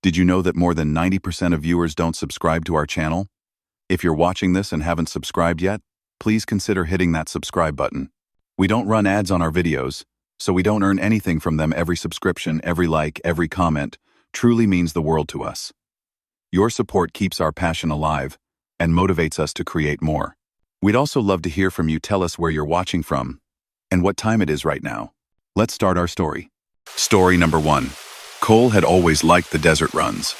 Did you know that more than 90% of viewers don't subscribe to our channel? If you're watching this and haven't subscribed yet, please consider hitting that subscribe button. We don't run ads on our videos, so we don't earn anything from them. Every subscription, every like, every comment truly means the world to us. Your support keeps our passion alive and motivates us to create more. We'd also love to hear from you. Tell us where you're watching from and what time it is right now. Let's start our story. Story number 1. Cole had always liked the desert runs.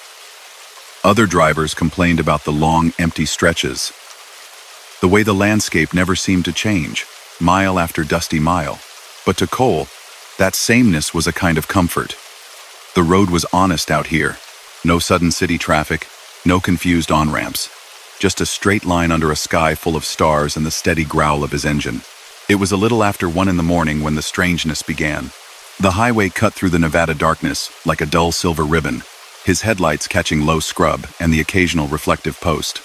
Other drivers complained about the long, empty stretches. The way the landscape never seemed to change, mile after dusty mile. But to Cole, that sameness was a kind of comfort. The road was honest out here. No sudden city traffic, no confused on-ramps. Just a straight line under a sky full of stars and the steady growl of his engine. It was a little after 1 in the morning when the strangeness began. The highway cut through the Nevada darkness like a dull silver ribbon, his headlights catching low scrub and the occasional reflective post.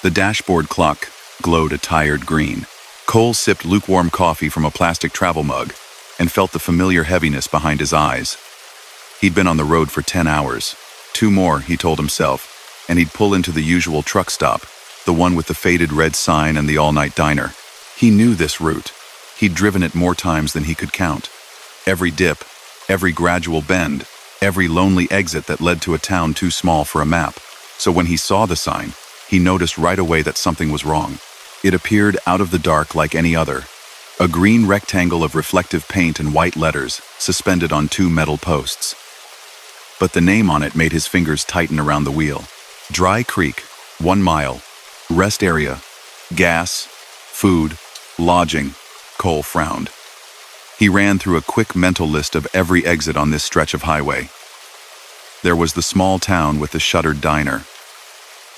The dashboard clock glowed a tired green. Cole sipped lukewarm coffee from a plastic travel mug and felt the familiar heaviness behind his eyes. He'd been on the road for 10 hours. 2 more, he told himself, and he'd pull into the usual truck stop, the one with the faded red sign and the all-night diner. He knew this route. He'd driven it more times than he could count. Every dip, every gradual bend, every lonely exit that led to a town too small for a map. So when he saw the sign, he noticed right away that something was wrong. It appeared out of the dark like any other. A green rectangle of reflective paint and white letters suspended on 2 metal posts. But the name on it made his fingers tighten around the wheel. Dry Creek, 1 mile. Rest area. Gas. Food. Lodging. Cole frowned. He ran through a quick mental list of every exit on this stretch of highway. There was the small town with the shuttered diner.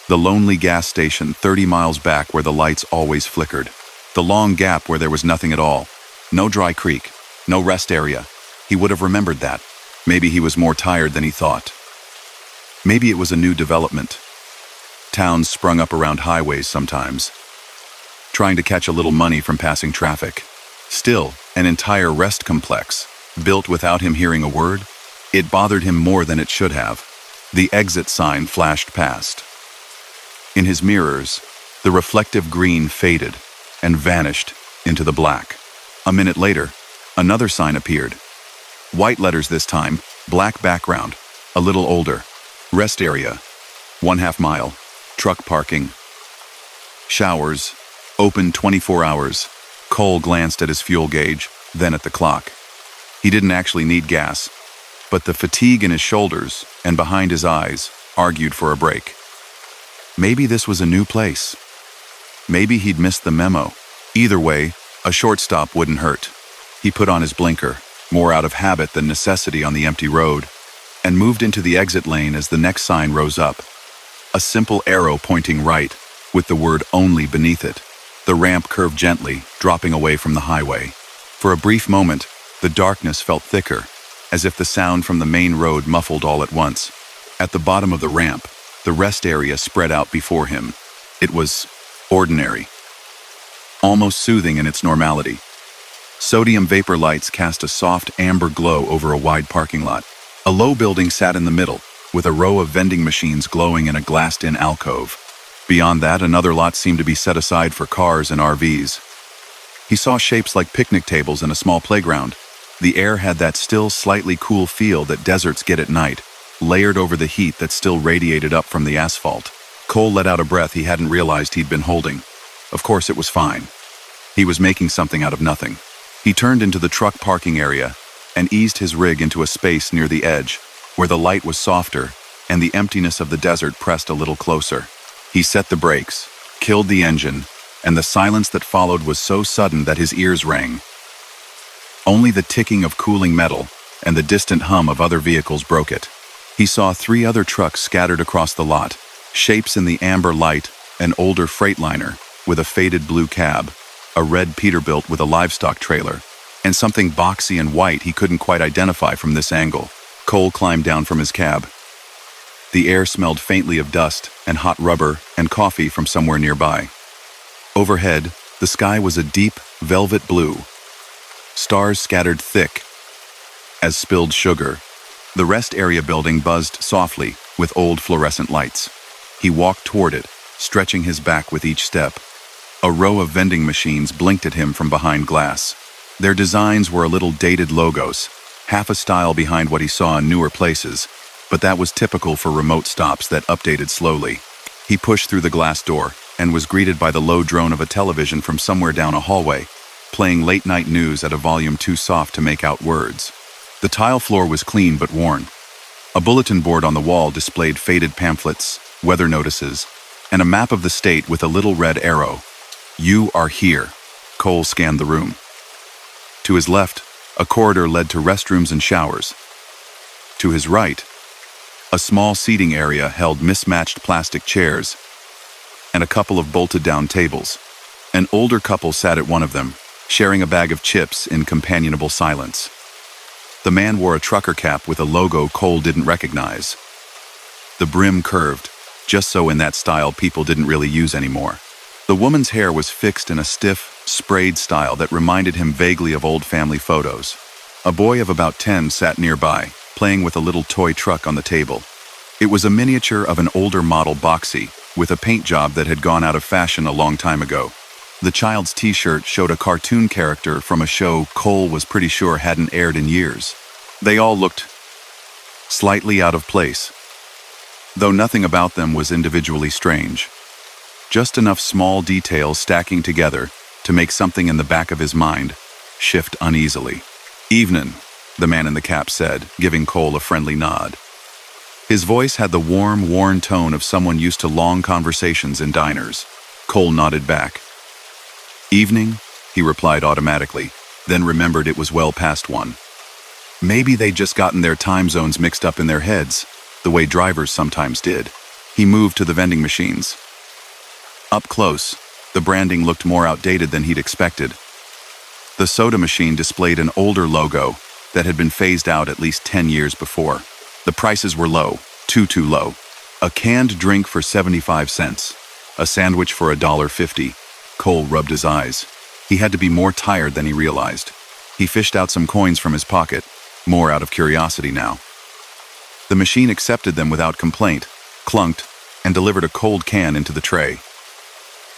The lonely gas station 30 miles back where the lights always flickered. The long gap where there was nothing at all. No Dry Creek. No rest area. He would have remembered that. Maybe he was more tired than he thought. Maybe it was a new development. Towns sprung up around highways sometimes, trying to catch a little money from passing traffic. Still, an entire rest complex, built without him hearing a word. It bothered him more than it should have. The exit sign flashed past. In his mirrors, the reflective green faded and vanished into the black. A minute later, another sign appeared. White letters this time, black background, a little older. Rest area, 1/2 mile. Truck parking. Showers, open 24 hours. Cole glanced at his fuel gauge, then at the clock. He didn't actually need gas, but the fatigue in his shoulders and behind his eyes argued for a break. Maybe this was a new place. Maybe he'd missed the memo. Either way, a short stop wouldn't hurt. He put on his blinker, more out of habit than necessity on the empty road, and moved into the exit lane as the next sign rose up. A simple arrow pointing right, with the word only beneath it. The ramp curved gently, dropping away from the highway. For a brief moment, the darkness felt thicker, as if the sound from the main road muffled all at once. At the bottom of the ramp, the rest area spread out before him. It was ordinary, almost soothing in its normality. Sodium vapor lights cast a soft amber glow over a wide parking lot. A low building sat in the middle, with a row of vending machines glowing in a glassed-in alcove. Beyond that, another lot seemed to be set aside for cars and RVs. He saw shapes like picnic tables and a small playground. The air had that still, slightly cool feel that deserts get at night, layered over the heat that still radiated up from the asphalt. Cole let out a breath he hadn't realized he'd been holding. Of course it was fine. He was making something out of nothing. He turned into the truck parking area and eased his rig into a space near the edge, where the light was softer and the emptiness of the desert pressed a little closer. He set the brakes, killed the engine, and the silence that followed was so sudden that his ears rang. Only the ticking of cooling metal and the distant hum of other vehicles broke it. He saw 3 other trucks scattered across the lot, shapes in the amber light, an older Freightliner with a faded blue cab, a red Peterbilt with a livestock trailer, and something boxy and white he couldn't quite identify from this angle. Cole climbed down from his cab. The air smelled faintly of dust and hot rubber and coffee from somewhere nearby. Overhead, the sky was a deep, velvet blue. Stars scattered thick as spilled sugar. The rest area building buzzed softly with old fluorescent lights. He walked toward it, stretching his back with each step. A row of vending machines blinked at him from behind glass. Their designs were a little dated logos, half a style behind what he saw in newer places, but that was typical for remote stops that updated slowly. He pushed through the glass door and was greeted by the low drone of a television from somewhere down a hallway, playing late-night news at a volume too soft to make out words. The tile floor was clean but worn. A bulletin board on the wall displayed faded pamphlets, weather notices, and a map of the state with a little red arrow. "You are here." Cole scanned the room. To his left, a corridor led to restrooms and showers. To his right, a small seating area held mismatched plastic chairs and a couple of bolted-down tables. An older couple sat at one of them, sharing a bag of chips in companionable silence. The man wore a trucker cap with a logo Cole didn't recognize. The brim curved, just so in that style people didn't really use anymore. The woman's hair was fixed in a stiff, sprayed style that reminded him vaguely of old family photos. A boy of about 10 sat nearby, playing with a little toy truck on the table. It was a miniature of an older model boxy, with a paint job that had gone out of fashion a long time ago. The child's t-shirt showed a cartoon character from a show Cole was pretty sure hadn't aired in years. They all looked slightly out of place, though nothing about them was individually strange. Just enough small details stacking together to make something in the back of his mind shift uneasily. "Evenin'," the man in the cap said, giving Cole a friendly nod. His voice had the warm, worn tone of someone used to long conversations in diners. Cole nodded back. "Evening," he replied automatically, then remembered it was well past 1. Maybe they'd just gotten their time zones mixed up in their heads, the way drivers sometimes did. He moved to the vending machines. Up close, the branding looked more outdated than he'd expected. The soda machine displayed an older logo that had been phased out at least 10 years before. The prices were low, too low. A canned drink for 75 cents, a sandwich for $1.50. Cole rubbed his eyes. He had to be more tired than he realized. He fished out some coins from his pocket, more out of curiosity now. The machine accepted them without complaint, clunked, and delivered a cold can into the tray.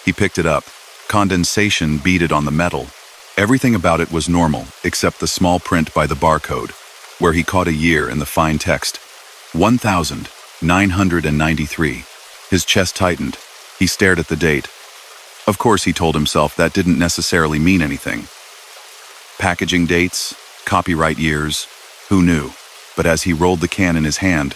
He picked it up. Condensation beaded on the metal. Everything about it was normal, except the small print by the barcode, where he caught a year in the fine text. 1993. His chest tightened. He stared at the date. Of course, he told himself that didn't necessarily mean anything. Packaging dates, copyright years, who knew? But as he rolled the can in his hand,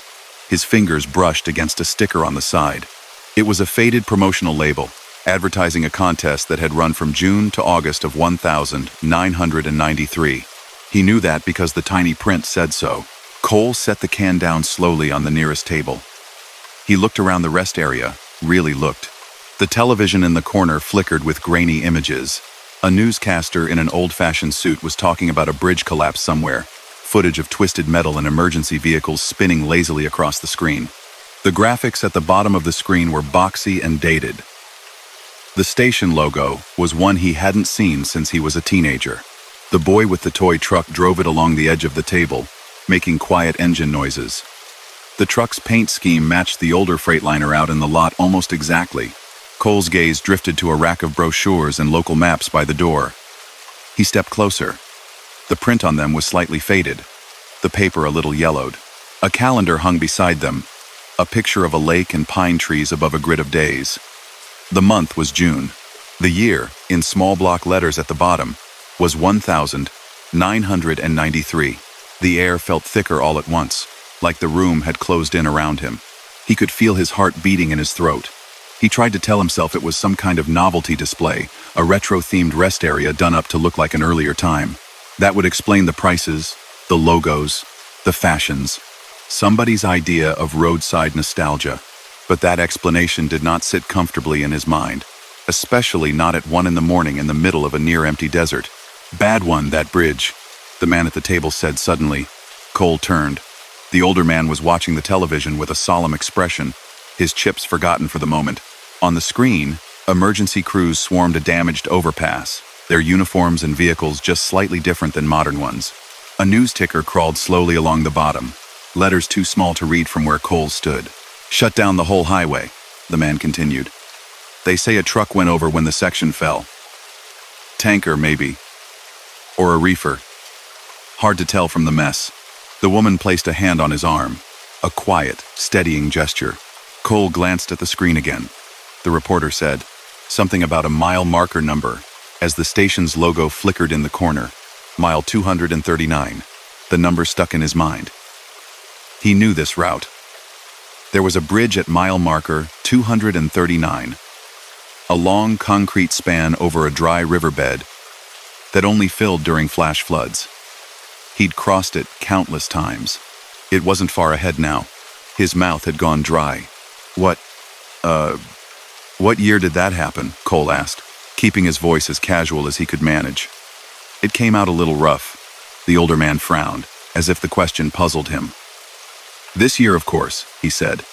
his fingers brushed against a sticker on the side. It was a faded promotional label, advertising a contest that had run from June to August of 1993. He knew that because the tiny print said so. Cole set the can down slowly on the nearest table. He looked around the rest area, really looked. The television in the corner flickered with grainy images. A newscaster in an old-fashioned suit was talking about a bridge collapse somewhere, footage of twisted metal and emergency vehicles spinning lazily across the screen. The graphics at the bottom of the screen were boxy and dated. The station logo was one he hadn't seen since he was a teenager. The boy with the toy truck drove it along the edge of the table, making quiet engine noises. The truck's paint scheme matched the older Freightliner out in the lot almost exactly. Cole's gaze drifted to a rack of brochures and local maps by the door. He stepped closer. The print on them was slightly faded, the paper a little yellowed. A calendar hung beside them, a picture of a lake and pine trees above a grid of days. The month was June. The year, in small block letters at the bottom, was 1993. The air felt thicker all at once, like the room had closed in around him. He could feel his heart beating in his throat. He tried to tell himself it was some kind of novelty display, a retro-themed rest area done up to look like an earlier time. That would explain the prices, the logos, the fashions. Somebody's idea of roadside nostalgia. But that explanation did not sit comfortably in his mind, especially not at 1 in the morning in the middle of a near-empty desert. "Bad one, that bridge," the man at the table said suddenly. Cole turned. The older man was watching the television with a solemn expression, his chips forgotten for the moment. On the screen, emergency crews swarmed a damaged overpass, their uniforms and vehicles just slightly different than modern ones. A news ticker crawled slowly along the bottom. letters too small to read from where Cole stood. "Shut down the whole highway," the man continued. "They say a truck went over when the section fell. Tanker, maybe. Or a reefer. Hard to tell from the mess." The woman placed a hand on his arm, a quiet, steadying gesture. Cole glanced at the screen again. The reporter said something about a mile marker number as the station's logo flickered in the corner. Mile 239. The number stuck in his mind. He knew this route. There was a bridge at mile marker 239. A long concrete span over a dry riverbed that only filled during flash floods. He'd crossed it countless times. It wasn't far ahead now. His mouth had gone dry. What year did that happen?" Cole asked, keeping his voice as casual as he could manage. It came out a little rough. The older man frowned, as if the question puzzled him. "This year, of course," he said.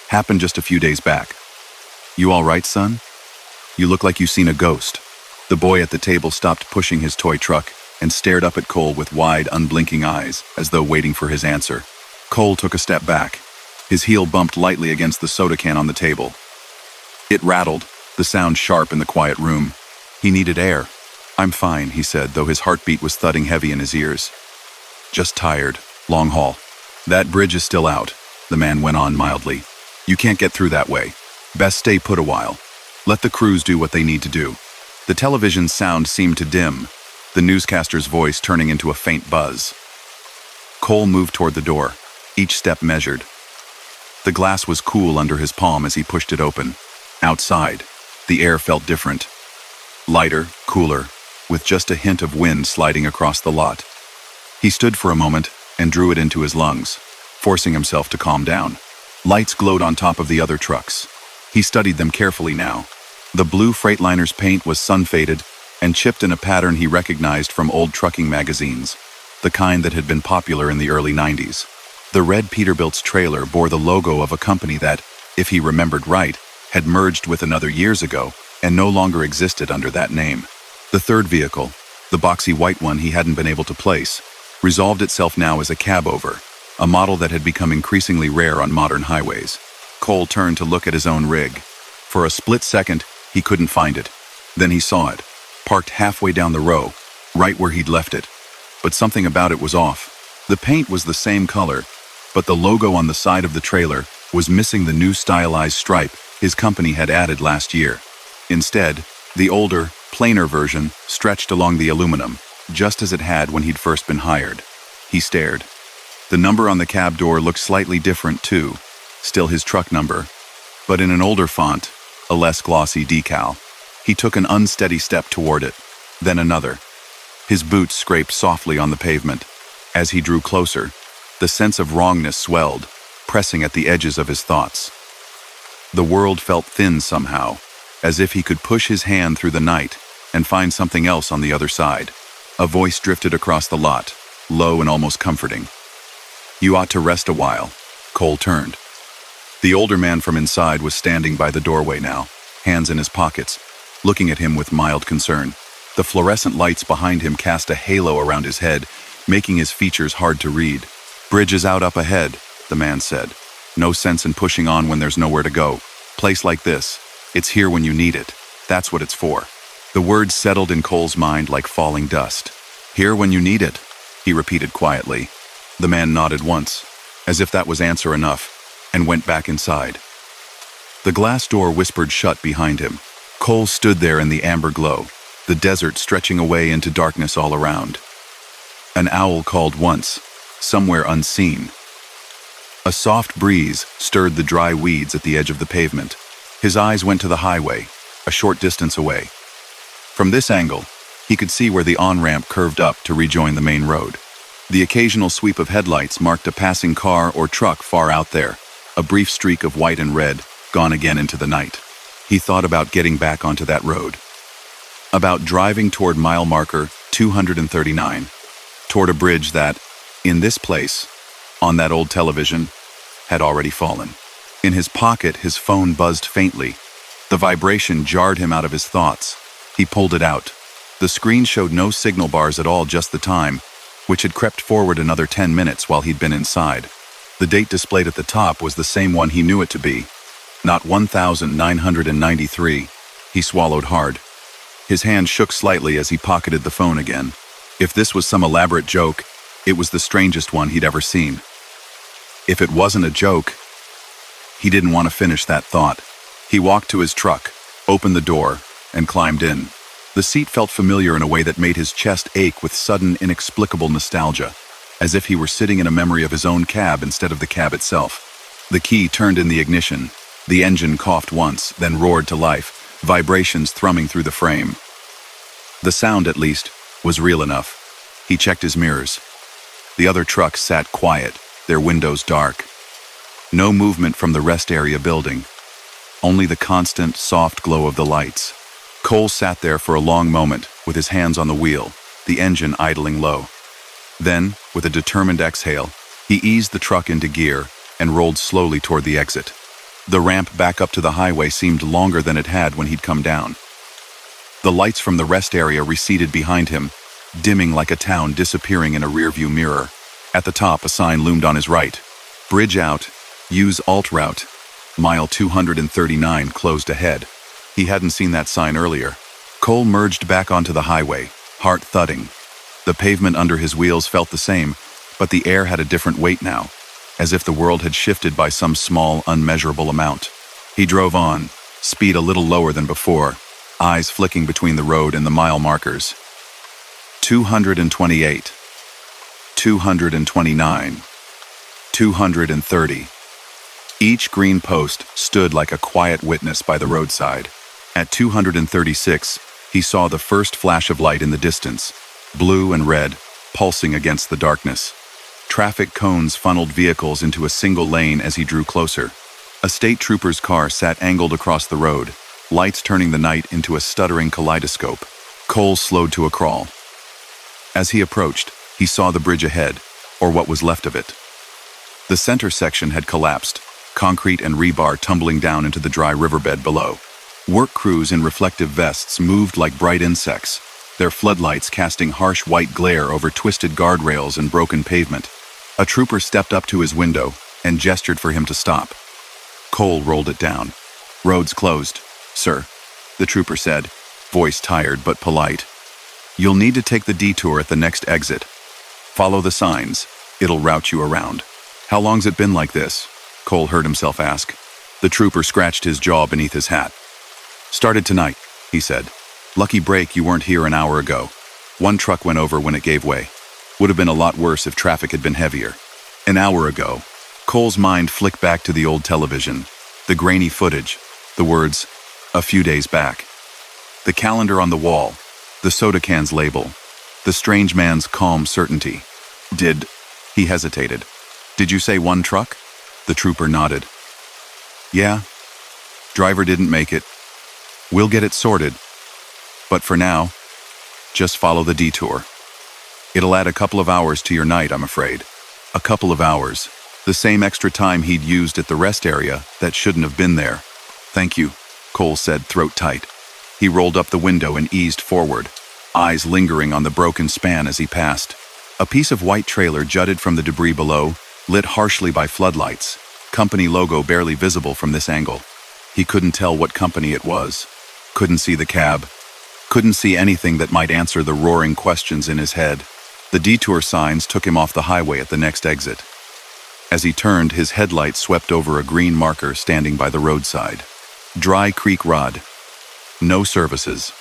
"Happened just a few days back. You all right, son? You look like you've seen a ghost." The boy at the table stopped pushing his toy truck and stared up at Cole with wide, unblinking eyes, as though waiting for his answer. Cole took a step back. His heel bumped lightly against the soda can on the table. It rattled, the sound sharp in the quiet room. He needed air. "I'm fine," he said, though his heartbeat was thudding heavy in his ears. "Just tired. Long haul." "That bridge is still out," the man went on mildly. "You can't get through that way. Best stay put a while. Let the crews do what they need to do." The television's sound seemed to dim, the newscaster's voice turning into a faint buzz. Cole moved toward the door, each step measured. The glass was cool under his palm as he pushed it open. Outside, the air felt different. Lighter, cooler, with just a hint of wind sliding across the lot. He stood for a moment and drew it into his lungs, forcing himself to calm down. Lights glowed on top of the other trucks. He studied them carefully now. The blue Freightliner's paint was sun-faded and chipped in a pattern he recognized from old trucking magazines, the kind that had been popular in the early 90s. The red Peterbilt's trailer bore the logo of a company that, if he remembered right, had merged with another years ago and no longer existed under that name. The third vehicle, the boxy white one he hadn't been able to place, resolved itself now as a cab-over, a model that had become increasingly rare on modern highways. Cole turned to look at his own rig. For a split second, he couldn't find it. Then he saw it, parked halfway down the row, right where he'd left it. But something about it was off. The paint was the same color, but the logo on the side of the trailer was missing the new stylized stripe his company had added last year. Instead, the older, plainer version stretched along the aluminum, just as it had when he'd first been hired. He stared. The number on the cab door looked slightly different too, still his truck number, but in an older font, a less glossy decal. He took an unsteady step toward it, then another. His boots scraped softly on the pavement. As he drew closer, the sense of wrongness swelled, pressing at the edges of his thoughts. The world felt thin somehow, as if he could push his hand through the night and find something else on the other side. A voice drifted across the lot, low and almost comforting. "You ought to rest a while." Cole turned. The older man from inside was standing by the doorway now, hands in his pockets, looking at him with mild concern. The fluorescent lights behind him cast a halo around his head, making his features hard to read. "Bridge is out up ahead," the man said. "No sense in pushing on when there's nowhere to go. Place like this, it's here when you need it. That's what it's for." The words settled in Cole's mind like falling dust. "Here when you need it," he repeated quietly. The man nodded once, as if that was answer enough, and went back inside. The glass door whispered shut behind him. Cole stood there in the amber glow, the desert stretching away into darkness all around. An owl called once, somewhere unseen. A soft breeze stirred the dry weeds at the edge of the pavement. His eyes went to the highway, a short distance away. From this angle, he could see where the on-ramp curved up to rejoin the main road. The occasional sweep of headlights marked a passing car or truck far out there, a brief streak of white and red, gone again into the night. He thought about getting back onto that road. About driving toward mile marker 239, toward a bridge that, in this place, on that old television, had already fallen. In his pocket, his phone buzzed faintly. The vibration jarred him out of his thoughts. He pulled it out. The screen showed no signal bars at all, just the time, which had crept forward another 10 minutes while he'd been inside. The date displayed at the top was the same one he knew it to be. Not 1993. He swallowed hard. His hand shook slightly as he pocketed the phone again. If this was some elaborate joke, it was the strangest one he'd ever seen. If it wasn't a joke, he didn't want to finish that thought. He walked to his truck, opened the door, and climbed in. The seat felt familiar in a way that made his chest ache with sudden, inexplicable nostalgia, as if he were sitting in a memory of his own cab instead of the cab itself. The key turned in the ignition. The engine coughed once, then roared to life, vibrations thrumming through the frame. The sound, at least, was real enough. He checked his mirrors. The other trucks sat quiet, their windows dark. No movement from the rest area building. Only the constant, soft glow of the lights. Cole sat there for a long moment, with his hands on the wheel, the engine idling low. Then, with a determined exhale, he eased the truck into gear and rolled slowly toward the exit. The ramp back up to the highway seemed longer than it had when he'd come down. The lights from the rest area receded behind him, dimming like a town disappearing in a rearview mirror. At the top, a sign loomed on his right. Bridge out, use alt route. Mile 239 closed ahead. He hadn't seen that sign earlier. Cole merged back onto the highway, heart thudding. The pavement under his wheels felt the same, but the air had a different weight now, as if the world had shifted by some small, unmeasurable amount. He drove on, speed a little lower than before, eyes flicking between the road and the mile markers. 228, 229, 230. Each green post stood like a quiet witness by the roadside. At 236, he saw the first flash of light in the distance, blue and red, pulsing against the darkness. Traffic cones funneled vehicles into a single lane as he drew closer. A state trooper's car sat angled across the road, lights turning the night into a stuttering kaleidoscope. Cole slowed to a crawl. As he approached, he saw the bridge ahead, or what was left of it. The center section had collapsed, concrete and rebar tumbling down into the dry riverbed below. Work crews in reflective vests moved like bright insects, their floodlights casting harsh white glare over twisted guardrails and broken pavement. A trooper stepped up to his window and gestured for him to stop. Cole rolled it down. "Road's closed, sir," the trooper said, voice tired but polite. "You'll need to take the detour at the next exit. Follow the signs. It'll route you around." "How long's it been like this?" Cole heard himself ask. The trooper scratched his jaw beneath his hat. "Started tonight," he said. "Lucky break you weren't here an hour ago. One truck went over when it gave way. Would have been a lot worse if traffic had been heavier." An hour ago. Cole's mind flicked back to the old television, the grainy footage, the words, "a few days back." The calendar on the wall, the soda can's label, the strange man's calm certainty. He hesitated. "Did you say one truck?" The trooper nodded. "Yeah. Driver didn't make it. We'll get it sorted. But for now, just follow the detour. It'll add a couple of hours to your night, I'm afraid." A couple of hours. The same extra time he'd used at the rest area that shouldn't have been there. "Thank you," Cole said, throat tight. He rolled up the window and eased forward, eyes lingering on the broken span as he passed. A piece of white trailer jutted from the debris below, lit harshly by floodlights, company logo barely visible from this angle. He couldn't tell what company it was. Couldn't see the cab. Couldn't see anything that might answer the roaring questions in his head. The detour signs took him off the highway at the next exit. As he turned, his headlights swept over a green marker standing by the roadside. Dry Creek Rod. No services.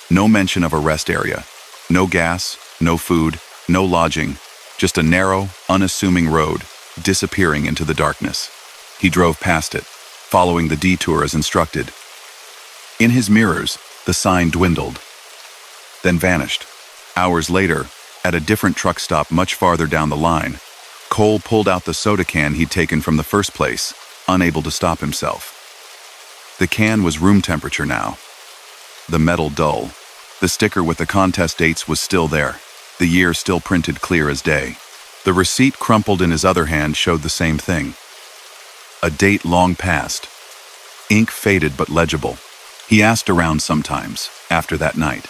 No mention of a rest area. No gas, no food, no lodging. Just a narrow, unassuming road, disappearing into the darkness. He drove past it, following the detour as instructed. In his mirrors, the sign dwindled, then vanished. Hours later, at a different truck stop much farther down the line, Cole pulled out the soda can he'd taken from the first place, unable to stop himself. The can was room temperature now. The metal dull. The sticker with the contest dates was still there, the year still printed clear as day. The receipt crumpled in his other hand showed the same thing. A date long past. Ink faded but legible. He asked around sometimes, after that night.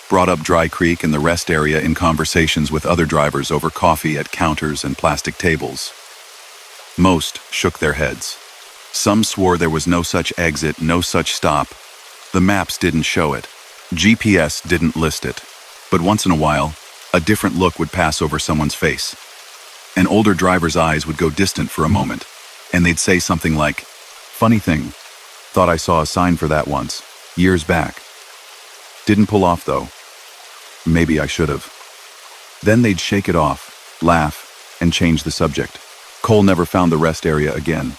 Brought up Dry Creek and the rest area in conversations with other drivers over coffee at counters and plastic tables. Most shook their heads. Some swore there was no such exit, no such stop. The maps didn't show it. GPS didn't list it. But once in a while, a different look would pass over someone's face. An older driver's eyes would go distant for a moment, and they'd say something like, "Funny thing, thought I saw a sign for that once, years back. Didn't pull off though. Maybe I should have." Then they'd shake it off, laugh, and change the subject. Cole never found the rest area again.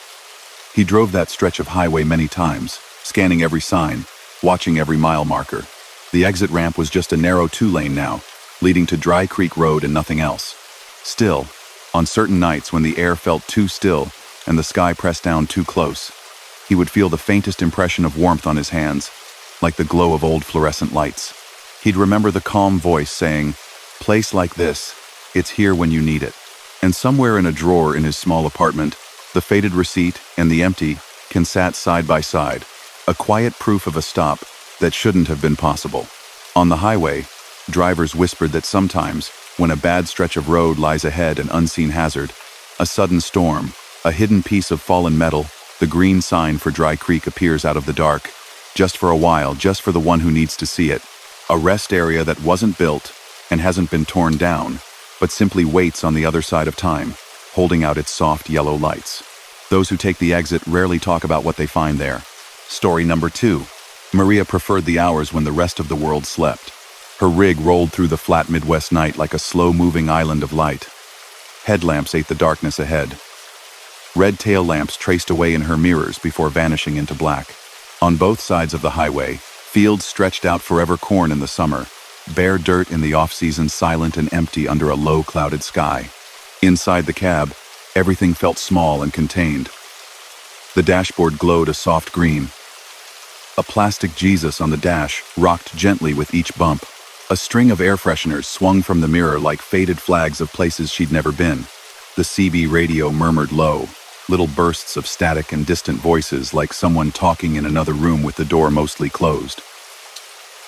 He drove that stretch of highway many times, scanning every sign, watching every mile marker. The exit ramp was just a narrow 2-lane now, leading to Dry Creek Road and nothing else. Still, on certain nights when the air felt too still and the sky pressed down too close, he would feel the faintest impression of warmth on his hands, like the glow of old fluorescent lights. He'd remember the calm voice saying, "Place like this, it's here when you need it." And somewhere in a drawer in his small apartment, the faded receipt and the empty can sat side by side, a quiet proof of a stop that shouldn't have been possible. On the highway, drivers whispered that sometimes, when a bad stretch of road lies ahead, an unseen hazard, a sudden storm, a hidden piece of fallen metal, the green sign for Dry Creek appears out of the dark, just for a while, just for the one who needs to see it. A rest area that wasn't built and hasn't been torn down, but simply waits on the other side of time, holding out its soft yellow lights. Those who take the exit rarely talk about what they find there. Story number 2. Maria preferred the hours when the rest of the world slept. Her rig rolled through the flat Midwest night like a slow-moving island of light. Headlamps ate the darkness ahead. Red tail lamps traced away in her mirrors before vanishing into black. On both sides of the highway, fields stretched out forever corn in the summer, bare dirt in the off-season, silent and empty under a low clouded sky. Inside the cab, everything felt small and contained. The dashboard glowed a soft green. A plastic Jesus on the dash rocked gently with each bump. A string of air fresheners swung from the mirror like faded flags of places she'd never been. The CB radio murmured low, little bursts of static and distant voices like someone talking in another room with the door mostly closed.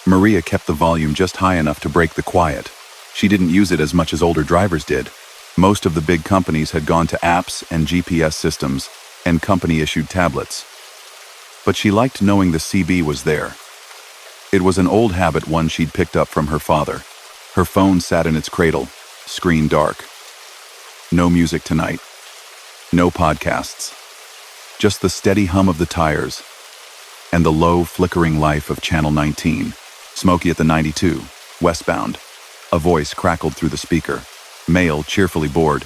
Maria kept the volume just high enough to break the quiet. She didn't use it as much as older drivers did. Most of the big companies had gone to apps and GPS systems and company-issued tablets. But she liked knowing the CB was there. It was an old habit, one she'd picked up from her father. Her phone sat in its cradle, screen dark. No music tonight. No podcasts. Just the steady hum of the tires and the low, flickering life of Channel 19. Smokey at the 92, westbound. A voice crackled through the speaker. Male, cheerfully bored.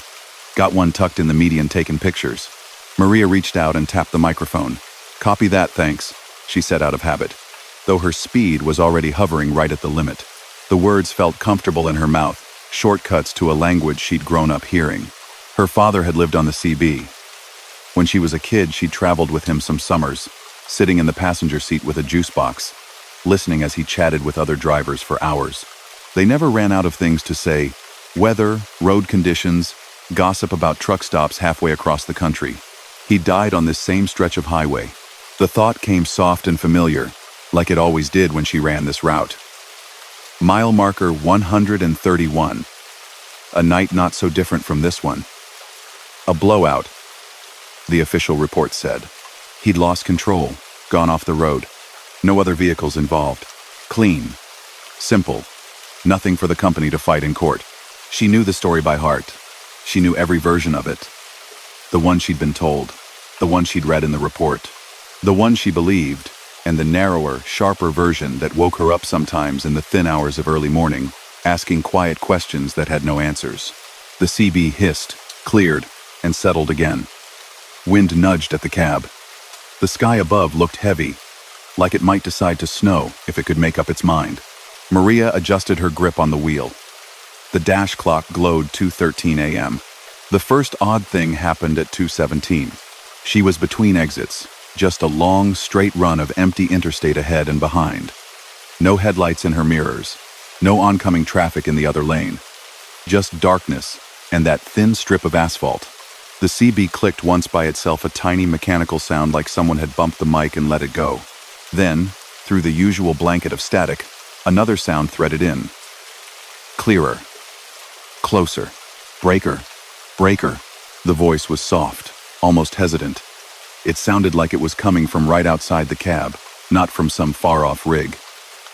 Got one tucked in the median taking pictures. Maria reached out and tapped the microphone. "Copy that, thanks," she said out of habit, though her speed was already hovering right at the limit. The words felt comfortable in her mouth, shortcuts to a language she'd grown up hearing. Her father had lived on the CB. When she was a kid, she'd traveled with him some summers, sitting in the passenger seat with a juice box, listening as he chatted with other drivers for hours. They never ran out of things to say: weather, road conditions, gossip about truck stops halfway across the country. He died on this same stretch of highway. The thought came soft and familiar, like it always did when she ran this route. Mile marker 131. A night not so different from this one. A blowout, the official report said. He'd lost control, gone off the road. No other vehicles involved. Clean. Simple. Nothing for the company to fight in court. She knew the story by heart. She knew every version of it. The one she'd been told. The one she'd read in the report. The one she believed, and the narrower, sharper version that woke her up sometimes in the thin hours of early morning, asking quiet questions that had no answers. The CB hissed, cleared, and settled again. Wind nudged at the cab. The sky above looked heavy, like it might decide to snow if it could make up its mind. Maria adjusted her grip on the wheel. The dash clock glowed 2:13 a.m. The first odd thing happened at 2:17. She was between exits, just a long, straight run of empty interstate ahead and behind. No headlights in her mirrors, no oncoming traffic in the other lane. Just darkness and that thin strip of asphalt. The CB clicked once by itself, a tiny mechanical sound like someone had bumped the mic and let it go. Then, through the usual blanket of static, another sound threaded in. Clearer. Closer. Breaker. Breaker. The voice was soft, almost hesitant. It sounded like it was coming from right outside the cab, not from some far-off rig.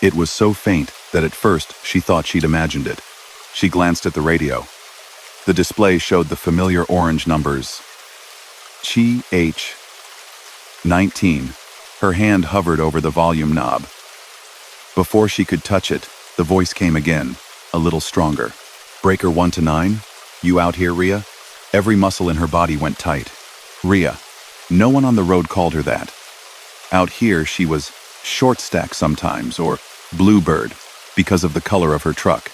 It was so faint that at first she thought she'd imagined it. She glanced at the radio. The display showed the familiar orange numbers. CH 19. Her hand hovered over the volume knob. Before she could touch it, the voice came again, a little stronger. Breaker 1 to 9? You out here, Rhea? Every muscle in her body went tight. Rhea. No one on the road called her that. Out here, she was short stack sometimes, or bluebird, because of the color of her truck.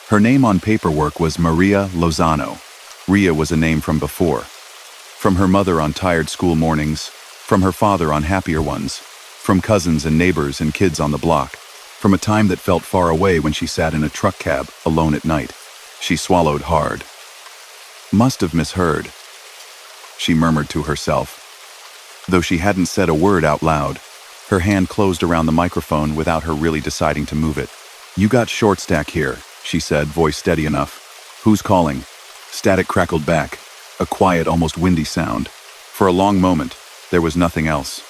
Her name on paperwork was Maria Lozano. Rhea was a name from before. From her mother on tired school mornings, from her father on happier ones, from cousins and neighbors and kids on the block, from a time that felt far away when she sat in a truck cab alone at night. She swallowed hard. Must have misheard, she murmured to herself. Though she hadn't said a word out loud, her hand closed around the microphone without her really deciding to move it. You got short stack here, she said, voice steady enough. Who's calling? Static crackled back, a quiet, almost windy sound. For a long moment, there was nothing else.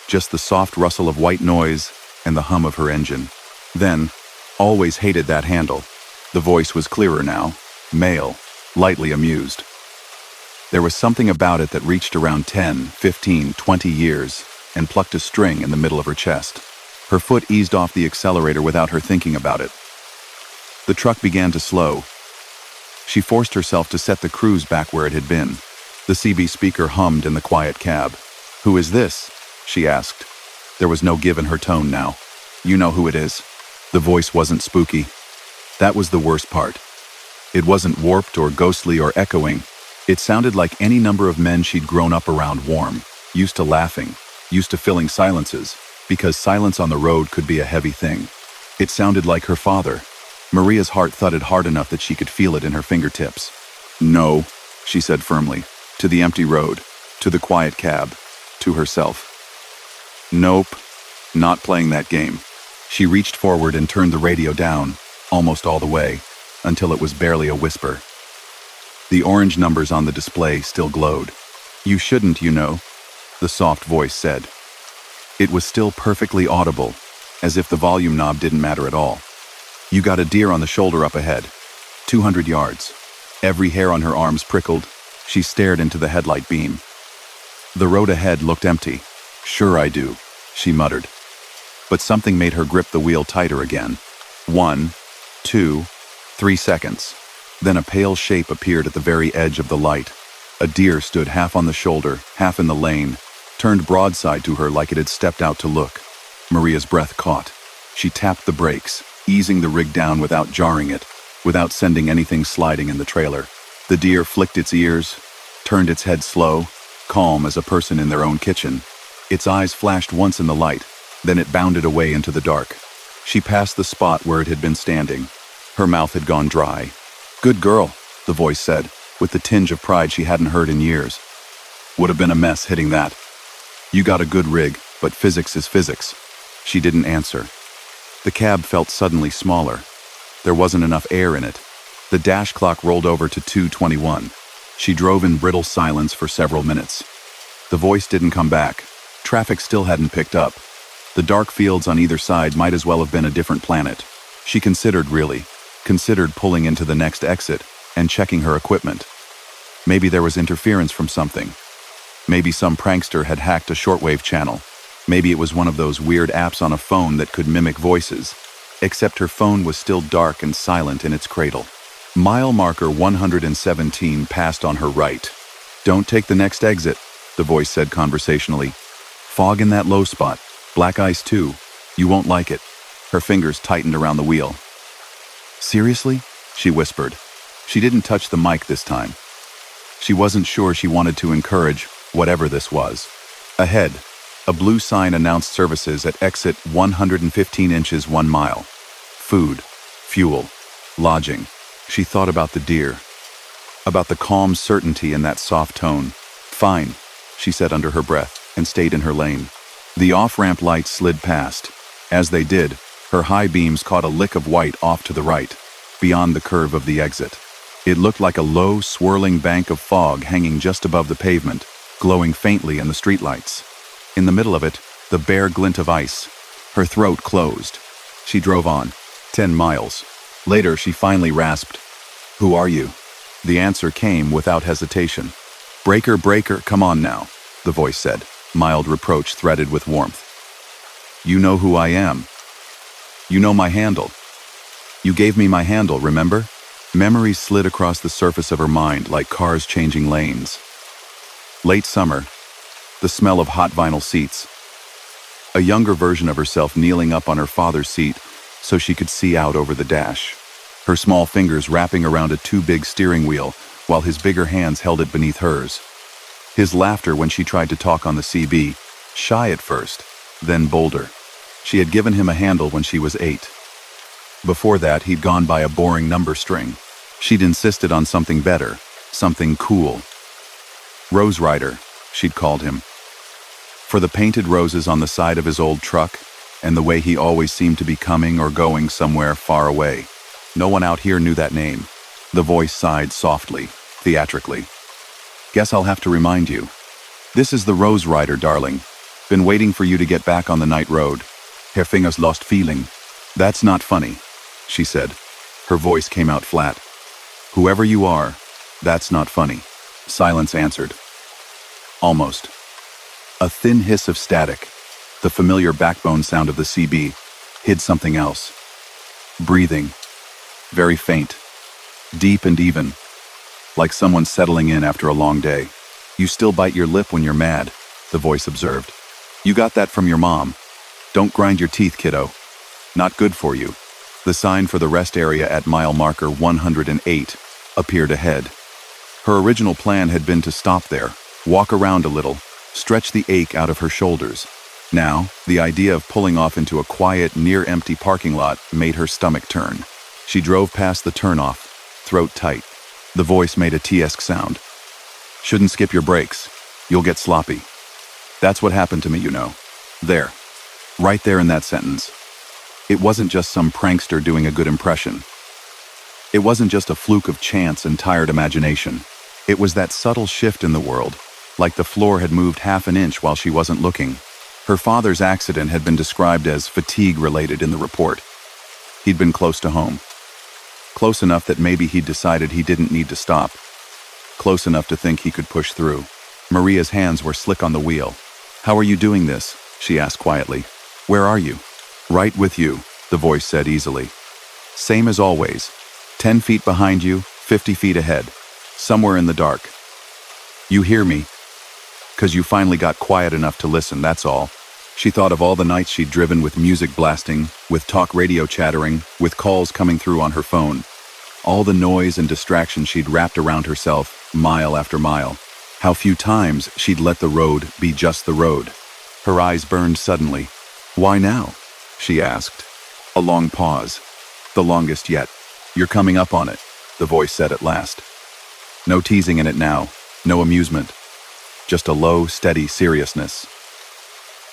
Just the soft rustle of white noise and the hum of her engine. Then, always hated that handle. The voice was clearer now, male, lightly amused. There was something about it that reached around 10, 15, 20 years and plucked a string in the middle of her chest. Her foot eased off the accelerator without her thinking about it. The truck began to slow. She forced herself to set the cruise back where it had been. The CB speaker hummed in the quiet cab. Who is this? She asked. There was no give in her tone now. You know who it is. The voice wasn't spooky. That was the worst part. It wasn't warped or ghostly or echoing. It sounded like any number of men she'd grown up around, warm, used to laughing, used to filling silences, because silence on the road could be a heavy thing. It sounded like her father. Maria's heart thudded hard enough that she could feel it in her fingertips. No, she said firmly, to the empty road, to the quiet cab, to herself. Nope, not playing that game. She reached forward and turned the radio down, almost all the way, until it was barely a whisper. The orange numbers on the display still glowed. You shouldn't, you know, the soft voice said. It was still perfectly audible, as if the volume knob didn't matter at all. You got a deer on the shoulder up ahead. 200 yards. Every hair on her arms prickled. She stared into the headlight beam. The road ahead looked empty. Sure I do, she muttered. But something made her grip the wheel tighter again. 1, 2, 3 seconds. Then a pale shape appeared at the very edge of the light. A deer stood half on the shoulder, half in the lane, turned broadside to her like it had stepped out to look. Maria's breath caught. She tapped the brakes, easing the rig down without jarring it, without sending anything sliding in the trailer. The deer flicked its ears, turned its head slow, calm as a person in their own kitchen. Its eyes flashed once in the light, then it bounded away into the dark. She passed the spot where it had been standing. Her mouth had gone dry. Good girl, the voice said, with the tinge of pride she hadn't heard in years. Would have been a mess hitting that. You got a good rig, but physics is physics. She didn't answer. The cab felt suddenly smaller. There wasn't enough air in it. The dash clock rolled over to 2:21. She drove in brittle silence for several minutes. The voice didn't come back. Traffic still hadn't picked up. The dark fields on either side might as well have been a different planet. She considered pulling into the next exit and checking her equipment. Maybe there was interference from something. Maybe some prankster had hacked a shortwave channel. Maybe it was one of those weird apps on a phone that could mimic voices. Except her phone was still dark and silent in its cradle. Mile marker 117 passed on her right. Don't take the next exit, the voice said conversationally. Fog in that low spot. Black ice too. You won't like it. Her fingers tightened around the wheel. Seriously? She whispered. She didn't touch the mic this time. She wasn't sure she wanted to encourage whatever this was. Ahead, a blue sign announced services at exit 115 inches 1 mile. Food, fuel, lodging. She thought about the deer, about the calm certainty in that soft tone. Fine, she said under her breath, and stayed in her lane. The off-ramp lights slid past. As they did, her high beams caught a lick of white off to the right, beyond the curve of the exit. It looked like a low, swirling bank of fog hanging just above the pavement, glowing faintly in the streetlights. In the middle of it, the bare glint of ice. Her throat closed. She drove on. 10 miles. Later, she finally rasped, "Who are you?" The answer came without hesitation. "Breaker, breaker, come on now," the voice said, mild reproach threaded with warmth. "You know who I am. You know my handle. You gave me my handle, remember?" Memories slid across the surface of her mind like cars changing lanes. Late summer, the smell of hot vinyl seats. A younger version of herself kneeling up on her father's seat so she could see out over the dash. Her small fingers wrapping around a too big steering wheel while his bigger hands held it beneath hers. His laughter when she tried to talk on the CB, shy at first, then bolder. She had given him a handle when she was 8. Before that, he'd gone by a boring number string. She'd insisted on something better, something cool. Rose Rider, she'd called him. For the painted roses on the side of his old truck, and the way he always seemed to be coming or going somewhere far away. No one out here knew that name. The voice sighed softly, theatrically. "Guess I'll have to remind you. This is the Rose Rider, darling. Been waiting for you to get back on the night road. Her fingers lost feeling." "That's not funny," she said. Her voice came out flat. "Whoever you are, that's not funny." Silence answered. Almost. A thin hiss of static, the familiar backbone sound of the CB, hid something else. Breathing. Very faint. Deep and even. Like someone settling in after a long day. "You still bite your lip when you're mad," the voice observed. "You got that from your mom. Don't grind your teeth, kiddo. Not good for you." The sign for the rest area at mile marker 108 appeared ahead. Her original plan had been to stop there, walk around a little, stretch the ache out of her shoulders. Now, the idea of pulling off into a quiet, near-empty parking lot made her stomach turn. She drove past the turnoff, throat tight. The voice made a T-esque sound. "Shouldn't skip your brakes. You'll get sloppy. That's what happened to me, you know." There. Right there in that sentence. It wasn't just some prankster doing a good impression. It wasn't just a fluke of chance and tired imagination. It was that subtle shift in the world, like the floor had moved half an inch while she wasn't looking. Her father's accident had been described as fatigue-related in the report. He'd been close to home. Close enough that maybe he'd decided he didn't need to stop. Close enough to think he could push through. Maria's hands were slick on the wheel. "How are you doing this?" she asked quietly. "Where are you?" "Right with you," the voice said easily. "Same as always. 10 feet behind you, 50 feet ahead. Somewhere in the dark. You hear me? 'Cause you finally got quiet enough to listen, that's all." She thought of all the nights she'd driven with music blasting, with talk radio chattering, with calls coming through on her phone. All the noise and distraction she'd wrapped around herself, mile after mile. How few times she'd let the road be just the road. Her eyes burned suddenly. "Why now?" she asked. A long pause. The longest yet. "You're coming up on it," the voice said at last. No teasing in it now, no amusement. Just a low, steady seriousness.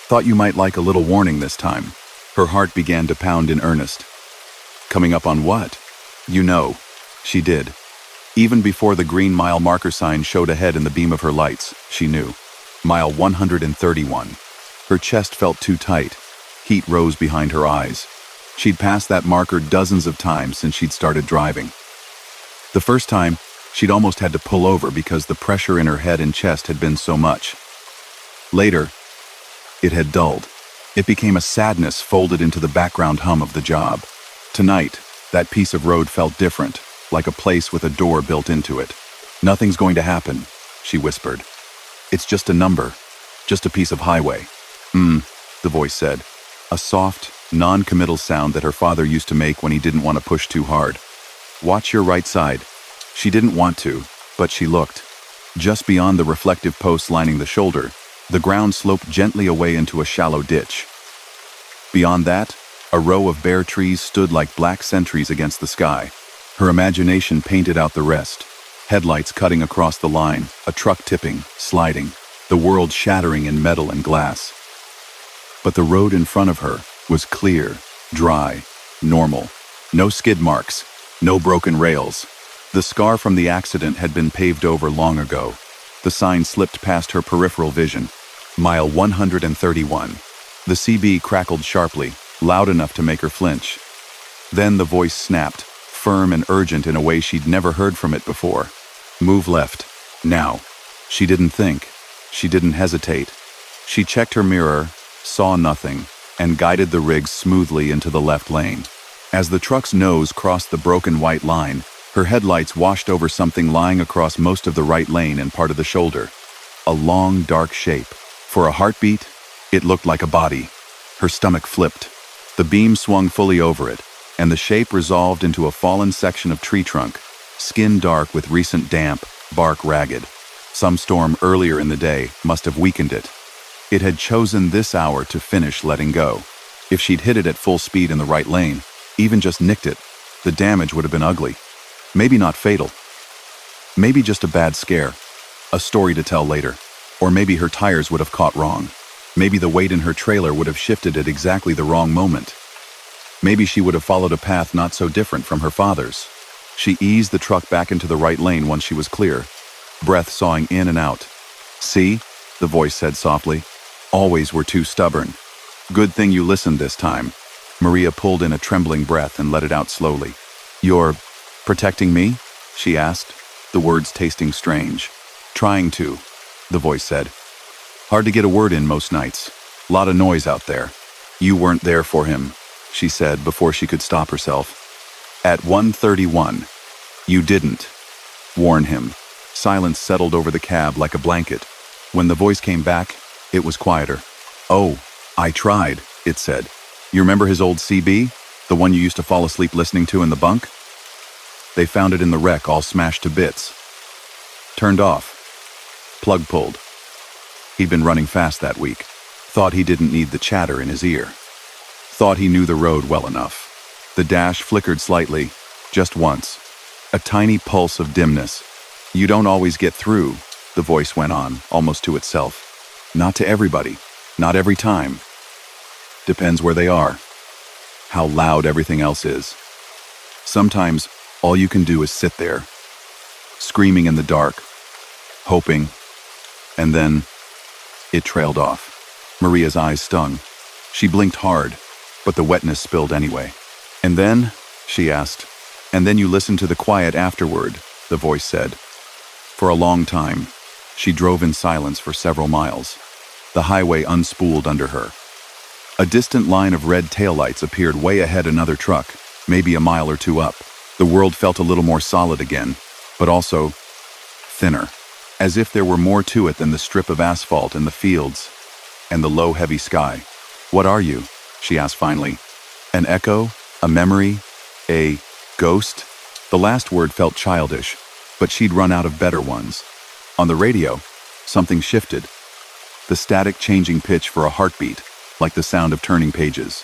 "Thought you might like a little warning this time." Her heart began to pound in earnest. "Coming up on what?" "You know." She did. Even before the green mile marker sign showed ahead in the beam of her lights, she knew. Mile 131. Her chest felt too tight. Heat rose behind her eyes. She'd passed that marker dozens of times since she'd started driving. The first time, she'd almost had to pull over because the pressure in her head and chest had been so much. Later, it had dulled. It became a sadness folded into the background hum of the job. Tonight, that piece of road felt different, like a place with a door built into it. "Nothing's going to happen," she whispered. "It's just a number, just a piece of highway." The voice said. A soft, non-committal sound that her father used to make when he didn't want to push too hard. "Watch your right side." She didn't want to, but she looked. Just beyond the reflective posts lining the shoulder, the ground sloped gently away into a shallow ditch. Beyond that, a row of bare trees stood like black sentries against the sky. Her imagination painted out the rest. Headlights cutting across the line, a truck tipping, sliding, the world shattering in metal and glass. But the road in front of her was clear, dry, normal. No skid marks, no broken rails. The scar from the accident had been paved over long ago. The sign slipped past her peripheral vision. Mile 131. The CB crackled sharply, loud enough to make her flinch. Then the voice snapped, firm and urgent in a way she'd never heard from it before. Move left. Now. She didn't think. She didn't hesitate. She checked her mirror, saw nothing, and guided the rig smoothly into the left lane. As the truck's nose crossed the broken white line, her headlights washed over something lying across most of the right lane and part of the shoulder. A long, dark shape. For a heartbeat, it looked like a body. Her stomach flipped. The beam swung fully over it, and the shape resolved into a fallen section of tree trunk, skin dark with recent damp, bark ragged. Some storm earlier in the day must have weakened it. It had chosen this hour to finish letting go. If she'd hit it at full speed in the right lane, even just nicked it, the damage would have been ugly. Maybe not fatal. Maybe just a bad scare. A story to tell later. Or maybe her tires would have caught wrong. Maybe the weight in her trailer would have shifted at exactly the wrong moment. Maybe she would have followed a path not so different from her father's. She eased the truck back into the right lane once she was clear, breath sawing in and out. "See?" the voice said softly. "Always were too stubborn. Good thing you listened this time." Maria pulled in a trembling breath and let it out slowly. "You're protecting me?" she asked, the words tasting strange. "Trying to," the voice said. "Hard to get a word in most nights. Lot of noise out there." "You weren't there for him," she said before she could stop herself. "At 1:31. You didn't. Warn him." Silence settled over the cab like a blanket. When the voice came back, it was quieter. "Oh, I tried," it said. "You remember his old CB? The one you used to fall asleep listening to in the bunk? They found it in the wreck, all smashed to bits. Turned off. Plug pulled. He'd been running fast that week. Thought he didn't need the chatter in his ear. Thought he knew the road well enough." The dash flickered slightly, just once. A tiny pulse of dimness. "You don't always get through," the voice went on, almost to itself. "Not to everybody. Not every time. Depends where they are. How loud everything else is. Sometimes all you can do is sit there, screaming in the dark, hoping, and then it trailed off." Maria's eyes stung. She blinked hard, but the wetness spilled anyway. "And then?" she asked. "And then you listened to the quiet afterward," the voice said. For a long time, she drove in silence for several miles. The highway unspooled under her. A distant line of red taillights appeared way ahead another truck, maybe a mile or two up. The world felt a little more solid again, but also thinner, as if there were more to it than the strip of asphalt and the fields and the low, heavy sky. "What are you?" she asked finally. "An echo? A memory? A ghost?" The last word felt childish, but she'd run out of better ones. On the radio, something shifted. The static changing pitch for a heartbeat, like the sound of turning pages.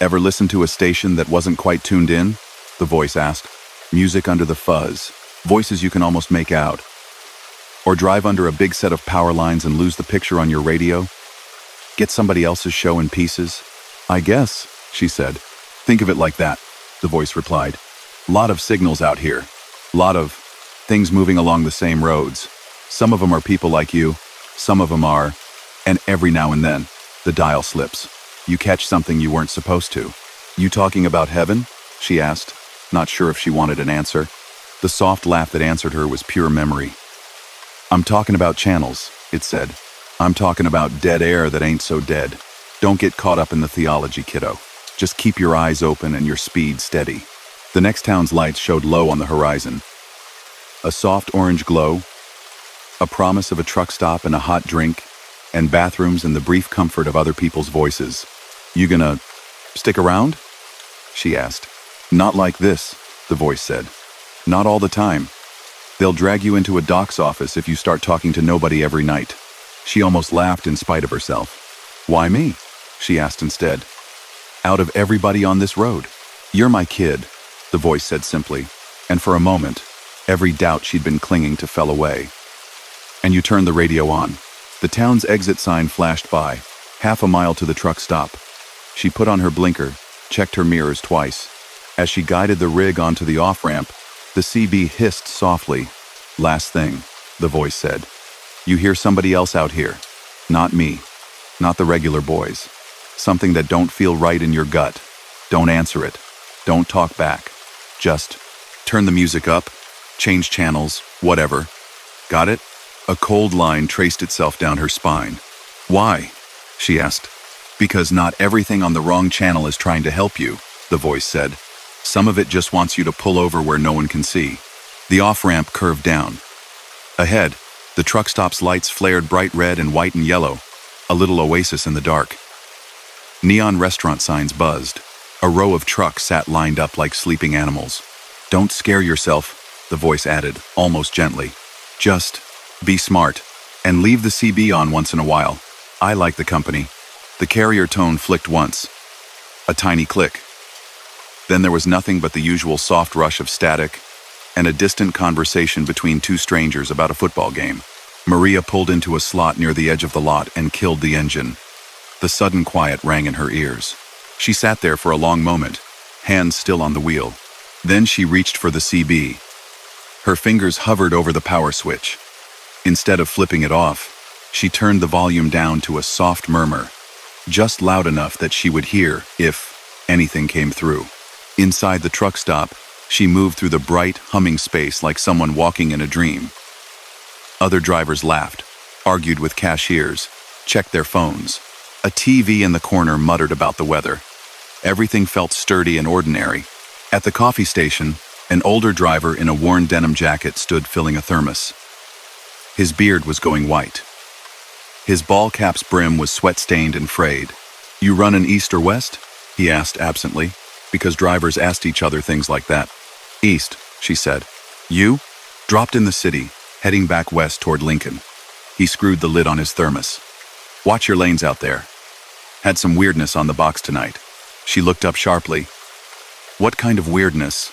"Ever listen to a station that wasn't quite tuned in?" the voice asked. "Music under the fuzz, voices you can almost make out. Or drive under a big set of power lines and lose the picture on your radio? Get somebody else's show in pieces?" "I guess," she said. "Think of it like that," the voice replied. "Lot of signals out here. Lot of things moving along the same roads. Some of them are people like you, some of them are, and every now and then, the dial slips. You catch something you weren't supposed to." "You talking about heaven?" she asked, not sure if she wanted an answer. The soft laugh that answered her was pure memory. "I'm talking about channels," it said. "I'm talking about dead air that ain't so dead. Don't get caught up in the theology, kiddo. Just keep your eyes open and your speed steady." The next town's lights showed low on the horizon. A soft orange glow, a promise of a truck stop and a hot drink, and bathrooms and the brief comfort of other people's voices. "You gonna stick around?" she asked. "Not like this," the voice said. "Not all the time. They'll drag you into a doc's office if you start talking to nobody every night." She almost laughed in spite of herself. "Why me?" she asked instead. "Out of everybody on this road. You're my kid," the voice said simply, and for a moment, every doubt she'd been clinging to fell away. "And you turned the radio on." The town's exit sign flashed by, half a mile to the truck stop. She put on her blinker, checked her mirrors twice. As she guided the rig onto the off-ramp, The CB hissed softly. "Last thing," the voice said. "You hear somebody else out here. Not me. Not the regular boys. Something that don't feel right in your gut. Don't answer it. Don't talk back. Just turn the music up, change channels, whatever. Got it?" A cold line traced itself down her spine. "Why?" she asked. "Because not everything on the wrong channel is trying to help you," the voice said. "Some of it just wants you to pull over where no one can see." The off-ramp curved down. Ahead, the truck stop's lights flared bright red and white and yellow, a little oasis in the dark. Neon restaurant signs buzzed. A row of trucks sat lined up like sleeping animals. "Don't scare yourself," the voice added, almost gently. "Just be smart, and leave the CB on once in a while. I like the company." The carrier tone flicked once. A tiny click. Then there was nothing but the usual soft rush of static and a distant conversation between two strangers about a football game. Maria pulled into a slot near the edge of the lot and killed the engine. The sudden quiet rang in her ears. She sat there for a long moment, hands still on the wheel. Then she reached for the CB. Her fingers hovered over the power switch. Instead of flipping it off, she turned the volume down to a soft murmur, just loud enough that she would hear if anything came through. Inside the truck stop, she moved through the bright, humming space like someone walking in a dream. Other drivers laughed, argued with cashiers, checked their phones. A TV in the corner muttered about the weather. Everything felt sturdy and ordinary. At the coffee station, an older driver in a worn denim jacket stood filling a thermos. His beard was going white. His ball cap's brim was sweat-stained and frayed. "You run an east or west?" he asked absently, because drivers asked each other things like that. "East," she said. "You?" "Dropped in the city, heading back west toward Lincoln." He screwed the lid on his thermos. "Watch your lanes out there. Had some weirdness on the box tonight." She looked up sharply. "What kind of weirdness?"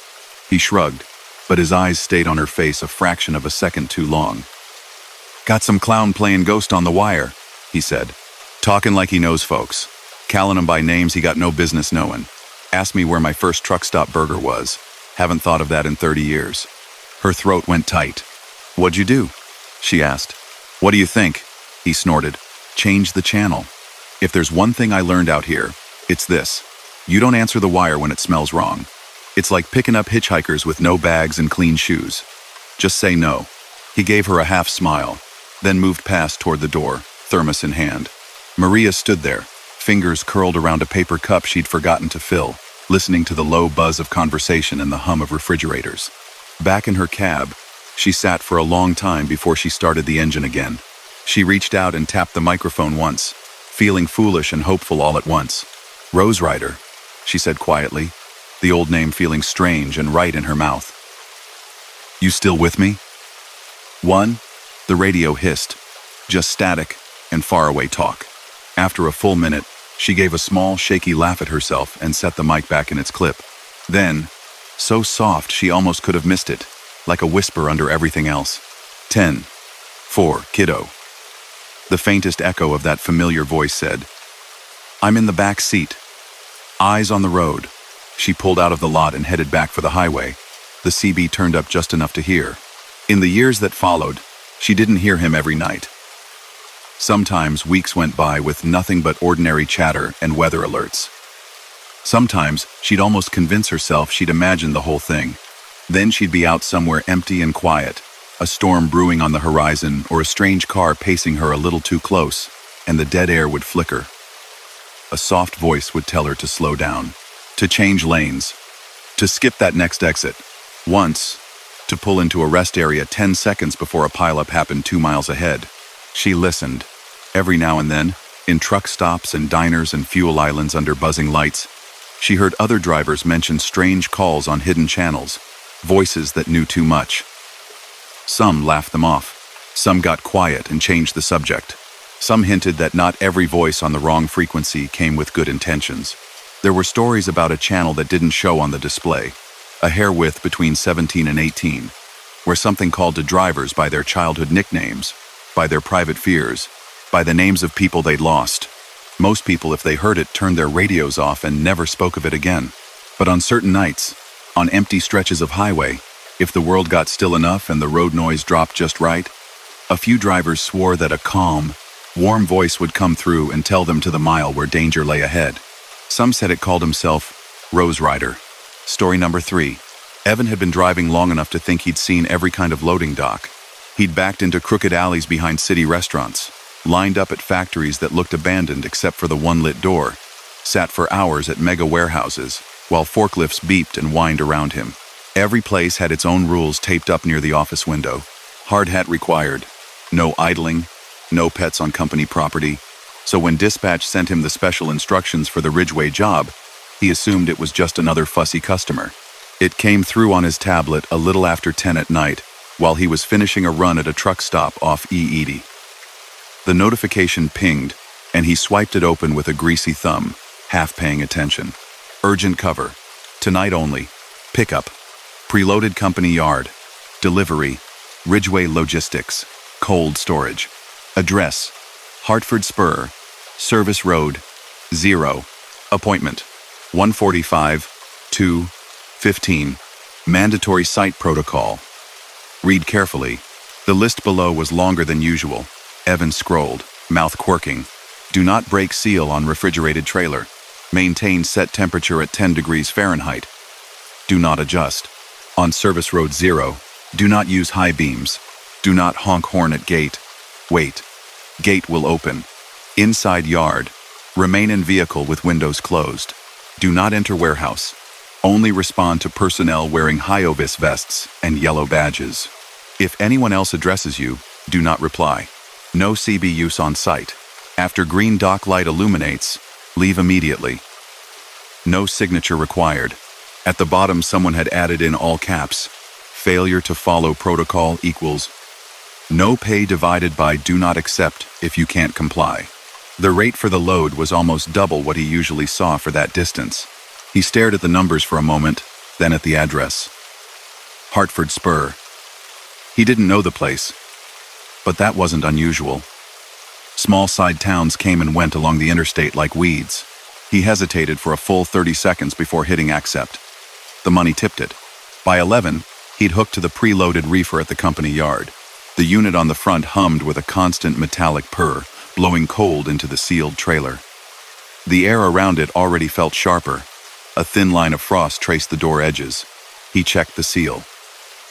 He shrugged, but his eyes stayed on her face a fraction of a second too long. "Got some clown playing ghost on the wire," he said, talking like he knows folks, calling them by names he got no business knowing. "Asked me where my first truck stop burger was. Haven't thought of that in 30 years. Her throat went tight. "What'd you do?" she asked. "What do you think?" he snorted. "Change the channel. If there's one thing I learned out here, it's this. You don't answer the wire when it smells wrong. It's like picking up hitchhikers with no bags and clean shoes. Just say no." He gave her a half smile, then moved past toward the door, thermos in hand. Maria stood there, fingers curled around a paper cup she'd forgotten to fill, listening to the low buzz of conversation and the hum of refrigerators. Back in her cab, she sat for a long time before she started the engine again. She reached out and tapped the microphone once, feeling foolish and hopeful all at once. "Rose Rider," she said quietly, the old name feeling strange and right in her mouth. "You still with me?" "One?" The radio hissed, just static and faraway talk. After a full minute, she gave a small, shaky laugh at herself and set the mic back in its clip. Then, so soft she almost could have missed it, like a whisper under everything else. 10, 4, kiddo. The faintest echo of that familiar voice said, "I'm in the back seat. Eyes on the road." She pulled out of the lot and headed back for the highway. The CB turned up just enough to hear. In the years that followed, she didn't hear him every night. Sometimes weeks went by with nothing but ordinary chatter and weather alerts. Sometimes she'd almost convince herself she'd imagined the whole thing. Then she'd be out somewhere empty and quiet, a storm brewing on the horizon or a strange car pacing her a little too close, and the dead air would flicker. A soft voice would tell her to slow down, to change lanes, to skip that next exit. Once, to pull into a rest area 10 seconds before a pileup happened 2 miles ahead. She listened. Every now and then, in truck stops and diners and fuel islands under buzzing lights, she heard other drivers mention strange calls on hidden channels, voices that knew too much. Some laughed them off. Some got quiet and changed the subject. Some hinted that not every voice on the wrong frequency came with good intentions. There were stories about a channel that didn't show on the display, a hair width between 17 and 18, where something called to drivers by their childhood nicknames, by their private fears, by the names of people they'd lost. Most people, if they heard it, turned their radios off and never spoke of it again. But on certain nights, on empty stretches of highway, If the world got still enough and the road noise dropped just right, a few drivers swore that a calm, warm voice would come through and tell them to the mile where danger lay ahead. Some said it called himself Rose Rider. Story number 3. Evan had been driving long enough to think he'd seen every kind of loading dock. He'd backed into crooked alleys behind city restaurants, lined up at factories that looked abandoned except for the one lit door, sat for hours at mega warehouses while forklifts beeped and whined around him. Every place had its own rules taped up near the office window. Hard hat required, no idling, no pets on company property. So when dispatch sent him the special instructions for the Ridgeway job, he assumed it was just another fussy customer. It came through on his tablet a little after 10 at night while he was finishing a run at a truck stop off E80. The notification pinged, and he swiped it open with a greasy thumb, half paying attention. Urgent cover. Tonight only. Pickup. Preloaded company yard. Delivery. Ridgeway Logistics. Cold storage. Address. Hartford Spur. Service Road. 0. Appointment. 1:45. 2:15. Mandatory site protocol. Read carefully. The list below was longer than usual. Evan scrolled, mouth quirking. Do not break seal on refrigerated trailer. Maintain set temperature at 10 degrees Fahrenheit. Do not adjust. On Service Road 0, do not use high beams. Do not honk horn at gate. Wait. Gate will open. Inside yard. Remain in vehicle with windows closed. Do not enter warehouse. Only respond to personnel wearing high-vis vests and yellow badges. If anyone else addresses you, do not reply. No CB use on site. After green dock light illuminates, leave immediately. No signature required. At the bottom, someone had added in all caps. Failure to follow protocol equals no pay divided by do not accept if you can't comply. The rate for the load was almost double what he usually saw for that distance. He stared at the numbers for a moment, then at the address. Hartford Spur. He didn't know the place, but that wasn't unusual. Small side towns came and went along the interstate like weeds. He hesitated for a full 30 seconds before hitting accept. The money tipped it. By 11, he'd hooked to the preloaded reefer at the company yard. The unit on the front hummed with a constant metallic purr, blowing cold into the sealed trailer. The air around it already felt sharper. A thin line of frost traced the door edges. He checked the seal.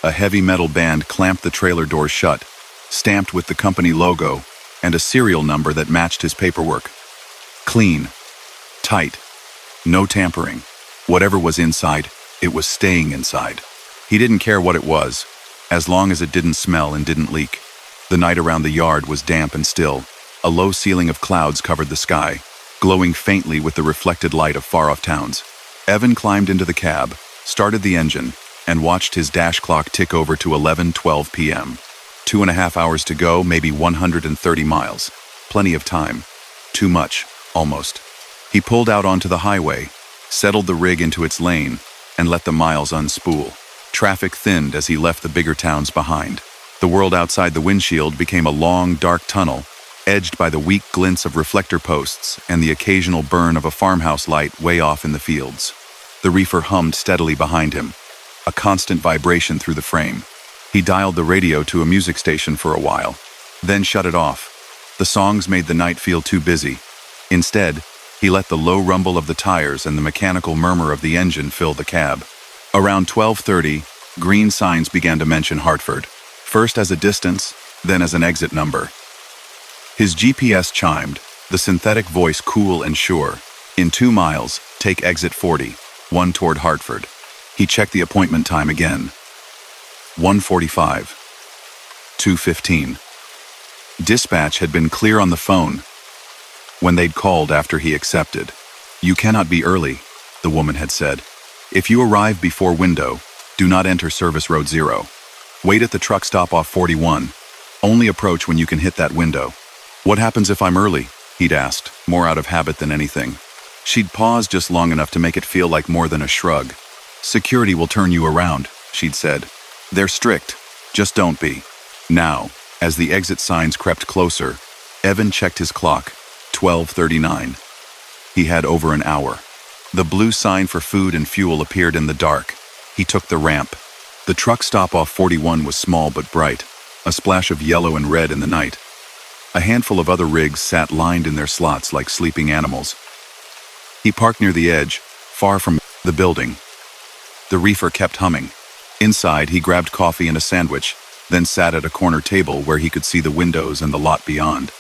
A heavy metal band clamped the trailer door shut, stamped with the company logo and a serial number that matched his paperwork. Clean. Tight. No tampering. Whatever was inside, it was staying inside. He didn't care what it was, as long as it didn't smell and didn't leak. The night around the yard was damp and still. A low ceiling of clouds covered the sky, glowing faintly with the reflected light of far-off towns. Evan climbed into the cab, started the engine, and watched his dash clock tick over to 11:12 p.m. 2.5 hours to go, maybe 130 miles. Plenty of time. Too much, almost. He pulled out onto the highway, settled the rig into its lane, and let the miles unspool. Traffic thinned as he left the bigger towns behind. The world outside the windshield became a long, dark tunnel, edged by the weak glints of reflector posts and the occasional burn of a farmhouse light way off in the fields. The reefer hummed steadily behind him, a constant vibration through the frame. He dialed the radio to a music station for a while, then shut it off. The songs made the night feel too busy. Instead, he let the low rumble of the tires and the mechanical murmur of the engine fill the cab. Around 12:30, green signs began to mention Hartford, first as a distance, then as an exit number. His GPS chimed, the synthetic voice cool and sure. In 2 miles, take exit 40, one toward Hartford. He checked the appointment time again. 1:45. 2:15. Dispatch had been clear on the phone when they'd called after he accepted. You cannot be early, the woman had said. If you arrive before window, do not enter Service Road 0. Wait at the truck stop off 41. Only approach when you can hit that window. What happens if I'm early? He'd asked, more out of habit than anything. She'd paused just long enough to make it feel like more than a shrug. Security will turn you around, she'd said. They're strict. Just don't be. Now, as the exit signs crept closer, Evan checked his clock. 12:39. He had over an hour. The blue sign for food and fuel appeared in the dark. He took the ramp. The truck stop off 41 was small but bright, a splash of yellow and red in the night. A handful of other rigs sat lined in their slots like sleeping animals. He parked near the edge, far from the building. The reefer kept humming. Inside, he grabbed coffee and a sandwich, then sat at a corner table where he could see the windows and the lot beyond.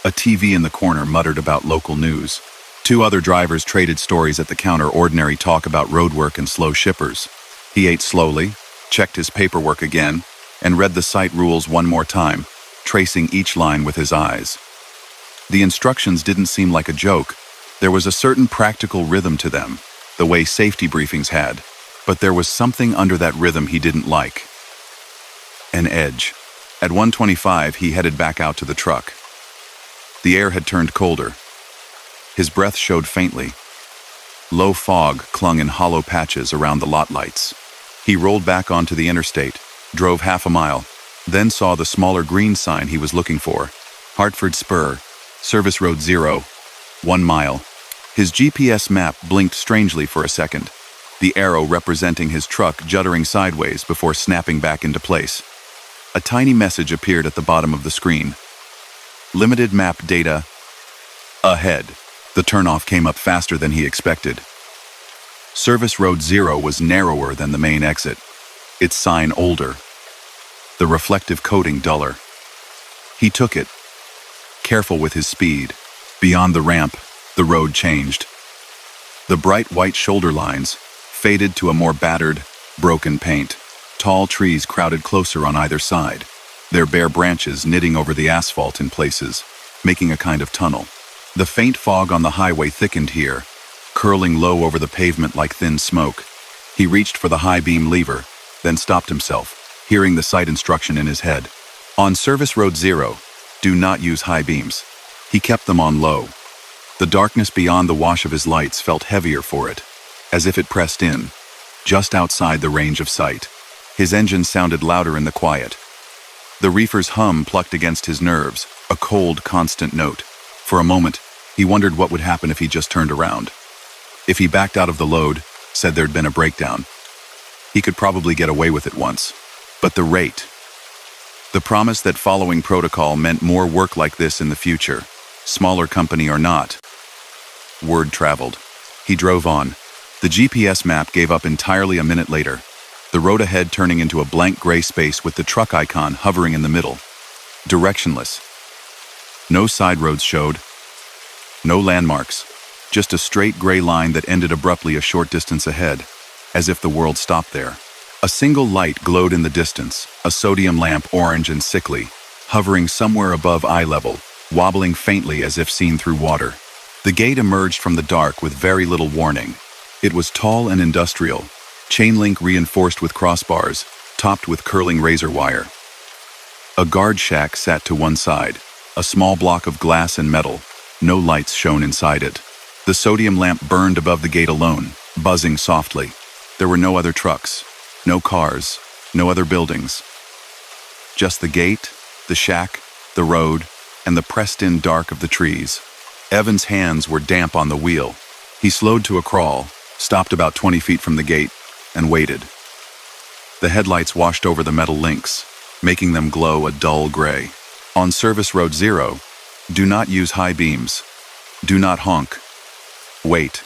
A TV in the corner muttered about local news. Two other drivers traded stories at the counter, ordinary talk about roadwork and slow shippers. He ate slowly, checked his paperwork again, and read the site rules one more time, tracing each line with his eyes. The instructions didn't seem like a joke. There was a certain practical rhythm to them, the way safety briefings had, but there was something under that rhythm he didn't like. An edge. At 1:25, he headed back out to the truck. The air had turned colder. His breath showed faintly. Low fog clung in hollow patches around the lot lights. He rolled back onto the interstate, drove half a mile, then saw the smaller green sign he was looking for. Hartford Spur, Service Road 0, 1 mile. His GPS map blinked strangely for a second, the arrow representing his truck juddering sideways before snapping back into place. A tiny message appeared at the bottom of the screen. Limited map data ahead. The turnoff came up faster than he expected. Service Road 0 was narrower than the main exit, its sign older, the reflective coating duller. He took it, careful with his speed. Beyond the ramp, the road changed. The bright white shoulder lines faded to a more battered, broken paint. Tall trees crowded closer on either side, their bare branches knitting over the asphalt in places, making a kind of tunnel. The faint fog on the highway thickened here, curling low over the pavement like thin smoke. He reached for the high beam lever, then stopped himself, hearing the sight instruction in his head. On Service Road 0, do not use high beams. He kept them on low. The darkness beyond the wash of his lights felt heavier for it, as if it pressed in, just outside the range of sight. His engine sounded louder in the quiet. The reefer's hum plucked against his nerves, a cold, constant note. For a moment, he wondered what would happen if he just turned around. If he backed out of the load, said there'd been a breakdown. He could probably get away with it once. But the rate. The promise that following protocol meant more work like this in the future, smaller company or not. Word traveled. He drove on. The GPS map gave up entirely a minute later, the road ahead turning into a blank gray space with the truck icon hovering in the middle. Directionless. No side roads showed. No landmarks. Just a straight gray line that ended abruptly a short distance ahead, as if the world stopped there. A single light glowed in the distance, a sodium lamp, orange and sickly, hovering somewhere above eye level, wobbling faintly as if seen through water. The gate emerged from the dark with very little warning. It was tall and industrial, chain link reinforced with crossbars, topped with curling razor wire. A guard shack sat to one side, a small block of glass and metal, no lights shone inside it. The sodium lamp burned above the gate alone, buzzing softly. There were no other trucks, no cars, no other buildings. Just the gate, the shack, the road, and the pressed-in dark of the trees. Evan's hands were damp on the wheel. He slowed to a crawl, stopped about 20 feet from the gate, and waited. The headlights washed over the metal links, making them glow a dull gray. On Service Road 0, do not use high beams. Do not honk. Wait.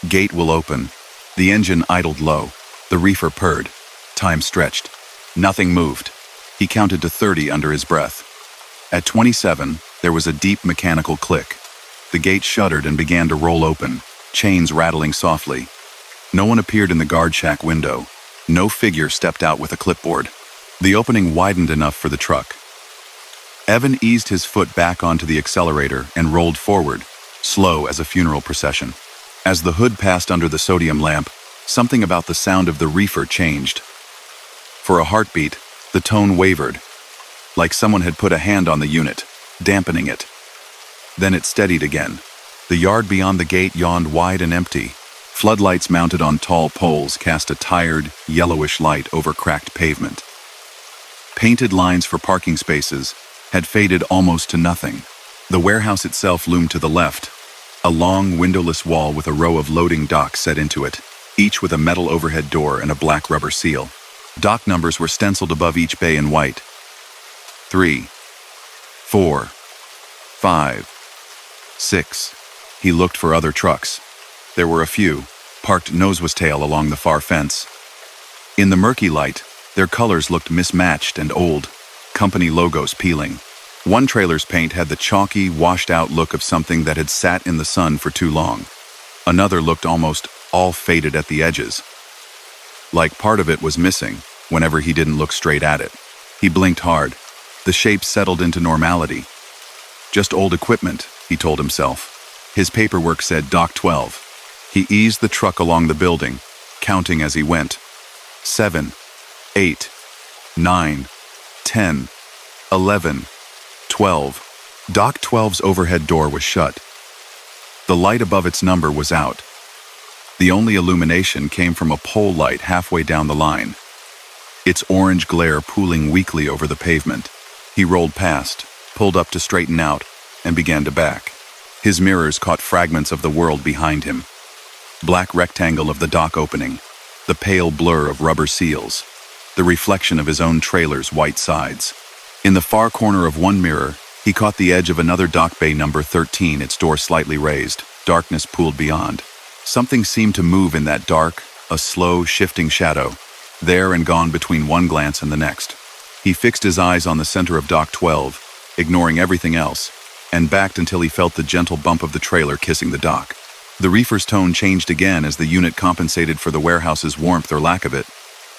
Gate will open. The engine idled low. The reefer purred. Time stretched. Nothing moved. He counted to 30 under his breath. At 27, there was a deep mechanical click. The gate shuddered and began to roll open, chains rattling softly. No one appeared in the guard shack window. No figure stepped out with a clipboard. The opening widened enough for the truck. Evan eased his foot back onto the accelerator and rolled forward, slow as a funeral procession. As the hood passed under the sodium lamp, something about the sound of the reefer changed. For a heartbeat, the tone wavered, like someone had put a hand on the unit, dampening it. Then it steadied again. The yard beyond the gate yawned wide and empty. Floodlights mounted on tall poles cast a tired, yellowish light over cracked pavement. Painted lines for parking spaces had faded almost to nothing. The warehouse itself loomed to the left, a long, windowless wall with a row of loading docks set into it, each with a metal overhead door and a black rubber seal. Dock numbers were stenciled above each bay in white. 3, 4, 5, 6. He looked for other trucks. There were a few, parked nose-was-tail along the far fence. In the murky light, their colors looked mismatched and old, company logos peeling. One trailer's paint had the chalky, washed-out look of something that had sat in the sun for too long. Another looked almost all faded at the edges, like part of it was missing whenever he didn't look straight at it. He blinked hard. The shape settled into normality. Just old equipment, he told himself. His paperwork said Dock 12. He eased the truck along the building, counting as he went. 7, 8, 9, 10, 11, 12. Dock 12's overhead door was shut. The light above its number was out. The only illumination came from a pole light halfway down the line, its orange glare pooling weakly over the pavement. He rolled past, pulled up to straighten out, and began to back. His mirrors caught fragments of the world behind him. Black rectangle of the dock opening, the pale blur of rubber seals, the reflection of his own trailer's white sides. In the far corner of one mirror, he caught the edge of another dock bay number 13, its door slightly raised. Darkness pooled beyond. Something seemed to move in that dark, a slow, shifting shadow, there and gone between one glance and the next. He fixed his eyes on the center of Dock 12, ignoring everything else, and backed until he felt the gentle bump of the trailer kissing the dock. The reefer's tone changed again as the unit compensated for the warehouse's warmth or lack of it.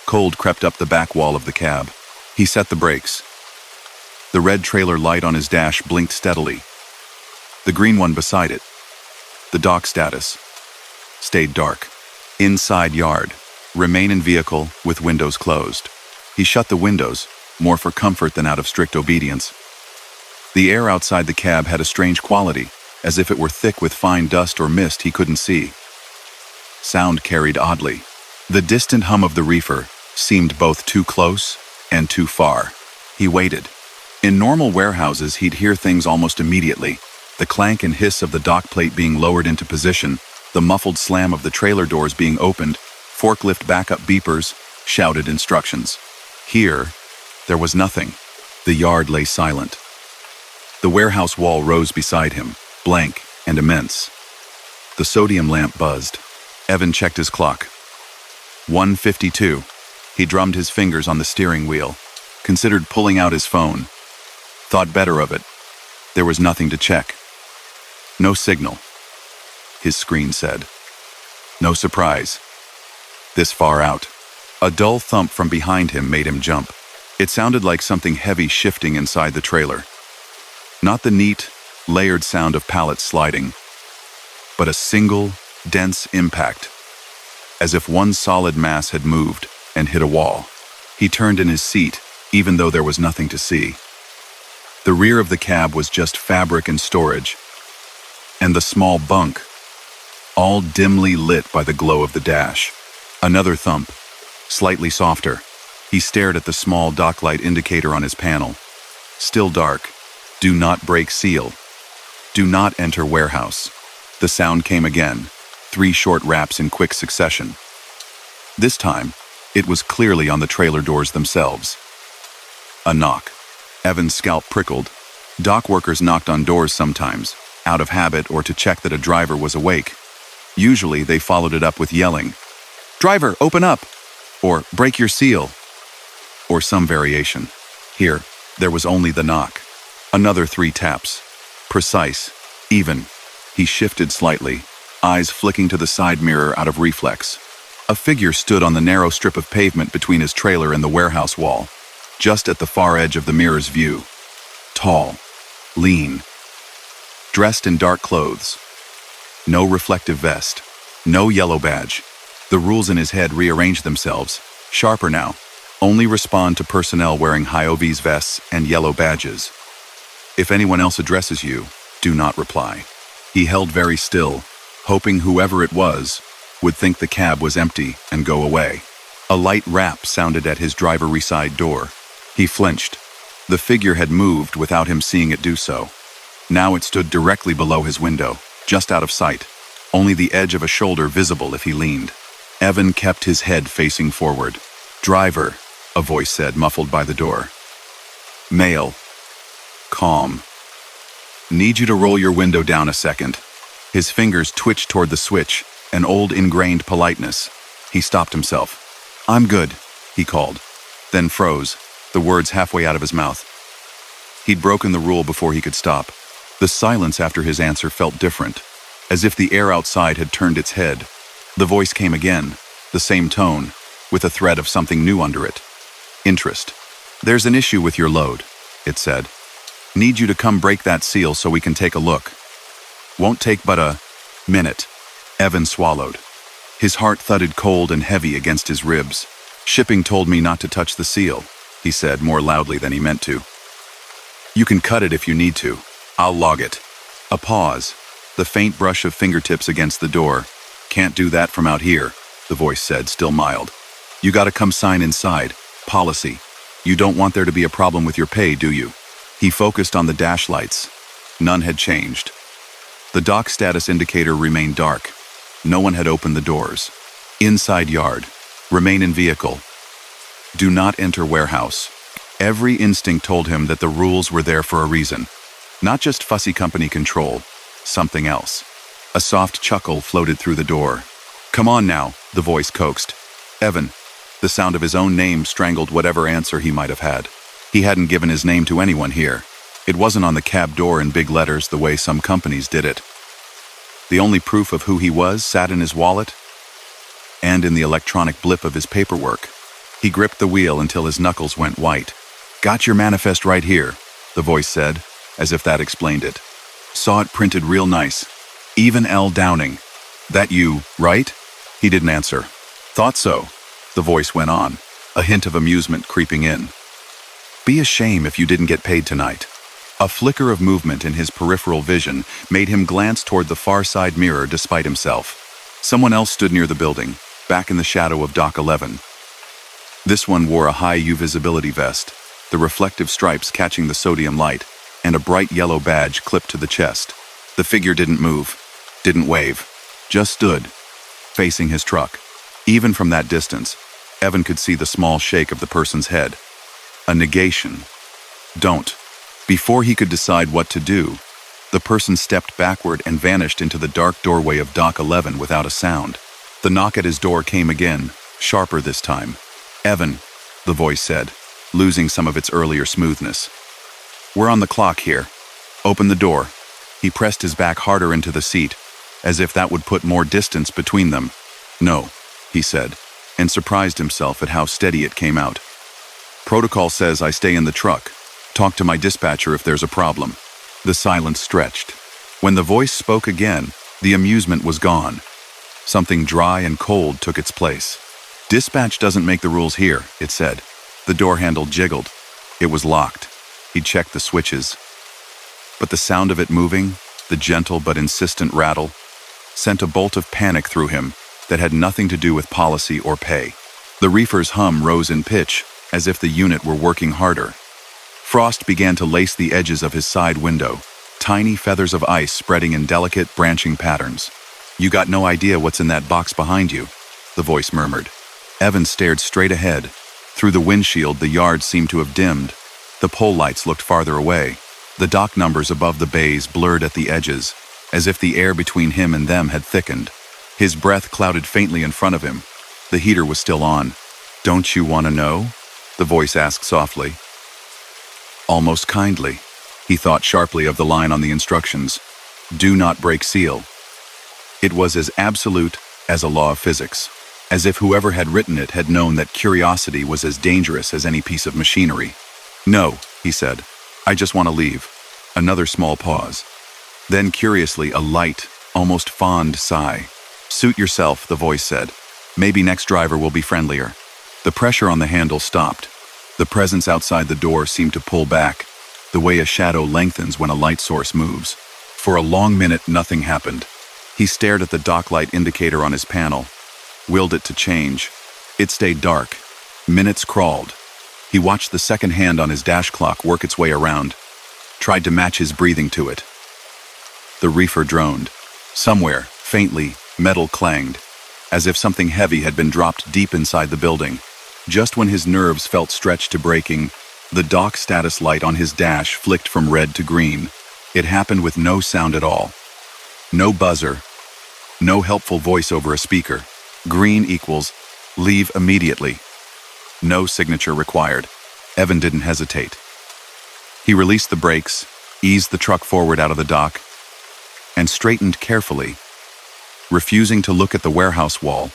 Cold crept up the back wall of the cab. He set the brakes. The red trailer light on his dash blinked steadily. The green one beside it, the dock status, stayed dark. Inside yard, remain in vehicle with windows closed. He shut the windows, more for comfort than out of strict obedience. The air outside the cab had a strange quality, as if it were thick with fine dust or mist he couldn't see. Sound carried oddly. The distant hum of the reefer seemed both too close and too far. He waited. In normal warehouses, he'd hear things almost immediately. The clank and hiss of the dock plate being lowered into position, the muffled slam of the trailer doors being opened, forklift backup beepers, shouted instructions. Here, there was nothing. The yard lay silent. The warehouse wall rose beside him, blank and immense. The sodium lamp buzzed. Evan checked his clock. 1:52. He drummed his fingers on the steering wheel, considered pulling out his phone. Thought better of it. There was nothing to check. No signal, his screen said. No surprise. This far out. A dull thump from behind him made him jump. It sounded like something heavy shifting inside the trailer. Not the neat, layered sound of pallets sliding, but a single, dense impact, as if one solid mass had moved and hit a wall. He turned in his seat, even though there was nothing to see. The rear of the cab was just fabric and storage, and the small bunk, all dimly lit by the glow of the dash. Another thump, slightly softer. He stared at the small dock light indicator on his panel. Still dark. Do not break seal. Do not enter warehouse. The sound came again, 3 short raps in quick succession. This time, it was clearly on the trailer doors themselves. A knock. Evan's scalp prickled. Dock workers knocked on doors sometimes, out of habit or to check that a driver was awake. Usually, they followed it up with yelling, "Driver, open up!" or "Break your seal!" or some variation. Here, there was only the knock. Another 3 taps. Precise, even. He shifted slightly, eyes flicking to the side mirror out of reflex. A figure stood on the narrow strip of pavement between his trailer and the warehouse wall, just at the far edge of the mirror's view. Tall, lean, dressed in dark clothes. No reflective vest, no yellow badge. The rules in his head rearranged themselves, sharper now. Only respond to personnel wearing high-vis vests and yellow badges. If anyone else addresses you, do not reply. He held very still, hoping whoever it was would think the cab was empty and go away. A light rap sounded at his driver's side door. He flinched. The figure had moved without him seeing it do so. Now it stood directly below his window, just out of sight, only the edge of a shoulder visible if he leaned. Evan kept his head facing forward. "Driver," a voice said, muffled by the door. "Male. Calm. Need you to roll your window down a second." His fingers twitched toward the switch, an old ingrained politeness. He stopped himself. "I'm good," he called, then froze, the words halfway out of his mouth. He'd broken the rule before he could stop. The silence after his answer felt different, as if the air outside had turned its head. The voice came again, the same tone, with a thread of something new under it. Interest. "There's an issue with your load," it said. "Need you to come break that seal so we can take a look. Won't take but a minute." Evan swallowed. His heart thudded cold and heavy against his ribs. "Shipping told me not to touch the seal," he said more loudly than he meant to. "You can cut it if you need to. I'll log it." A pause, the faint brush of fingertips against the door. "Can't do that from out here," the voice said, still mild. "You gotta come sign inside. Policy. You don't want there to be a problem with your pay, do you?" He focused on the dash lights. None had changed. The dock status indicator remained dark. No one had opened the doors. "Inside yard. Remain in vehicle. Do not enter warehouse." Every instinct told him that the rules were there for a reason. Not just fussy company control, something else. A soft chuckle floated through the door. "Come on now," the voice coaxed. "Evan." The sound of his own name strangled whatever answer he might have had. He hadn't given his name to anyone here. It wasn't on the cab door in big letters the way some companies did it. The only proof of who he was sat in his wallet and in the electronic blip of his paperwork. He gripped the wheel until his knuckles went white. "Got your manifest right here," the voice said, as if that explained it. "Saw it printed real nice. Even L. Downing. That you, right?" He didn't answer. "Thought so," the voice went on, a hint of amusement creeping in. "Be a shame if you didn't get paid tonight." A flicker of movement in his peripheral vision made him glance toward the far side mirror despite himself. Someone else stood near the building, back in the shadow of Dock 11. This one wore a high U visibility vest, the reflective stripes catching the sodium light, and a bright yellow badge clipped to the chest. The figure didn't move, didn't wave, just stood, facing his truck. Even from that distance, Evan could see the small shake of the person's head. A negation. "Don't." Before he could decide what to do, the person stepped backward and vanished into the dark doorway of Dock 11 without a sound. The knock at his door came again, sharper this time. "Evan," the voice said, losing some of its earlier smoothness. "We're on the clock here. Open the door." He pressed his back harder into the seat, as if that would put more distance between them. "No," he said, and surprised himself at how steady it came out. "Protocol says I stay in the truck. Talk to my dispatcher if there's a problem." The silence stretched. When the voice spoke again, the amusement was gone. Something dry and cold took its place. "Dispatch doesn't make the rules here," it said. The door handle jiggled. It was locked. He checked the switches. But the sound of it moving, the gentle but insistent rattle, sent a bolt of panic through him that had nothing to do with policy or pay. The reefer's hum rose in pitch, as if the unit were working harder. Frost began to lace the edges of his side window, tiny feathers of ice spreading in delicate, branching patterns. "You got no idea what's in that box behind you," the voice murmured. Evan stared straight ahead. Through the windshield, the yard seemed to have dimmed. The pole lights looked farther away. The dock numbers above the bays blurred at the edges, as if the air between him and them had thickened. His breath clouded faintly in front of him. The heater was still on. "Don't you want to know?" the voice asked softly. Almost kindly. He thought sharply of the line on the instructions. "Do not break seal." It was as absolute as a law of physics, as if whoever had written it had known that curiosity was as dangerous as any piece of machinery. "No," he said. "I just want to leave." Another small pause. Then curiously, a light, almost fond sigh. "Suit yourself," the voice said. "Maybe next driver will be friendlier." The pressure on the handle stopped. The presence outside the door seemed to pull back, the way a shadow lengthens when a light source moves. For a long minute, nothing happened. He stared at the dock light indicator on his panel, willed it to change. It stayed dark. Minutes crawled. He watched the second hand on his dash clock work its way around, tried to match his breathing to it. The reefer droned. Somewhere, faintly, metal clanged. as if something heavy had been dropped deep inside the building. Just when his nerves felt stretched to breaking, the dock status light on his dash flicked from red to green. It happened with no sound at all. No buzzer. No helpful voice over a speaker. Green equals leave immediately. No signature required. Evan didn't hesitate. He released the brakes, eased the truck forward out of the dock, and straightened carefully, refusing to look at the warehouse wall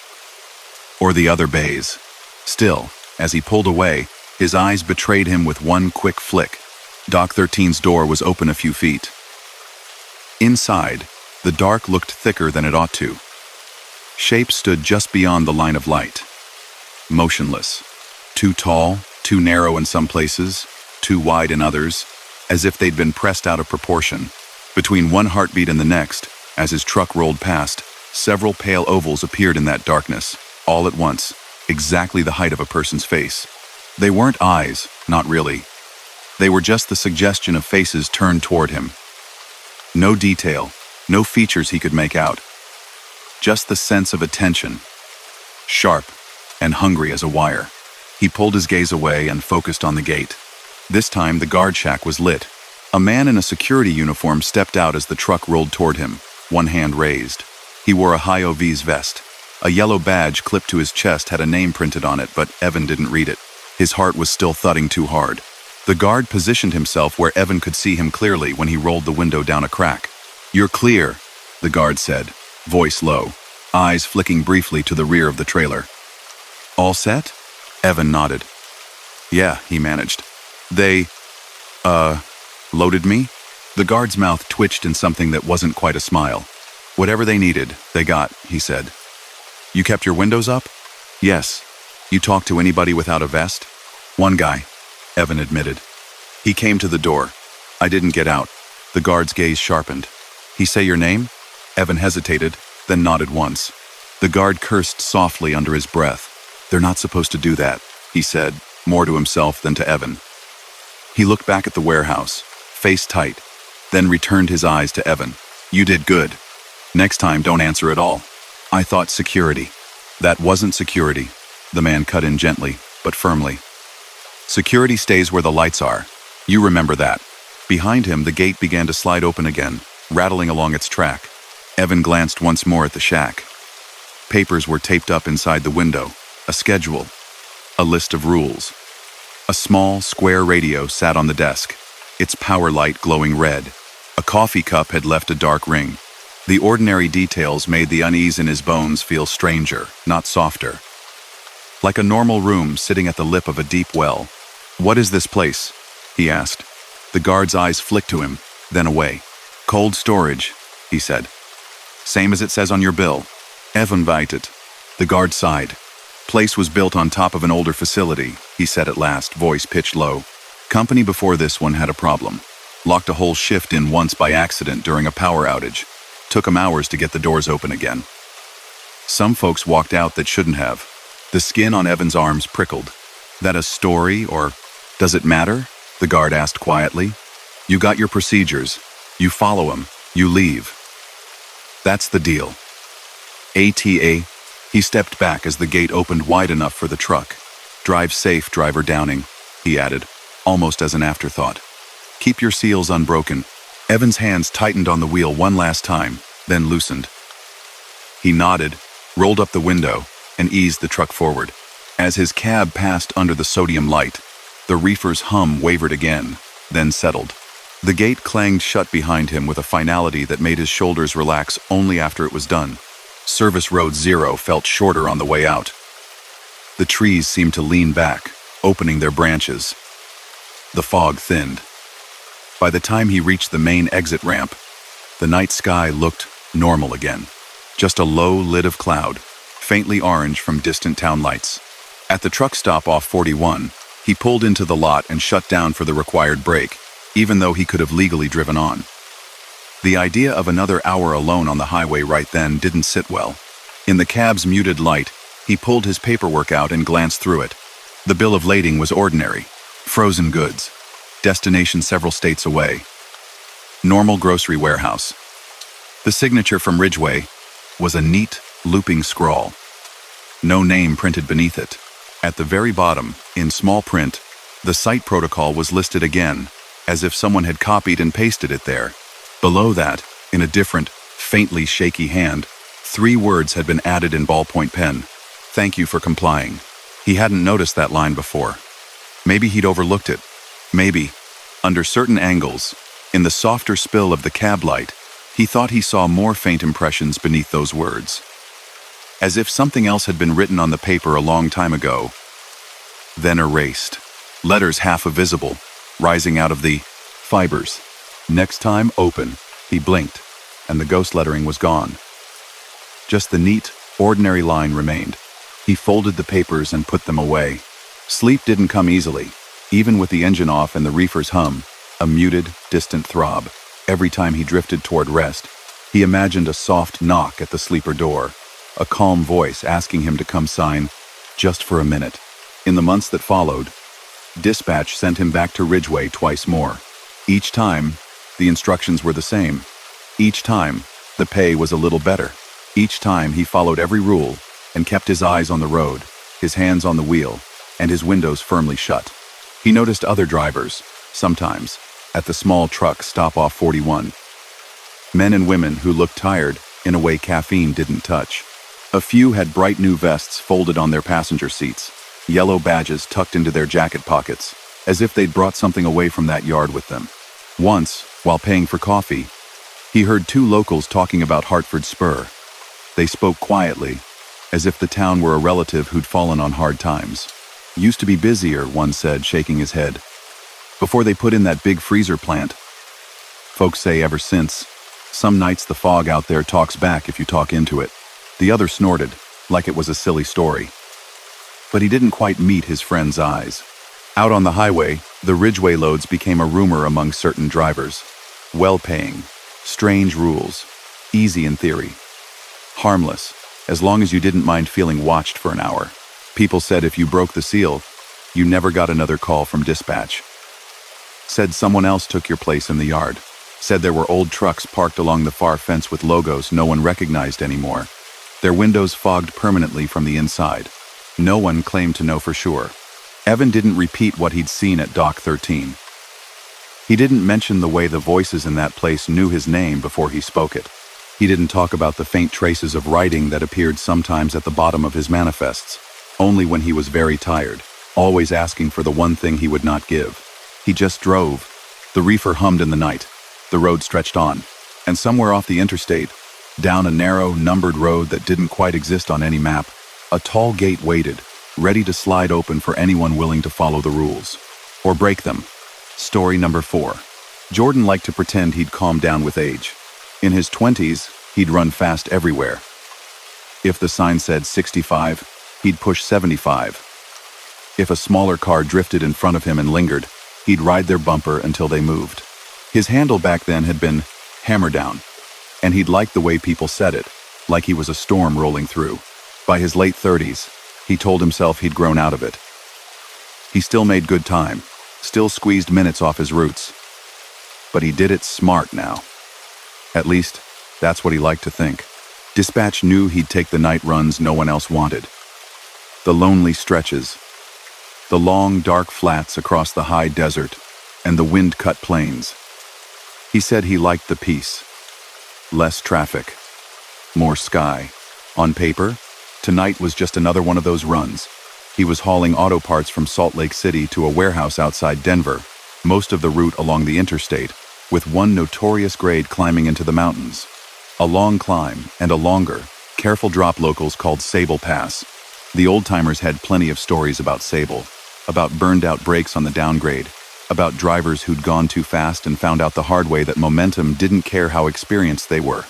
or the other bays. Still, as he pulled away, his eyes betrayed him with one quick flick. Dock 13's door was open a few feet. Inside, the dark looked thicker than it ought to. Shapes stood just beyond the line of light. Motionless. Too tall, too narrow in some places, too wide in others, as if they'd been pressed out of proportion. Between one heartbeat and the next, as his truck rolled past, several pale ovals appeared in that darkness, all at once, exactly the height of a person's face. They weren't eyes, not really. They were just the suggestion of faces turned toward him. No detail, no features he could make out. Just the sense of attention. Sharp and hungry as a wire. He pulled his gaze away and focused on the gate. This time, the guard shack was lit. A man in a security uniform stepped out as the truck rolled toward him, one hand raised. He wore a high-vis vest. A yellow badge clipped to his chest had a name printed on it, but Evan didn't read it. His heart was still thudding too hard. The guard positioned himself where Evan could see him clearly when he rolled the window down a crack. "You're clear," the guard said, voice low, eyes flicking briefly to the rear of the trailer. "All set?" Evan nodded. "Yeah," he managed. "They, loaded me?" The guard's mouth twitched in something that wasn't quite a smile. "Whatever they needed, they got," he said. "You kept your windows up?" "Yes." "You talked to anybody without a vest?" "One guy," Evan admitted. "He came to the door. I didn't get out." The guard's gaze sharpened. "He say your name?" Evan hesitated, then nodded once. The guard cursed softly under his breath. "They're not supposed to do that," he said, more to himself than to Evan. He looked back at the warehouse, face tight, then returned his eyes to Evan. "You did good. Next time, don't answer at all." "I thought security." "That wasn't security," the man cut in gently, but firmly. "Security stays where the lights are. You remember that." Behind him, the gate began to slide open again, rattling along its track. Evan glanced once more at the shack. Papers were taped up inside the window, a schedule, a list of rules. A small, square radio sat on the desk, its power light glowing red. A coffee cup had left a dark ring. The ordinary details made the unease in his bones feel stranger, not softer. Like a normal room sitting at the lip of a deep well. "What is this place?" he asked. The guard's eyes flicked to him, then away. "Cold storage," he said. "Same as it says on your bill." Evan waited. The guard sighed. "Place was built on top of an older facility," he said at last, voice pitched low. "Company before this one had a problem. Locked a whole shift in once by accident during a power outage. Took 'em hours to get the doors open again. Some folks walked out that shouldn't have." The skin on Evan's arms prickled. "That a story, or does it matter?" the guard asked quietly. "You got your procedures. You follow 'em. You leave. That's the deal." ATA. He stepped back as the gate opened wide enough for the truck. "Drive safe, driver Downing," he added, almost as an afterthought. "Keep your seals unbroken." Evan's hands tightened on the wheel one last time, then loosened. He nodded, rolled up the window, and eased the truck forward. As his cab passed under the sodium light, the reefer's hum wavered again, then settled. The gate clanged shut behind him with a finality that made his shoulders relax only after it was done. Service Road 0 felt shorter on the way out. The trees seemed to lean back, opening their branches. The fog thinned. By the time he reached the main exit ramp, the night sky looked normal again. Just a low lid of cloud, faintly orange from distant town lights. At the truck stop off 41, he pulled into the lot and shut down for the required break, even though he could have legally driven on. The idea of another hour alone on the highway right then didn't sit well. In the cab's muted light, he pulled his paperwork out and glanced through it. The bill of lading was ordinary. Frozen goods. Destination several states away. Normal grocery warehouse. The signature from Ridgeway was a neat, looping scrawl. no name printed beneath it. At the very bottom, in small print, the site protocol was listed again, as if someone had copied and pasted it there. Below that, in a different, faintly shaky hand, 3 words had been added in ballpoint pen. Thank you for complying. He hadn't noticed that line before. Maybe he'd overlooked it. Maybe, under certain angles, in the softer spill of the cab light, he thought he saw more faint impressions beneath those words. As if something else had been written on the paper a long time ago, then erased. Letters half visible, rising out of the fibers. Next time, open. He blinked, and the ghost lettering was gone. Just the neat, ordinary line remained. He folded the papers and put them away. Sleep didn't come easily, even with the engine off and the reefer's hum, a muted, distant throb. Every time he drifted toward rest, he imagined a soft knock at the sleeper door, a calm voice asking him to come sign, just for a minute. In the months that followed, dispatch sent him back to Ridgeway twice more. Each time, the instructions were the same. Each time, the pay was a little better. Each time, he followed every rule and kept his eyes on the road, his hands on the wheel, and his windows firmly shut. He noticed other drivers, sometimes, at the small truck stop off 41. Men and women who looked tired in a way caffeine didn't touch. A few had bright new vests folded on their passenger seats, yellow badges tucked into their jacket pockets, as if they'd brought something away from that yard with them. Once, while paying for coffee, he heard 2 locals talking about Hartford Spur. They spoke quietly, as if the town were a relative who'd fallen on hard times. Used to be busier, one said, shaking his head. Before they put in that big freezer plant. Folks say ever since. Some nights the fog out there talks back if you talk into it. The other snorted, like it was a silly story. But he didn't quite meet his friend's eyes. Out on the highway, the Ridgeway loads became a rumor among certain drivers. Well-paying, strange rules, easy in theory, harmless, as long as you didn't mind feeling watched for an hour. People said if you broke the seal, you never got another call from dispatch. Said someone else took your place in the yard. Said there were old trucks parked along the far fence with logos no one recognized anymore. Their windows fogged permanently from the inside. No one claimed to know for sure. Evan didn't repeat what he'd seen at Dock 13. He didn't mention the way the voices in that place knew his name before he spoke it. He didn't talk about the faint traces of writing that appeared sometimes at the bottom of his manifests, only when he was very tired, always asking for the one thing he would not give. He just drove. The reefer hummed in the night. The road stretched on, and somewhere off the interstate, down a narrow, numbered road that didn't quite exist on any map, a tall gate waited, ready to slide open for anyone willing to follow the rules, or break them. Story number 4. Jordan liked to pretend he'd calmed down with age. In his 20s, he'd run fast everywhere. If the sign said 65, he'd push 75. If a smaller car drifted in front of him and lingered, he'd ride their bumper until they moved. His handle back then had been hammer down, and he'd liked the way people said it, like he was a storm rolling through. By his late 30s, he told himself he'd grown out of it. He still made good time, still squeezed minutes off his routes. But he did it smart now. At least, that's what he liked to think. Dispatch knew he'd take the night runs no one else wanted. The lonely stretches, the long, dark flats across the high desert, and the wind-cut plains. He said he liked the peace. Less traffic, more sky. On paper, tonight was just another one of those runs. He was hauling auto parts from Salt Lake City to a warehouse outside Denver, most of the route along the interstate, with one notorious grade climbing into the mountains. A long climb and a longer, careful drop locals called Sable Pass. The old-timers had plenty of stories about Sable, about burned-out brakes on the downgrade, about drivers who'd gone too fast and found out the hard way that momentum didn't care how experienced they were.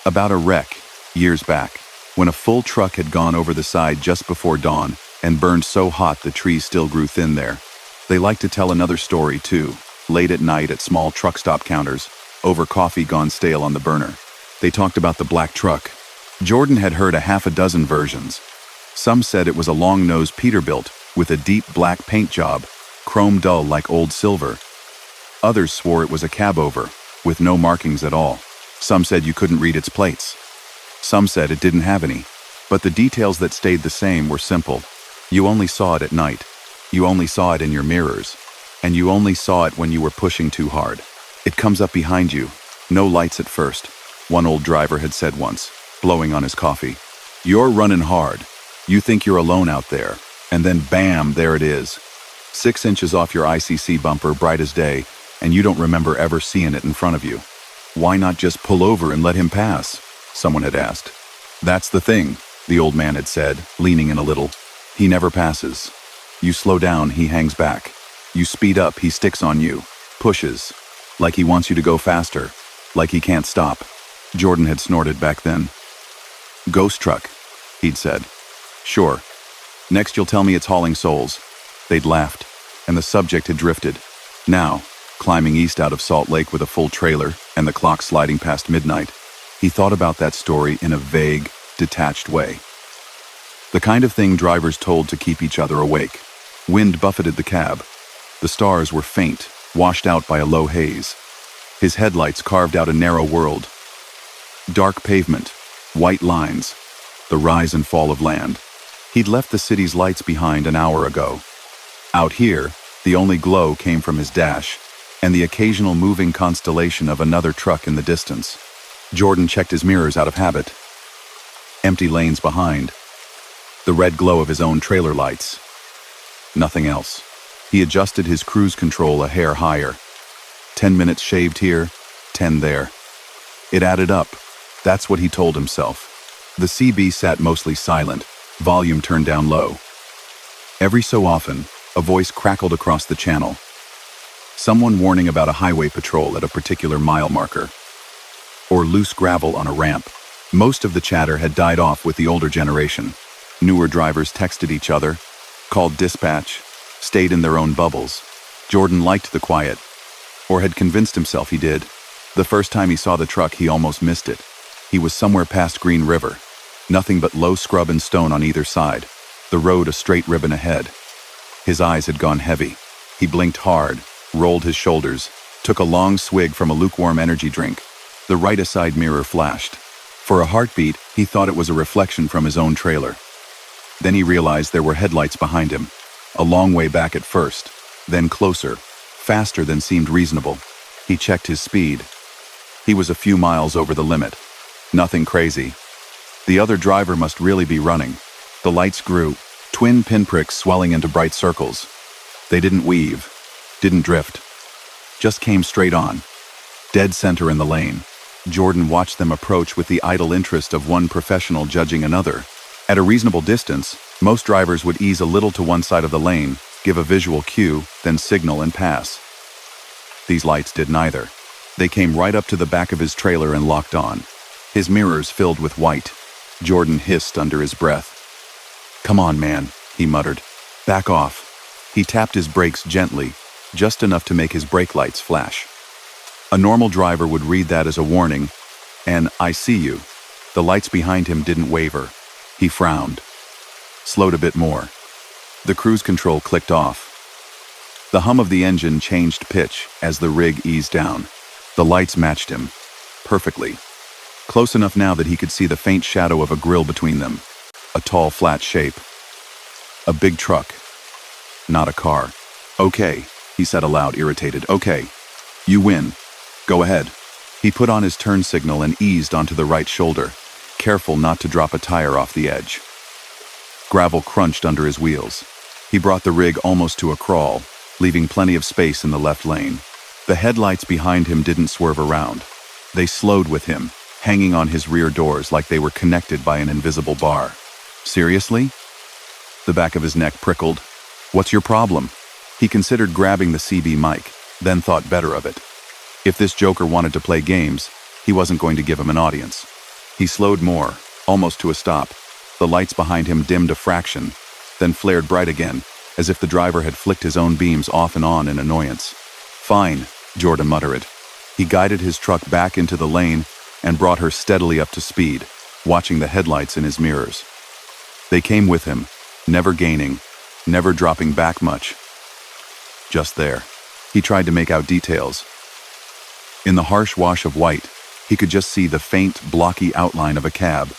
About a wreck, years back, when a full truck had gone over the side just before dawn and burned so hot the trees still grew thin there. They liked to tell another story, too, late at night at small truck stop counters, over coffee gone stale on the burner. They talked about the black truck. Jordan had heard a half a dozen versions. Some said it was a long-nosed Peterbilt with a deep black paint job, chrome dull like old silver. Others swore it was a cab-over, with no markings at all. Some said you couldn't read its plates. Some said it didn't have any. But the details that stayed the same were simple. You only saw it at night. You only saw it in your mirrors. And you only saw it when you were pushing too hard. It comes up behind you. No lights at first, one old driver had said once, blowing on his coffee. You're running hard. You think you're alone out there. And then bam, there it is. 6 inches off your ICC bumper, bright as day, and you don't remember ever seeing it in front of you. Why not just pull over and let him pass? Someone had asked. That's the thing, the old man had said, leaning in a little. He never passes. You slow down, he hangs back. You speed up, he sticks on you, pushes, like he wants you to go faster, like he can't stop. Jordan had snorted back then. Ghost truck, he'd said. Sure. Next you'll tell me it's hauling souls. They'd laughed, and the subject had drifted. Now, climbing east out of Salt Lake with a full trailer and the clock sliding past midnight, he thought about that story in a vague, detached way. The kind of thing drivers told to keep each other awake. Wind buffeted the cab. The stars were faint, washed out by a low haze. His headlights carved out a narrow world. Dark pavement, white lines, the rise and fall of land. He'd left the city's lights behind an hour ago. Out here, the only glow came from his dash, and the occasional moving constellation of another truck in the distance. Jordan checked his mirrors out of habit. Empty lanes behind. The red glow of his own trailer lights. Nothing else. He adjusted his cruise control a hair higher. 10 minutes shaved here, 10 there. It added up. That's what he told himself. The CB sat mostly silent, volume turned down low. Every so often, a voice crackled across the channel. Someone warning about a highway patrol at a particular mile marker. Or loose gravel on a ramp. Most of the chatter had died off with the older generation. Newer drivers texted each other, called dispatch, stayed in their own bubbles. Jordan liked the quiet, or had convinced himself he did. The first time he saw the truck, he almost missed it. He was somewhere past Green River. Nothing but low scrub and stone on either side. The road a straight ribbon ahead. His eyes had gone heavy. He blinked hard, rolled his shoulders, took a long swig from a lukewarm energy drink. The right side mirror flashed. For a heartbeat, he thought it was a reflection from his own trailer. Then he realized there were headlights behind him. A long way back at first, then closer, faster than seemed reasonable. He checked his speed. He was a few miles over the limit. Nothing crazy. The other driver must really be running. The lights grew, twin pinpricks swelling into bright circles. They didn't weave, didn't drift, just came straight on, dead center in the lane. Jordan watched them approach with the idle interest of one professional judging another. At a reasonable distance, most drivers would ease a little to one side of the lane, give a visual cue, then signal and pass. These lights did neither. They came right up to the back of his trailer and locked on. His mirrors filled with white. Jordan hissed under his breath. "Come on, man," he muttered. "Back off." He tapped his brakes gently, just enough to make his brake lights flash. A normal driver would read that as a warning, and "I see you." The lights behind him didn't waver. He frowned, slowed a bit more. The cruise control clicked off. The hum of the engine changed pitch as the rig eased down. The lights matched him, perfectly. Close enough now that he could see the faint shadow of a grill between them. A tall, flat shape. A big truck. Not a car. "Okay," he said aloud, irritated. "Okay. You win. Go ahead." He put on his turn signal and eased onto the right shoulder, careful not to drop a tire off the edge. Gravel crunched under his wheels. He brought the rig almost to a crawl, leaving plenty of space in the left lane. The headlights behind him didn't swerve around. They slowed with him, hanging on his rear doors like they were connected by an invisible bar. "Seriously?" The back of his neck prickled. "What's your problem?" He considered grabbing the CB mic, then thought better of it. If this joker wanted to play games, he wasn't going to give him an audience. He slowed more, almost to a stop. The lights behind him dimmed a fraction, then flared bright again, as if the driver had flicked his own beams off and on in annoyance. "Fine," Jordan muttered. He guided his truck back into the lane and brought her steadily up to speed, watching the headlights in his mirrors. They came with him, never gaining, never dropping back much. Just there. He tried to make out details. In the harsh wash of white, he could just see the faint, blocky outline of a cab.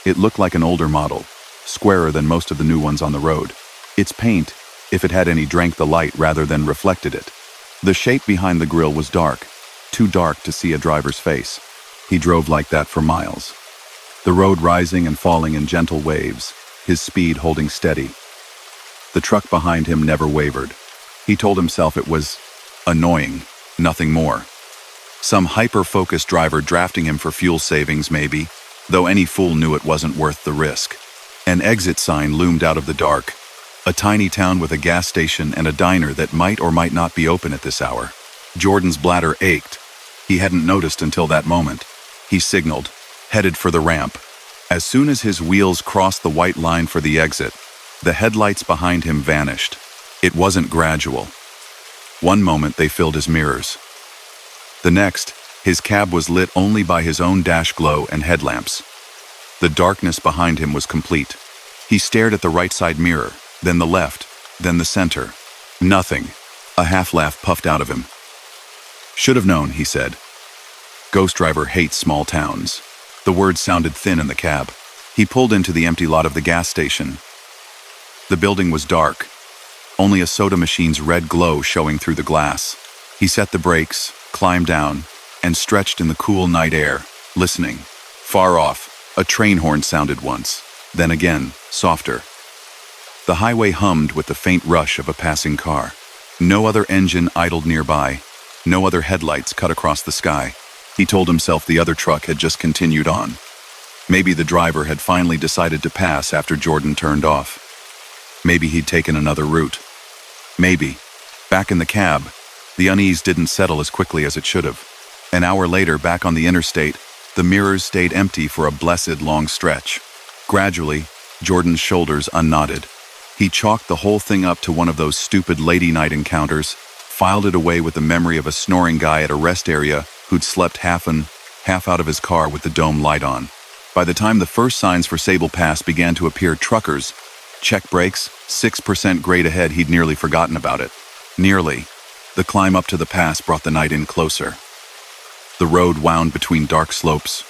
It looked like an older model, squarer than most of the new ones on the road. Its paint, if it had any, drank the light rather than reflected it. The shape behind the grille was dark, too dark to see a driver's face. He drove like that for miles. The road rising and falling in gentle waves, his speed holding steady. The truck behind him never wavered. He told himself it was annoying, nothing more. Some hyper-focused driver drafting him for fuel savings maybe, though any fool knew it wasn't worth the risk. An exit sign loomed out of the dark. A tiny town with a gas station and a diner that might or might not be open at this hour. Jordan's bladder ached. He hadn't noticed until that moment. He signaled, headed for the ramp. As soon as his wheels crossed the white line for the exit, the headlights behind him vanished. It wasn't gradual. One moment they filled his mirrors. The next, his cab was lit only by his own dash glow and headlamps. The darkness behind him was complete. He stared at the right side mirror, then the left, then the center. Nothing. A half laugh puffed out of him. Should have known, he said. Ghost driver hates small towns. The words sounded thin in the cab. He pulled into the empty lot of the gas station. The building was dark, only a soda machine's red glow showing through the glass. He set the brakes, climbed down, and stretched in the cool night air, listening. Far off, a train horn sounded once, then again, softer. The highway hummed with the faint rush of a passing car. No other engine idled nearby, no other headlights cut across the sky. He told himself the other truck had just continued on. Maybe the driver had finally decided to pass after Jordan turned off. Maybe he'd taken another route. Maybe. Back in the cab, the unease didn't settle as quickly as it should have. An hour later, back on the interstate, the mirrors stayed empty for a blessed long stretch. Gradually, Jordan's shoulders unknotted. He chalked the whole thing up to one of those stupid lady night encounters, filed it away with the memory of a snoring guy at a rest area who'd slept half in, half out of his car with the dome light on. By the time the first signs for Sable Pass began to appear, truckers, check brakes, 6% grade ahead, he'd nearly forgotten about it. Nearly. The climb up to the pass brought the night in closer. The road wound between dark slopes,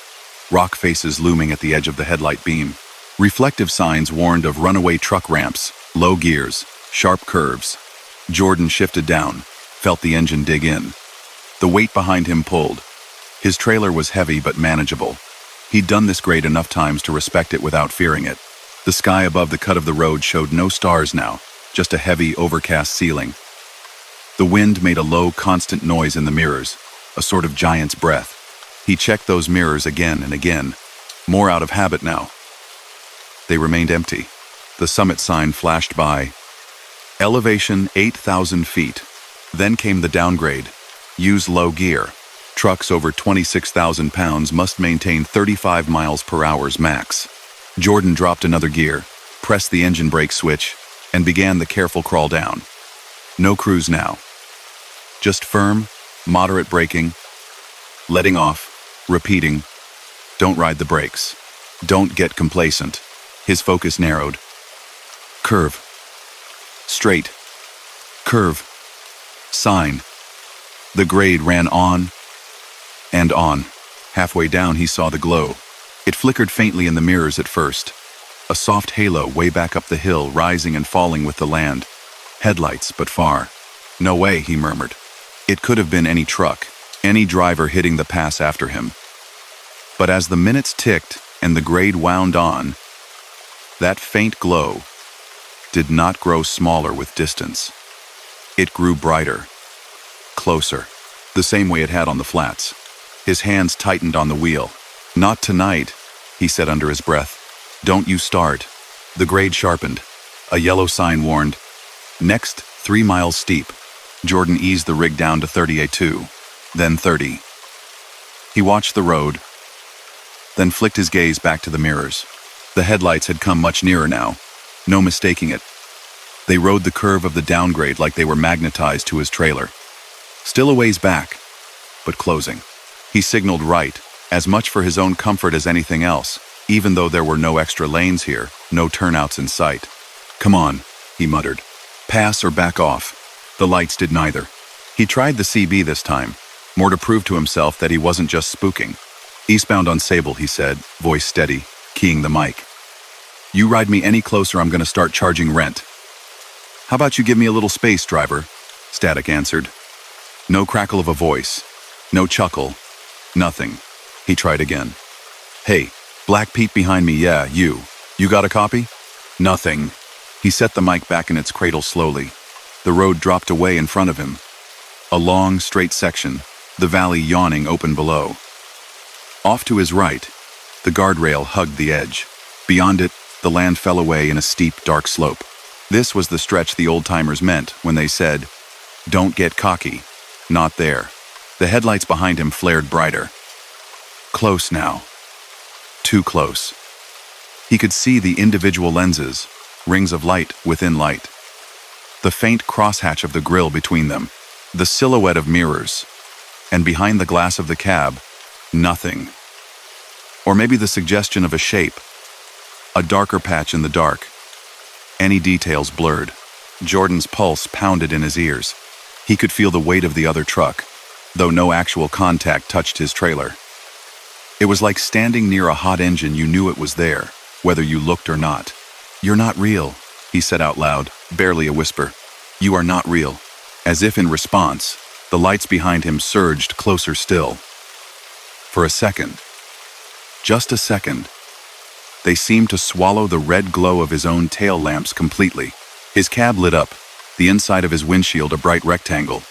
rock faces looming at the edge of the headlight beam. Reflective signs warned of runaway truck ramps, low gears, sharp curves. Jordan shifted down, felt the engine dig in. The weight behind him pulled. His trailer was heavy but manageable. He'd done this grade enough times to respect it without fearing it. The sky above the cut of the road showed no stars now, just a heavy, overcast ceiling. The wind made a low, constant noise in the mirrors, a sort of giant's breath. He checked those mirrors again and again, more out of habit now. They remained empty. The summit sign flashed by. Elevation 8,000 feet. Then came the downgrade. Use low gear. Trucks over 26,000 pounds must maintain 35 miles per hour's max. Jordan dropped another gear, pressed the engine brake switch, and began the careful crawl down. No cruise now. Just firm, moderate braking, letting off, repeating, don't ride the brakes. Don't get complacent. His focus narrowed. Curve. Straight. Curve. Sign. The grade ran on and on. Halfway down he saw the glow. It flickered faintly in the mirrors at first. A soft halo way back up the hill, rising and falling with the land. Headlights, but far. No way, he murmured. It could have been any truck, any driver hitting the pass after him. But as the minutes ticked and the grade wound on, that faint glow did not grow smaller with distance. It grew brighter, closer, the same way it had on the flats. His hands tightened on the wheel. Not tonight, he said under his breath. Don't you start. The grade sharpened. A yellow sign warned, next 3 miles steep. Jordan eased the rig down to 38.2, then 30. He watched the road, then flicked his gaze back to the mirrors. The headlights had come much nearer now, no mistaking it. They rode the curve of the downgrade like they were magnetized to his trailer. Still a ways back, but closing. He signaled right, as much for his own comfort as anything else, even though there were no extra lanes here, no turnouts in sight. Come on, he muttered. Pass or back off. The lights did neither. He tried the CB this time, more to prove to himself that he wasn't just spooking. Eastbound on Sable, he said, voice steady. keying the mic. "You ride me any closer, I'm gonna start charging rent." "How about you give me a little space, driver?" Static answered. No crackle of a voice. No chuckle. Nothing. He tried again. "Hey, Black Pete behind me, yeah, you. You got a copy?" Nothing. He set the mic back in its cradle slowly. The road dropped away in front of him. A long, straight section, the valley yawning open below. Off to his right, the guardrail hugged the edge. Beyond it, the land fell away in a steep, dark slope. This was the stretch the old-timers meant when they said, "Don't get cocky." Not there. The headlights behind him flared brighter. Close now. Too close. He could see the individual lenses, rings of light within light. The faint crosshatch of the grille between them, the silhouette of mirrors, and behind the glass of the cab, nothing. Or maybe the suggestion of a shape, a darker patch in the dark. Any details blurred. Jordan's pulse pounded in his ears. He could feel the weight of the other truck, though no actual contact touched his trailer. It was like standing near a hot engine. You knew it was there, whether you looked or not. "You're not real," he said out loud, barely a whisper. "You are not real." As if in response, the lights behind him surged closer still. For a second, just a second, they seemed to swallow the red glow of his own tail lamps completely. His cab lit up, the inside of his windshield a bright rectangle.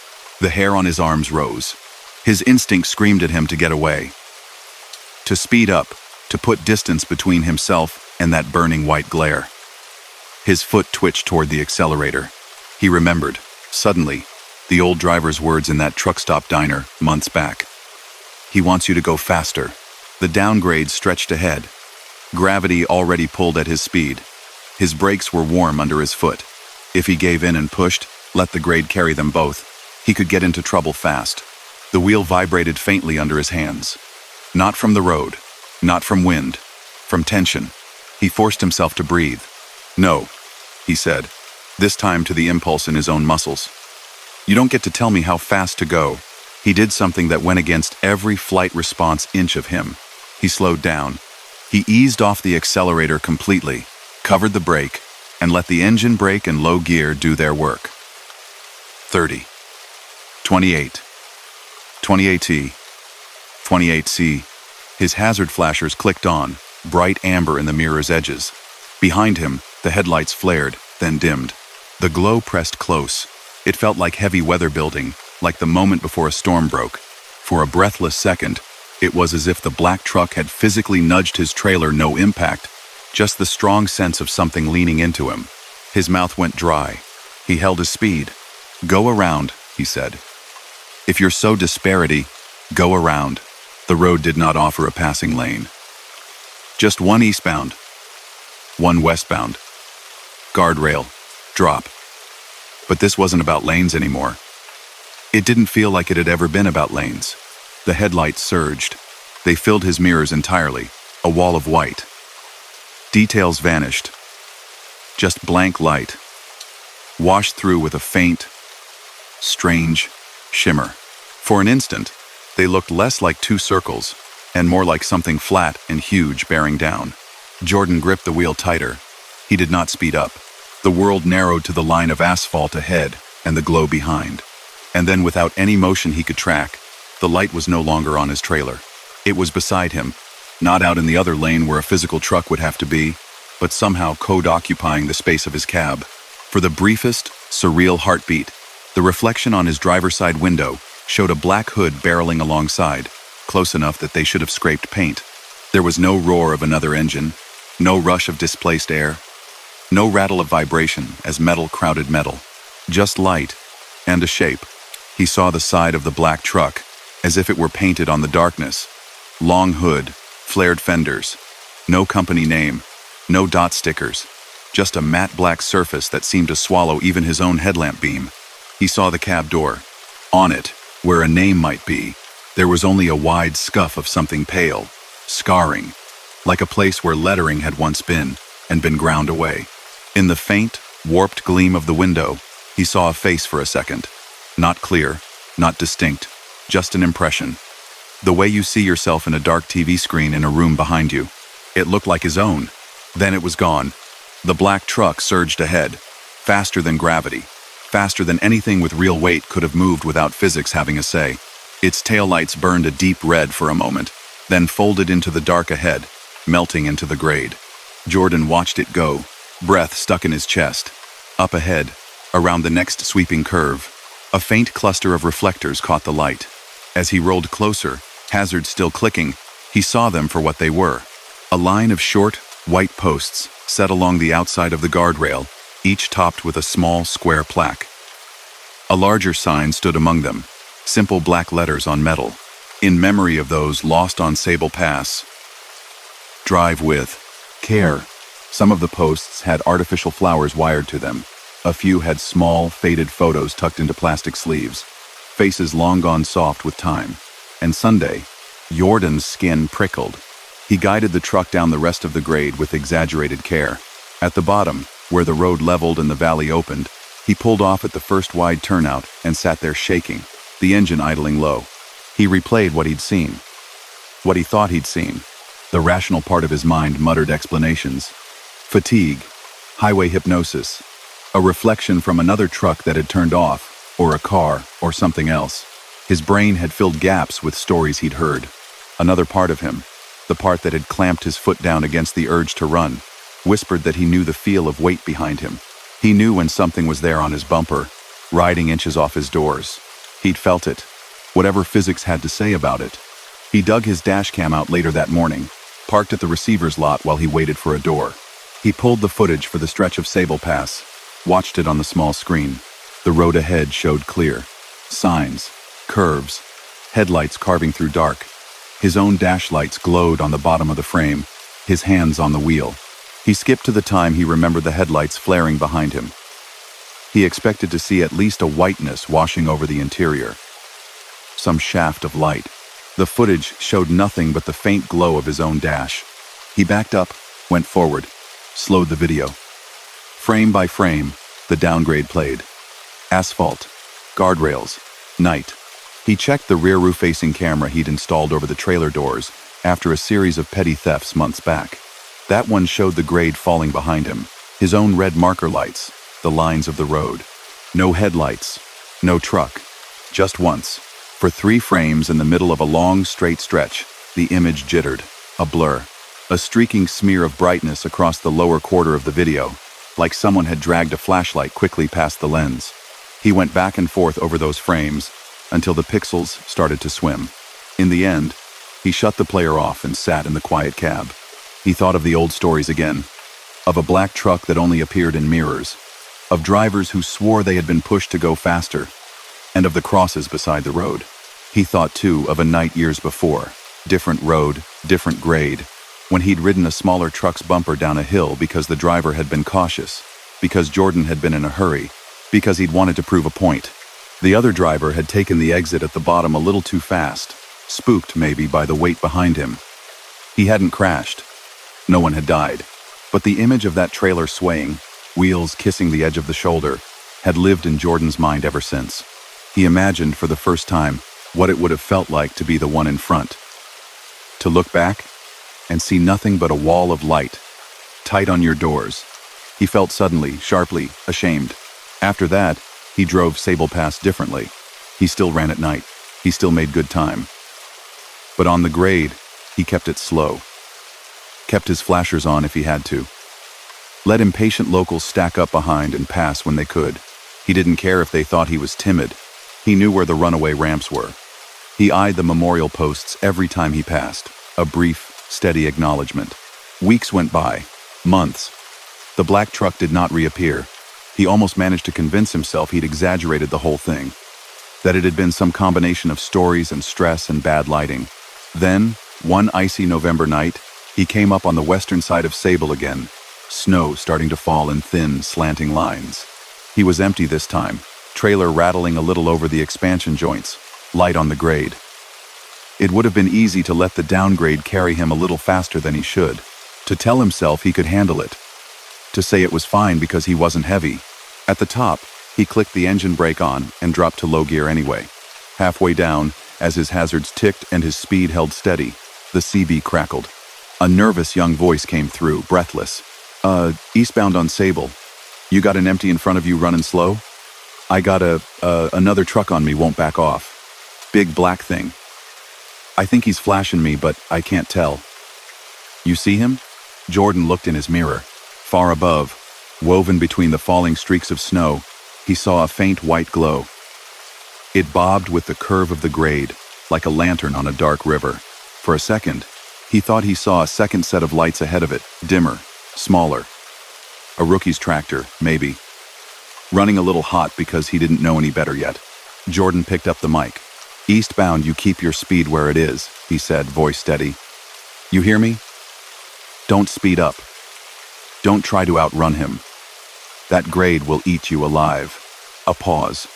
The hair on his arms rose. His instinct screamed at him to get away, to speed up, to put distance between himself and that burning white glare. His foot twitched toward the accelerator. He remembered, suddenly, the old driver's words in that truck stop diner months back. "He wants you to go faster." The downgrade stretched ahead. Gravity already pulled at his speed. His brakes were warm under his foot. If he gave in and pushed, let the grade carry them both, he could get into trouble fast. The wheel vibrated faintly under his hands. Not from the road, not from wind, from tension. He forced himself to breathe. "No," he said, this time to the impulse in his own muscles. "You don't get to tell me how fast to go." He did something that went against every flight response inch of him. He slowed down. He eased off the accelerator completely, covered the brake, and let the engine brake and low gear do their work. 30. 28. 28T. 28C. His hazard flashers clicked on, bright amber in the mirror's edges. Behind him, the headlights flared, then dimmed. The glow pressed close. It felt like heavy weather building, like the moment before a storm broke. For a breathless second, it was as if the black truck had physically nudged his trailer. No impact, just the strong sense of something leaning into him. His mouth went dry. He held his speed. "Go around," he said. "If you're so disparity, go around." The road did not offer a passing lane. Just one eastbound, one westbound. Guardrail, drop. But this wasn't about lanes anymore. It didn't feel like it had ever been about lanes. The headlights surged. They filled his mirrors entirely, a wall of white. Details vanished. Just blank light, washed through with a faint, strange shimmer. For an instant, they looked less like two circles and more like something flat and huge bearing down. Jordan gripped the wheel tighter. He did not speed up. The world narrowed to the line of asphalt ahead and the glow behind. And then, without any motion he could track, the light was no longer on his trailer. It was beside him, not out in the other lane where a physical truck would have to be, but somehow code-occupying the space of his cab. For the briefest, surreal heartbeat, the reflection on his driver's side window showed a black hood barreling alongside, close enough that they should have scraped paint. There was no roar of another engine, no rush of displaced air, no rattle of vibration as metal crowded metal. Just light and a shape. He saw the side of the black truck, as if it were painted on the darkness. Long hood, flared fenders, no company name, no dot stickers, just a matte black surface that seemed to swallow even his own headlamp beam. He saw the cab door. On it, where a name might be, there was only a wide scuff of something pale, scarring, like a place where lettering had once been and been ground away. In the faint, warped gleam of the window, he saw a face for a second. Not clear, not distinct, just an impression. The way you see yourself in a dark TV screen in a room behind you. It looked like his own. Then it was gone. The black truck surged ahead, faster than gravity, faster than anything with real weight could have moved without physics having a say. Its taillights burned a deep red for a moment, then folded into the dark ahead, melting into the grade. Jordan watched it go, breath stuck in his chest. Up ahead, around the next sweeping curve, a faint cluster of reflectors caught the light. As he rolled closer, hazards still clicking, he saw them for what they were. A line of short, white posts set along the outside of the guardrail, each topped with a small, square plaque. A larger sign stood among them, simple black letters on metal, in memory of those lost on Sable Pass. Drive with care. Some of the posts had artificial flowers wired to them. A few had small, faded photos tucked into plastic sleeves, faces long gone soft with time. And Sunday, Jordan's skin prickled. He guided the truck down the rest of the grade with exaggerated care. At the bottom, where the road leveled and the valley opened, he pulled off at the first wide turnout and sat there shaking, the engine idling low. He replayed what he'd seen. What he thought he'd seen. The rational part of his mind muttered explanations. Fatigue, highway hypnosis, a reflection from another truck that had turned off, or a car, or something else. His brain had filled gaps with stories he'd heard. Another part of him, the part that had clamped his foot down against the urge to run, whispered that he knew the feel of weight behind him. He knew when something was there on his bumper, riding inches off his doors. He'd felt it, whatever physics had to say about it. He dug his dash cam out later that morning, parked at the receiver's lot while he waited for a door. He pulled the footage for the stretch of Sable Pass, watched it on the small screen. The road ahead showed clear. Signs, curves, headlights carving through dark. His own dash lights glowed on the bottom of the frame, his hands on the wheel. He skipped to the time he remembered the headlights flaring behind him. He expected to see at least a whiteness washing over the interior. Some shaft of light. The footage showed nothing but the faint glow of his own dash. He backed up, went forward, slowed the video. Frame by frame, the downgrade played. Asphalt, guardrails, night. He checked the rear-roof-facing camera he'd installed over the trailer doors after a series of petty thefts months back. That one showed the grade falling behind him, his own red marker lights, the lines of the road. No headlights, no truck. Just once, for 3 frames in the middle of a long, straight stretch, the image jittered, a blur, a streaking smear of brightness across the lower quarter of the video, like someone had dragged a flashlight quickly past the lens. He went back and forth over those frames until the pixels started to swim. In the end, he shut the player off and sat in the quiet cab. He thought of the old stories again, of a black truck that only appeared in mirrors, of drivers who swore they had been pushed to go faster, and of the crosses beside the road. He thought, too, of a night years before, different road, different grade, when he'd ridden a smaller truck's bumper down a hill because the driver had been cautious, because Jordan had been in a hurry, because he'd wanted to prove a point. The other driver had taken the exit at the bottom a little too fast, spooked maybe by the weight behind him. He hadn't crashed. No one had died. But the image of that trailer swaying, wheels kissing the edge of the shoulder, had lived in Jordan's mind ever since. He imagined for the first time what it would have felt like to be the one in front. To look back and see nothing but a wall of light, tight on your doors. He felt suddenly, sharply, ashamed. After that, he drove Sable Pass differently. He still ran at night. He still made good time. But on the grade, he kept it slow. Kept his flashers on if he had to. Let impatient locals stack up behind and pass when they could. He didn't care if they thought he was timid. He knew where the runaway ramps were. He eyed the memorial posts every time he passed, a brief, steady acknowledgement. Weeks went by, months. The black truck did not reappear. He almost managed to convince himself he'd exaggerated the whole thing, that it had been some combination of stories and stress and bad lighting. Then, one icy November night, he came up on the western side of Sable again, snow starting to fall in thin, slanting lines. He was empty this time, trailer rattling a little over the expansion joints, light on the grade. It would have been easy to let the downgrade carry him a little faster than he should, to tell himself he could handle it, to say it was fine because he wasn't heavy. At the top, he clicked the engine brake on and dropped to low gear anyway. Halfway down, as his hazards ticked and his speed held steady, the CB crackled. A nervous young voice came through, breathless. Eastbound on Sable. You got an empty in front of you running slow? I got another truck on me, won't back off. Big black thing. I think he's flashing me, but I can't tell. You see him? Jordan looked in his mirror. Far above, woven between the falling streaks of snow, he saw a faint white glow. It bobbed with the curve of the grade, like a lantern on a dark river. For a second, he thought he saw a second set of lights ahead of it, dimmer, smaller. A rookie's tractor, maybe. Running a little hot because he didn't know any better yet. Jordan picked up the mic. Eastbound, you keep your speed where it is, he said, voice steady. You hear me? Don't speed up. Don't try to outrun him. That grade will eat you alive. A pause.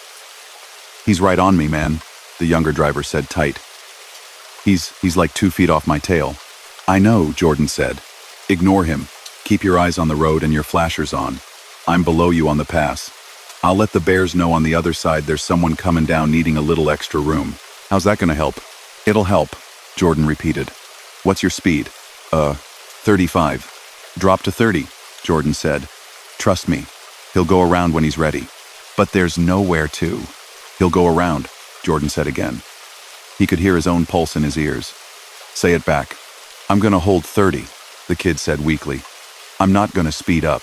He's right on me, man, the younger driver said tight. He's like 2 feet off my tail. I know, Jordan said. Ignore him. Keep your eyes on the road and your flashers on. I'm below you on the pass. I'll let the bears know on the other side there's someone coming down needing a little extra room. How's that gonna help? It'll help, Jordan repeated. What's your speed? 35. Drop to 30, Jordan said. Trust me, he'll go around when he's ready. But there's nowhere to. He'll go around, Jordan said again. He could hear his own pulse in his ears. Say it back. I'm gonna hold 30, the kid said weakly. I'm not gonna speed up.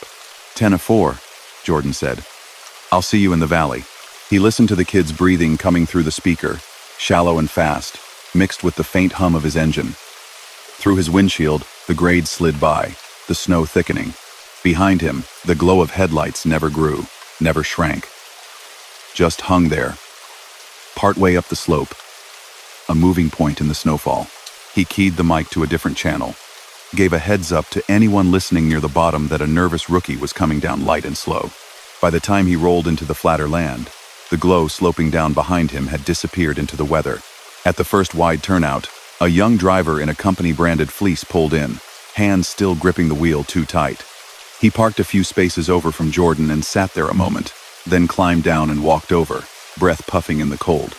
10-4, Jordan said. I'll see you in the valley. He listened to the kid's breathing coming through the speaker, shallow and fast, mixed with the faint hum of his engine. Through his windshield, the grade slid by, the snow thickening. Behind him, the glow of headlights never grew, never shrank. Just hung there. Partway up the slope, a moving point in the snowfall. He keyed the mic to a different channel, gave a heads up to anyone listening near the bottom that a nervous rookie was coming down light and slow. By the time he rolled into the flatter land, the glow sloping down behind him had disappeared into the weather. At the first wide turnout, a young driver in a company-branded fleece pulled in, hands still gripping the wheel too tight. He parked a few spaces over from Jordan and sat there a moment, then climbed down and walked over, breath puffing in the cold.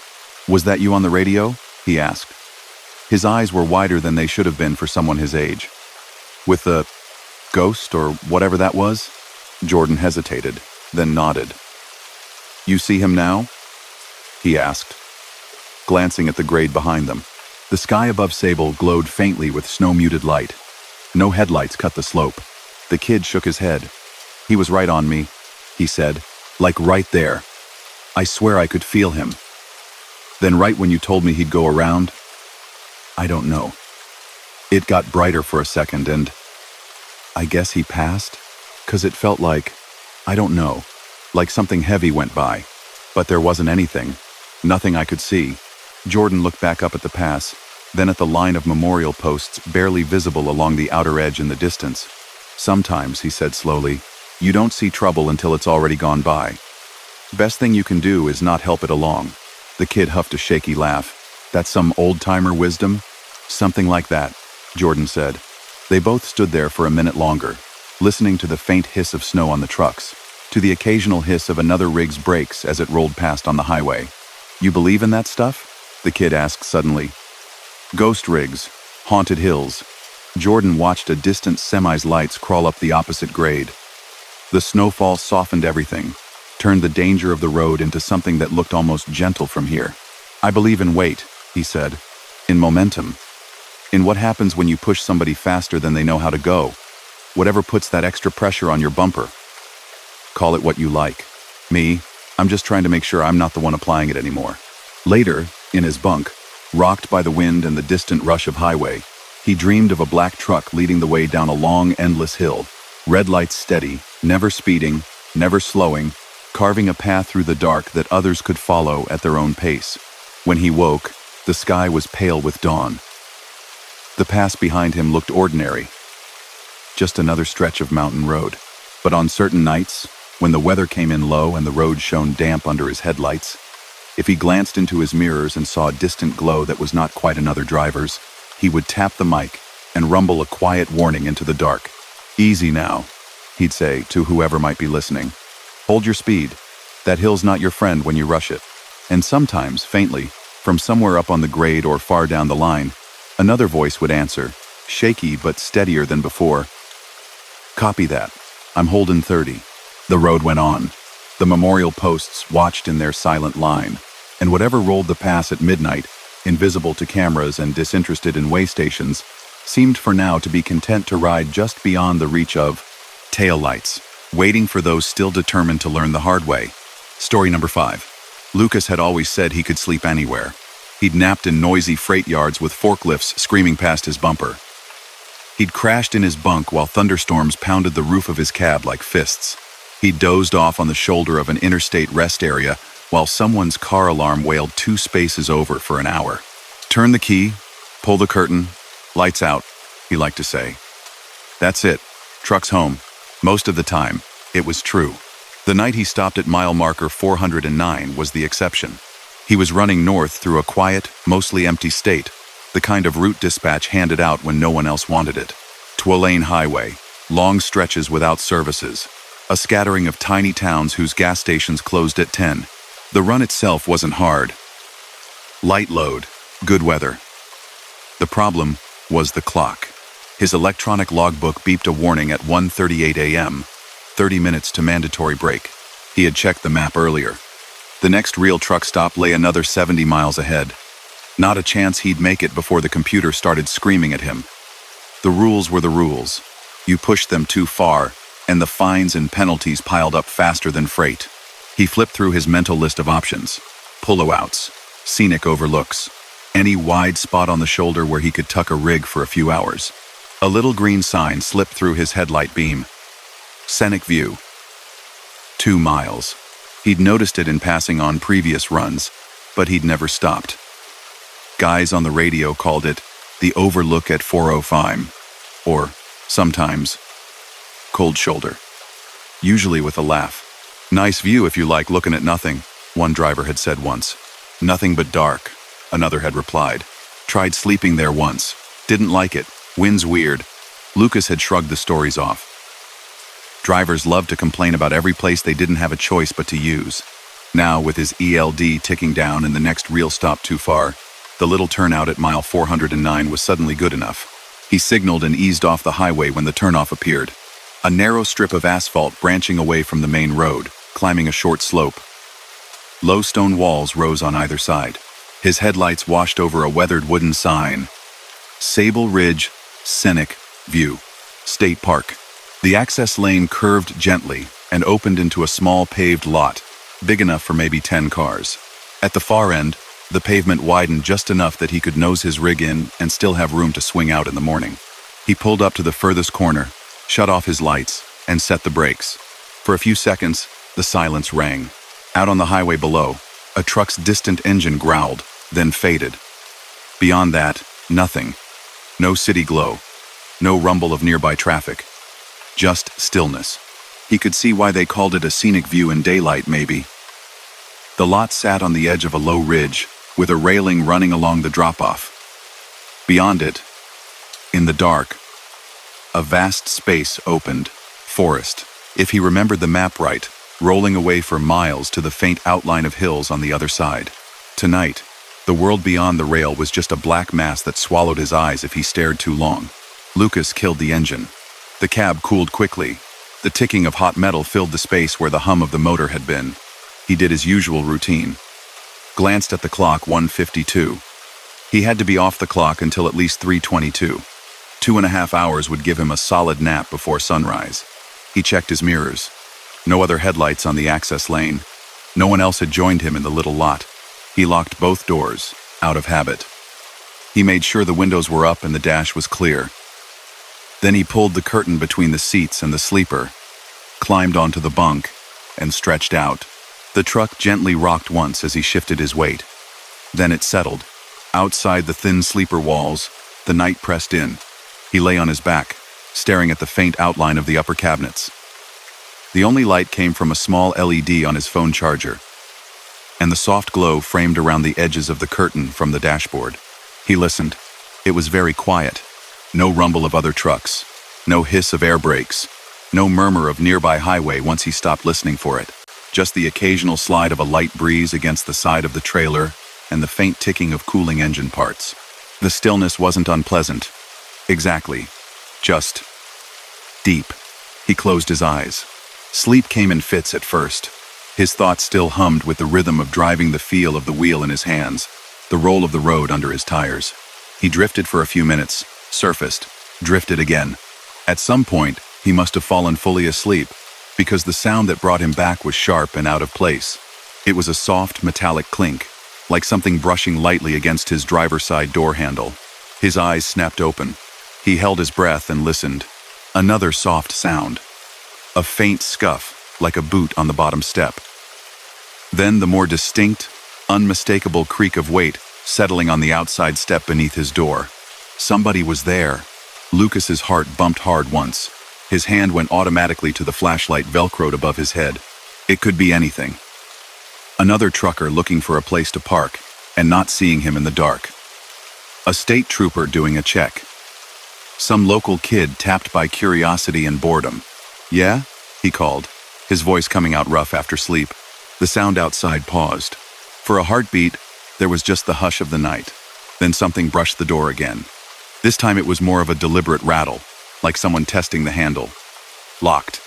Was that you on the radio? He asked. His eyes were wider than they should have been for someone his age. With the ghost or whatever that was? Jordan hesitated, then nodded. You see him now? He asked, glancing at the grade behind them. The sky above Sable glowed faintly with snow-muted light. No headlights cut the slope. The kid shook his head. He was right on me, he said, like right there. I swear I could feel him. Then right when you told me he'd go around, I don't know. It got brighter for a second and I guess he passed? 'Cause it felt like, I don't know, like something heavy went by. But there wasn't anything, nothing I could see. Jordan looked back up at the pass, then at the line of memorial posts barely visible along the outer edge in the distance. Sometimes, he said slowly, you don't see trouble until it's already gone by. Best thing you can do is not help it along. The kid huffed a shaky laugh. That's some old-timer wisdom? Something like that, Jordan said. They both stood there for a minute longer, listening to the faint hiss of snow on the trucks, to the occasional hiss of another rig's brakes as it rolled past on the highway. You believe in that stuff? The kid asked suddenly. Ghost rigs, haunted hills. Jordan watched a distant semi's lights crawl up the opposite grade. The snowfall softened everything, turned the danger of the road into something that looked almost gentle from here. I believe in weight, he said, in momentum, in what happens when you push somebody faster than they know how to go, whatever puts that extra pressure on your bumper. Call it what you like. Me, I'm just trying to make sure I'm not the one applying it anymore. Later, in his bunk, rocked by the wind and the distant rush of highway, he dreamed of a black truck leading the way down a long, endless hill, red lights steady, never speeding, never slowing, carving a path through the dark that others could follow at their own pace. When he woke, the sky was pale with dawn. The pass behind him looked ordinary, just another stretch of mountain road. But on certain nights, when the weather came in low and the road shone damp under his headlights, if he glanced into his mirrors and saw a distant glow that was not quite another driver's, he would tap the mic and rumble a quiet warning into the dark. Easy now, he'd say to whoever might be listening. Hold your speed. That hill's not your friend when you rush it. And sometimes, faintly, from somewhere up on the grade or far down the line, another voice would answer, shaky but steadier than before. "Copy that. I'm holding 30. The road went on. The memorial posts watched in their silent line, and whatever rolled the pass at midnight, invisible to cameras and disinterested in way stations, seemed for now to be content to ride just beyond the reach of taillights, waiting for those still determined to learn the hard way. Story number 5. Lucas had always said he could sleep anywhere. He'd napped in noisy freight yards with forklifts screaming past his bumper. He'd crashed in his bunk while thunderstorms pounded the roof of his cab like fists. He'd dozed off on the shoulder of an interstate rest area while someone's car alarm wailed 2 spaces over for an hour. "Turn the key, pull the curtain, lights out," he liked to say. That's it. Truck's home. Most of the time, it was true. The night he stopped at mile marker 409 was the exception. He was running north through a quiet, mostly empty state, the kind of route dispatch handed out when no one else wanted it. 12-lane highway, long stretches without services, a scattering of tiny towns whose gas stations closed at 10. The run itself wasn't hard. Light load, good weather. The problem was the clock. His electronic logbook beeped a warning at 1:38 a.m., 30 minutes to mandatory break. He had checked the map earlier. The next real truck stop lay another 70 miles ahead. Not a chance he'd make it before the computer started screaming at him. The rules were the rules. You pushed them too far, and the fines and penalties piled up faster than freight. He flipped through his mental list of options. Pullouts, scenic overlooks, any wide spot on the shoulder where he could tuck a rig for a few hours. A little green sign slipped through his headlight beam. Scenic view. 2 miles. He'd noticed it in passing on previous runs, but he'd never stopped. Guys on the radio called it the overlook at 405, or sometimes cold shoulder, usually with a laugh. "Nice view if you like looking at nothing," one driver had said once. "Nothing but dark," another had replied. "Tried sleeping there once. Didn't like it. Wind's weird." Lucas had shrugged the stories off. Drivers loved to complain about every place they didn't have a choice but to use. Now, with his ELD ticking down and the next real stop too far, the little turnout at mile 409 was suddenly good enough. He signaled and eased off the highway when the turnoff appeared. A narrow strip of asphalt branching away from the main road, climbing a short slope. Low stone walls rose on either side. His headlights washed over a weathered wooden sign. Sable Ridge, Scenic View, State Park. The access lane curved gently and opened into a small paved lot, big enough for maybe 10 cars. At the far end, the pavement widened just enough that he could nose his rig in and still have room to swing out in the morning. He pulled up to the furthest corner, shut off his lights, and set the brakes. For a few seconds, the silence rang. Out on the highway below, a truck's distant engine growled, then faded. Beyond that, nothing. No city glow. No rumble of nearby traffic. Just stillness. He could see why they called it a scenic view in daylight, maybe. The lot sat on the edge of a low ridge, with a railing running along the drop-off. Beyond it, in the dark, a vast space opened. Forest, if he remembered the map right, rolling away for miles to the faint outline of hills on the other side. Tonight, the world beyond the rail was just a black mass that swallowed his eyes if he stared too long. Lucas killed the engine. The cab cooled quickly. The ticking of hot metal filled the space where the hum of the motor had been. He did his usual routine. Glanced at the clock, 1:52. He had to be off the clock until at least 3:22. 2.5 hours would give him a solid nap before sunrise. He checked his mirrors. No other headlights on the access lane. No one else had joined him in the little lot. He locked both doors, out of habit. He made sure the windows were up and the dash was clear. Then he pulled the curtain between the seats and the sleeper, climbed onto the bunk, and stretched out. The truck gently rocked once as he shifted his weight. Then it settled. Outside the thin sleeper walls, the night pressed in. He lay on his back, staring at the faint outline of the upper cabinets. The only light came from a small LED on his phone charger, and the soft glow framed around the edges of the curtain from the dashboard. He listened. It was very quiet. No rumble of other trucks. No hiss of air brakes. No murmur of nearby highway once he stopped listening for it. Just the occasional slide of a light breeze against the side of the trailer and the faint ticking of cooling engine parts. The stillness wasn't unpleasant. Exactly. Just deep. He closed his eyes. Sleep came in fits at first. His thoughts still hummed with the rhythm of driving, the feel of the wheel in his hands, the roll of the road under his tires. He drifted for a few minutes, surfaced, drifted again. At some point, he must have fallen fully asleep, because the sound that brought him back was sharp and out of place. It was a soft, metallic clink, like something brushing lightly against his driver's side door handle. His eyes snapped open. He held his breath and listened. Another soft sound. A faint scuff, like a boot on the bottom step. Then the more distinct, unmistakable creak of weight settling on the outside step beneath his door. Somebody was there. Lucas's heart bumped hard once. His hand went automatically to the flashlight velcroed above his head. It could be anything. Another trucker looking for a place to park and not seeing him in the dark. A state trooper doing a check. Some local kid tapped by curiosity and boredom. "Yeah?" he called, his voice coming out rough after sleep. The sound outside paused. For a heartbeat, there was just the hush of the night. Then something brushed the door again. This time it was more of a deliberate rattle, like someone testing the handle. Locked.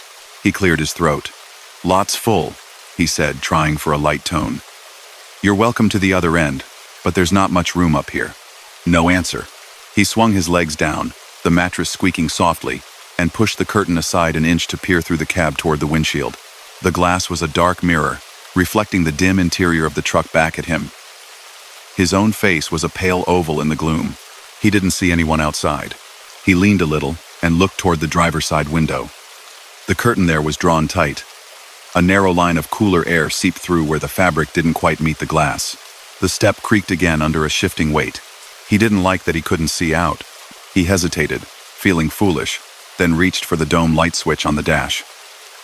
He cleared his throat. "Lot's full," he said, trying for a light tone. "You're welcome to the other end, but there's not much room up here." No answer. He swung his legs down, the mattress squeaking softly, and pushed the curtain aside an inch to peer through the cab toward the windshield. The glass was a dark mirror, reflecting the dim interior of the truck back at him. His own face was a pale oval in the gloom. He didn't see anyone outside. He leaned a little and looked toward the driver's side window. The curtain there was drawn tight. A narrow line of cooler air seeped through where the fabric didn't quite meet the glass. The step creaked again under a shifting weight. He didn't like that he couldn't see out. He hesitated, feeling foolish, then reached for the dome light switch on the dash.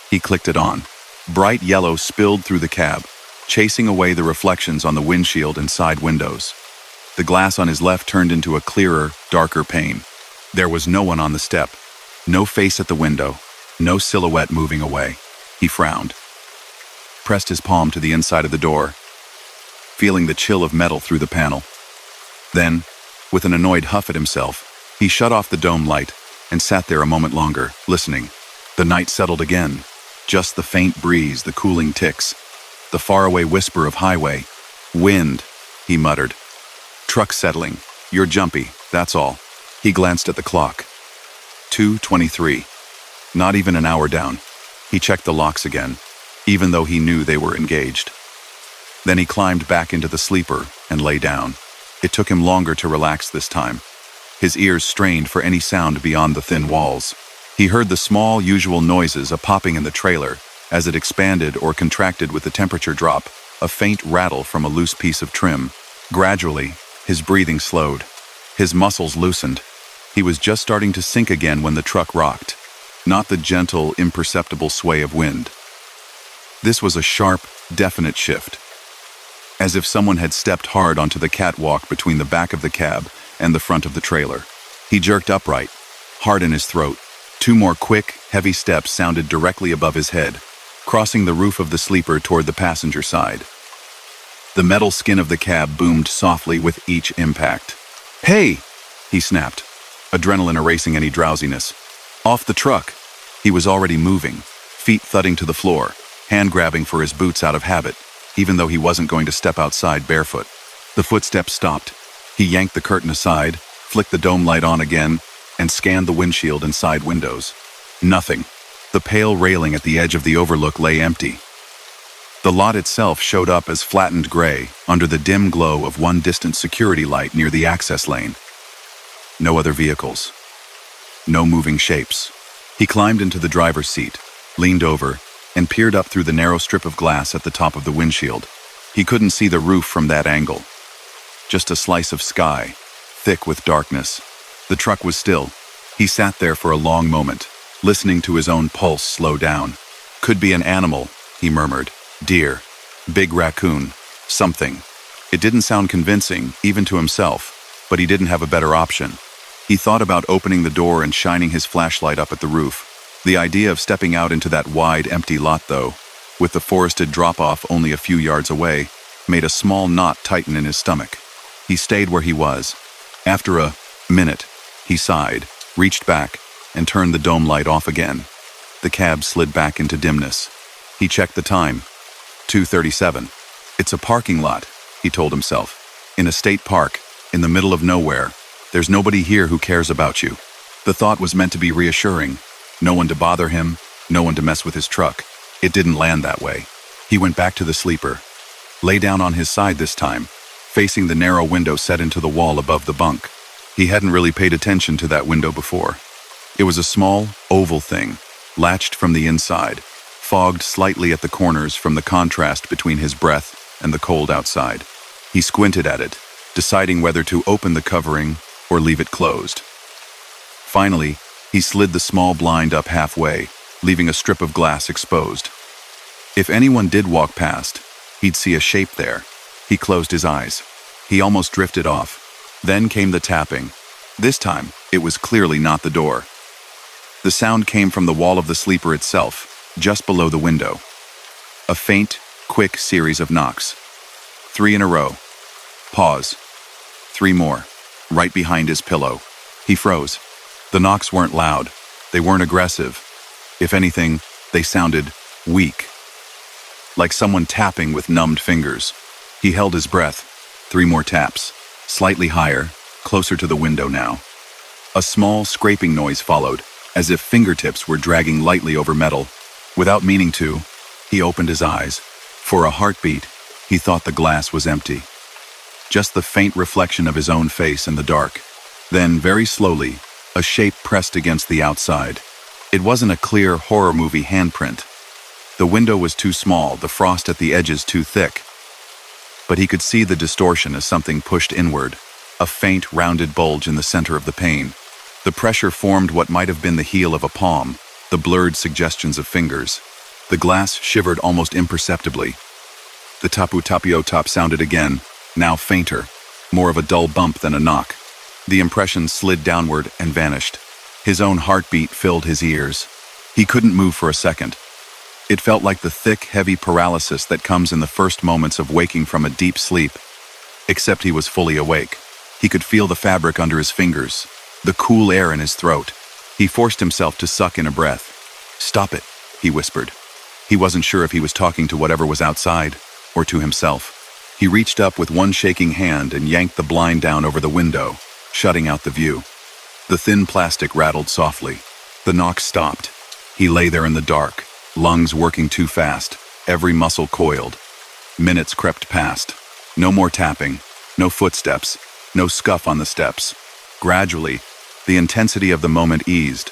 He clicked it on. Bright yellow spilled through the cab, chasing away the reflections on the windshield and side windows. The glass on his left turned into a clearer, darker pane. There was no one on the step. No face at the window. No silhouette moving away. He frowned. Pressed his palm to the inside of the door, feeling the chill of metal through the panel. Then, with an annoyed huff at himself, he shut off the dome light and sat there a moment longer, listening. The night settled again. Just the faint breeze, the cooling ticks, the faraway whisper of highway. "Wind," he muttered. "Truck settling. You're jumpy, that's all." He glanced at the clock. 2:23. Not even an hour down. He checked the locks again, even though he knew they were engaged. Then he climbed back into the sleeper and lay down. It took him longer to relax this time. His ears strained for any sound beyond the thin walls. He heard the small, usual noises, a popping in the trailer, as it expanded or contracted with the temperature drop, a faint rattle from a loose piece of trim. Gradually, his breathing slowed. His muscles loosened. He was just starting to sink again when the truck rocked. Not the gentle, imperceptible sway of wind. This was a sharp, definite shift. As if someone had stepped hard onto the catwalk between the back of the cab and the front of the trailer. He jerked upright, heart in his throat. 2 more quick, heavy steps sounded directly above his head, crossing the roof of the sleeper toward the passenger side. The metal skin of the cab boomed softly with each impact. "Hey!" he snapped, adrenaline erasing any drowsiness. Off the truck. He was already moving, feet thudding to the floor, hand grabbing for his boots out of habit, even though he wasn't going to step outside barefoot. The footsteps stopped. He yanked the curtain aside, flicked the dome light on again, and scanned the windshield and side windows. Nothing. The pale railing at the edge of the overlook lay empty. The lot itself showed up as flattened gray under the dim glow of one distant security light near the access lane. No other vehicles. No moving shapes. He climbed into the driver's seat, leaned over, and peered up through the narrow strip of glass at the top of the windshield. He couldn't see the roof from that angle. Just a slice of sky, thick with darkness. The truck was still. He sat there for a long moment, listening to his own pulse slow down. "Could be an animal," he murmured. "Deer. Big raccoon. Something." It didn't sound convincing, even to himself, but he didn't have a better option. He thought about opening the door and shining his flashlight up at the roof. The idea of stepping out into that wide, empty lot, though, with the forested drop-off only a few yards away, made a small knot tighten in his stomach. He stayed where he was. After a minute, He sighed, reached back, and turned the dome light off again. The cab slid back into dimness. He checked the time. 2:37. It's a parking lot, he told himself. In a state park, in the middle of nowhere. There's nobody here who cares about you. The thought was meant to be reassuring. No one to bother him, no one to mess with his truck. It didn't land that way. He went back to the sleeper. Lay down on his side this time, facing the narrow window set into the wall above the bunk. He hadn't really paid attention to that window before. It was a small, oval thing, latched from the inside, fogged slightly at the corners from the contrast between his breath and the cold outside. He squinted at it, deciding whether to open the covering or leave it closed. Finally, he slid the small blind up halfway, leaving a strip of glass exposed. If anyone did walk past, he'd see a shape there. He closed his eyes. He almost drifted off. Then came the tapping. This time, it was clearly not the door. The sound came from the wall of the sleeper itself, just below the window. A faint, quick series of knocks. 3 in a row. Pause. 3 more, right behind his pillow. He froze. The knocks weren't loud. They weren't aggressive. If anything, they sounded weak. Like someone tapping with numbed fingers. He held his breath. 3 more taps. Slightly higher, closer to the window now. A small scraping noise followed, as if fingertips were dragging lightly over metal. Without meaning to, he opened his eyes. For a heartbeat, he thought the glass was empty. Just the faint reflection of his own face in the dark. Then, very slowly, a shape pressed against the outside. It wasn't a clear horror movie handprint. The window was too small, the frost at the edges too thick. But he could see the distortion as something pushed inward, a faint, rounded bulge in the center of the pane. The pressure formed what might have been the heel of a palm, the blurred suggestions of fingers. The glass shivered almost imperceptibly. The tapu-tapio top sounded again, now fainter, more of a dull bump than a knock. The impression slid downward and vanished. His own heartbeat filled his ears. He couldn't move for a second. It felt like the thick, heavy paralysis that comes in the first moments of waking from a deep sleep. Except he was fully awake. He could feel the fabric under his fingers, the cool air in his throat. He forced himself to suck in a breath. "Stop it," he whispered. He wasn't sure if he was talking to whatever was outside, or to himself. He reached up with one shaking hand and yanked the blind down over the window, shutting out the view. The thin plastic rattled softly. The knock stopped. He lay there in the dark, lungs working too fast, every muscle coiled. Minutes crept past. No more tapping, no footsteps, no scuff on the steps. Gradually, the intensity of the moment eased.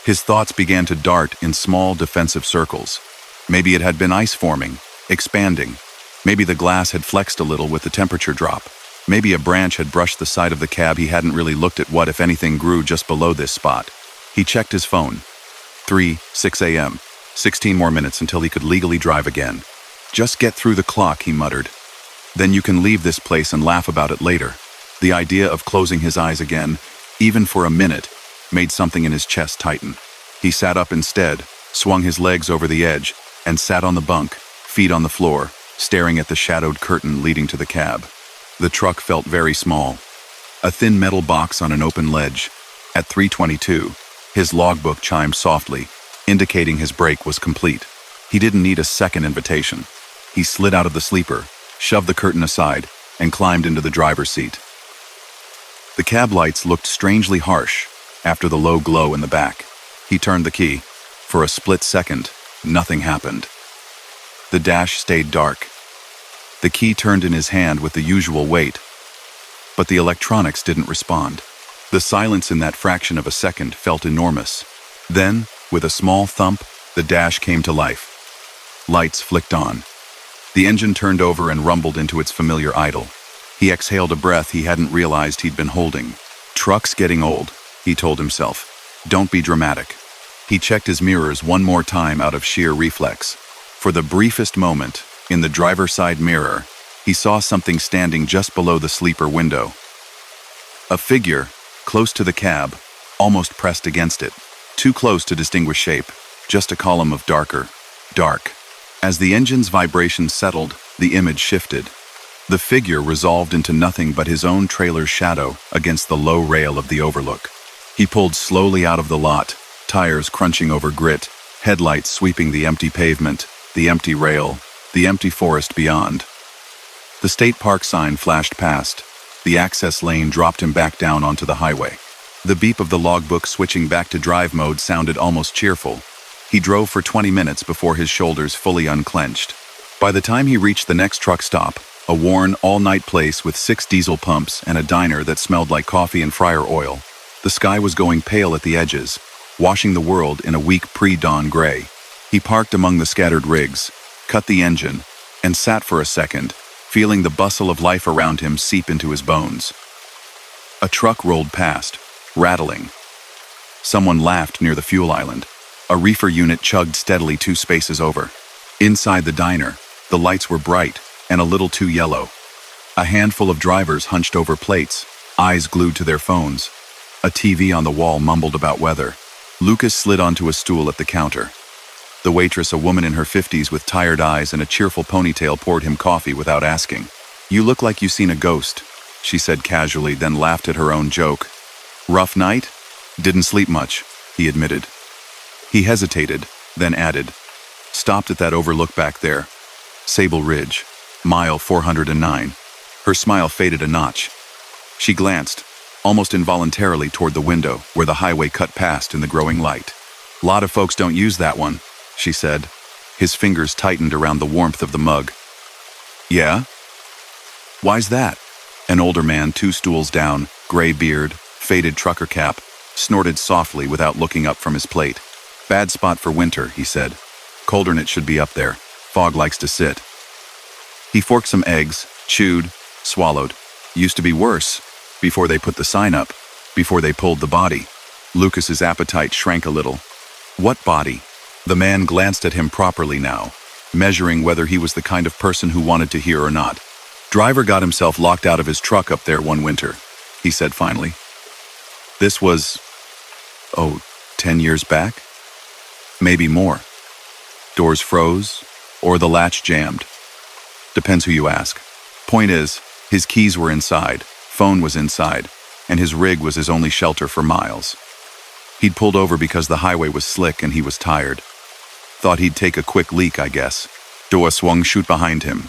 His thoughts began to dart in small defensive circles. Maybe it had been ice forming, expanding. Maybe the glass had flexed a little with the temperature drop. Maybe a branch had brushed the side of the cab. He hadn't really looked at what, if anything, grew just below this spot. He checked his phone. 6 a.m. 16 more minutes until he could legally drive again. "Just get through the clock," he muttered. "Then you can leave this place and laugh about it later." The idea of closing his eyes again, even for a minute, made something in his chest tighten. He sat up instead, swung his legs over the edge, and sat on the bunk, feet on the floor, staring at the shadowed curtain leading to the cab. The truck felt very small. A thin metal box on an open ledge. At 3:22, his logbook chimed softly, indicating his break was complete. He didn't need a second invitation. He slid out of the sleeper, shoved the curtain aside, and climbed into the driver's seat. The cab lights looked strangely harsh after the low glow in the back. He turned the key. For a split second, nothing happened. The dash stayed dark. The key turned in his hand with the usual weight, but the electronics didn't respond. The silence in that fraction of a second felt enormous. Then, with a small thump, the dash came to life. Lights flicked on. The engine turned over and rumbled into its familiar idle. He exhaled a breath he hadn't realized he'd been holding. "Truck's getting old," he told himself. "Don't be dramatic." He checked his mirrors one more time out of sheer reflex. For the briefest moment, in the driver's side mirror, he saw something standing just below the sleeper window. A figure, close to the cab, almost pressed against it. Too close to distinguish shape, just a column of dark. As the engine's vibrations settled, the image shifted. The figure resolved into nothing but his own trailer's shadow against the low rail of the overlook. He pulled slowly out of the lot, tires crunching over grit, headlights sweeping the empty pavement, the empty rail, the empty forest beyond. The state park sign flashed past. The access lane dropped him back down onto the highway. The beep of the logbook switching back to drive mode sounded almost cheerful. He drove for 20 minutes before his shoulders fully unclenched. By the time he reached the next truck stop, a worn, all-night place with 6 diesel pumps and a diner that smelled like coffee and fryer oil, the sky was going pale at the edges, washing the world in a weak pre-dawn gray. He parked among the scattered rigs, cut the engine, and sat for a second, feeling the bustle of life around him seep into his bones. A truck rolled past, rattling. Someone laughed near the fuel island. A reefer unit chugged steadily 2 spaces over. Inside the diner, the lights were bright and a little too yellow. A handful of drivers hunched over plates, eyes glued to their phones. A TV on the wall mumbled about weather. Lucas slid onto a stool at the counter. The waitress, a woman in her 50s with tired eyes and a cheerful ponytail, poured him coffee without asking. "You look like you've seen a ghost," she said casually, then laughed at her own joke. "Rough night?" "Didn't sleep much," he admitted. He hesitated, then added, "Stopped at that overlook back there. Sable Ridge, mile 409. Her smile faded a notch. She glanced, almost involuntarily, toward the window where the highway cut past in the growing light. "Lot of folks don't use that one," she said. His fingers tightened around the warmth of the mug. "Yeah? Why's that?" An older man, 2 stools down, gray beard, faded trucker cap, snorted softly without looking up from his plate. "Bad spot for winter," he said. "Colder it should be up there. Fog likes to sit." He forked some eggs, chewed, swallowed. "Used to be worse, before they put the sign up, before they pulled the body." Lucas's appetite shrank a little. "What body?" The man glanced at him properly now, measuring whether he was the kind of person who wanted to hear or not. "Driver got himself locked out of his truck up there one winter," he said finally. "This was, 10 years back? Maybe more. Doors froze, or the latch jammed. Depends who you ask. Point is, his keys were inside, phone was inside, and his rig was his only shelter for miles. He'd pulled over because the highway was slick and he was tired. Thought he'd take a quick leak, I guess. Door swung shut behind him.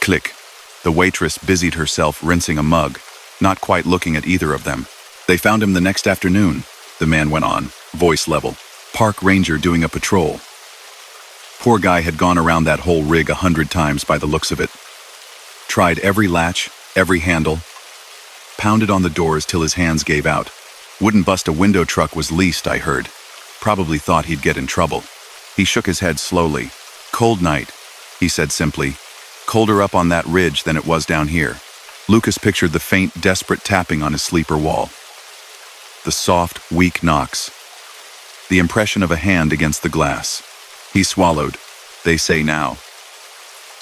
Click. The waitress busied herself rinsing a mug, not quite looking at either of them. "They found him the next afternoon," the man went on, voice level. "Park ranger doing a patrol. Poor guy had gone around that whole rig 100 times by the looks of it. Tried every latch, every handle. Pounded on the doors till his hands gave out. Wouldn't bust a window truck was least, I heard. Probably thought he'd get in trouble." He shook his head slowly. "Cold night," he said simply. "Colder up on that ridge than it was down here." Lucas pictured the faint, desperate tapping on his sleeper wall. The soft, weak knocks. The impression of a hand against the glass. He swallowed. "They say now,"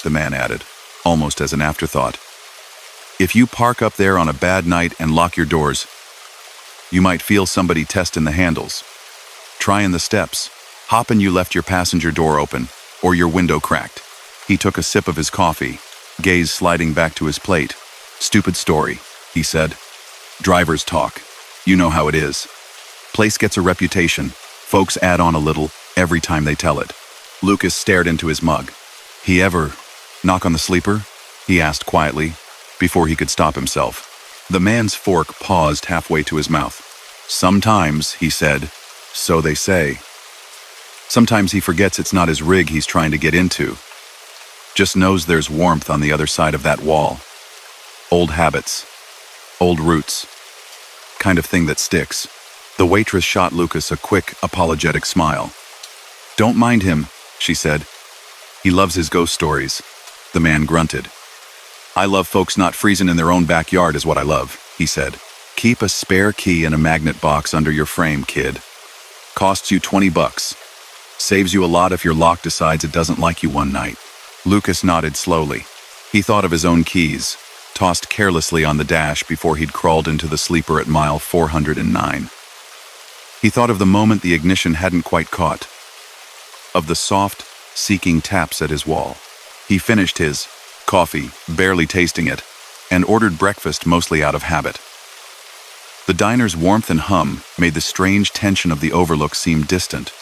the man added, almost as an afterthought. "If you park up there on a bad night and lock your doors, you might feel somebody testing the handles. Trying the steps. Hoppin' you left your passenger door open, or your window cracked." He took a sip of his coffee, gaze sliding back to his plate. "Stupid story," he said. "Drivers talk. You know how it is. Place gets a reputation. Folks add on a little every time they tell it." Lucas stared into his mug. "He ever knock on the sleeper?" he asked quietly, before he could stop himself. The man's fork paused halfway to his mouth. "Sometimes," he said. "So they say. Sometimes he forgets it's not his rig he's trying to get into. Just knows there's warmth on the other side of that wall. Old habits. Old roots. Kind of thing that sticks." The waitress shot Lucas a quick, apologetic smile. "Don't mind him," she said. "He loves his ghost stories." The man grunted. "I love folks not freezing in their own backyard is what I love," he said. "Keep a spare key in a magnet box under your frame, kid. Costs you $20. Saves you a lot if your lock decides it doesn't like you one night." Lucas nodded slowly. He thought of his own keys, tossed carelessly on the dash before he'd crawled into the sleeper at mile 409. He thought of the moment the ignition hadn't quite caught, of the soft, seeking taps at his wall. He finished his coffee, barely tasting it, and ordered breakfast mostly out of habit. The diner's warmth and hum made the strange tension of the overlook seem distant,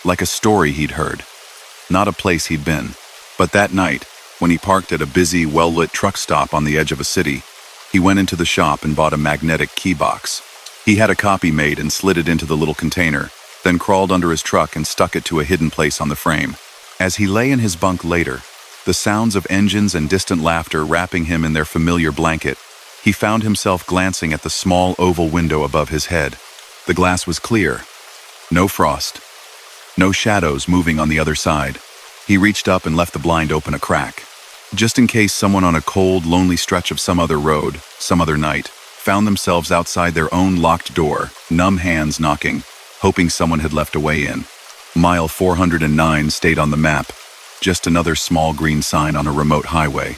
like a story he'd heard, not a place he'd been. But that night, when he parked at a busy, well-lit truck stop on the edge of a city, he went into the shop and bought a magnetic key box. He had a copy made and slid it into the little container, then crawled under his truck and stuck it to a hidden place on the frame. As he lay in his bunk later, the sounds of engines and distant laughter wrapping him in their familiar blanket, he found himself glancing at the small oval window above his head. The glass was clear. No frost. No shadows moving on the other side. He reached up and left the blind open a crack, just in case someone on a cold, lonely stretch of some other road, some other night, found themselves outside their own locked door, numb hands knocking, hoping someone had left a way in. Mile 409 stayed on the map, just another small green sign on a remote highway.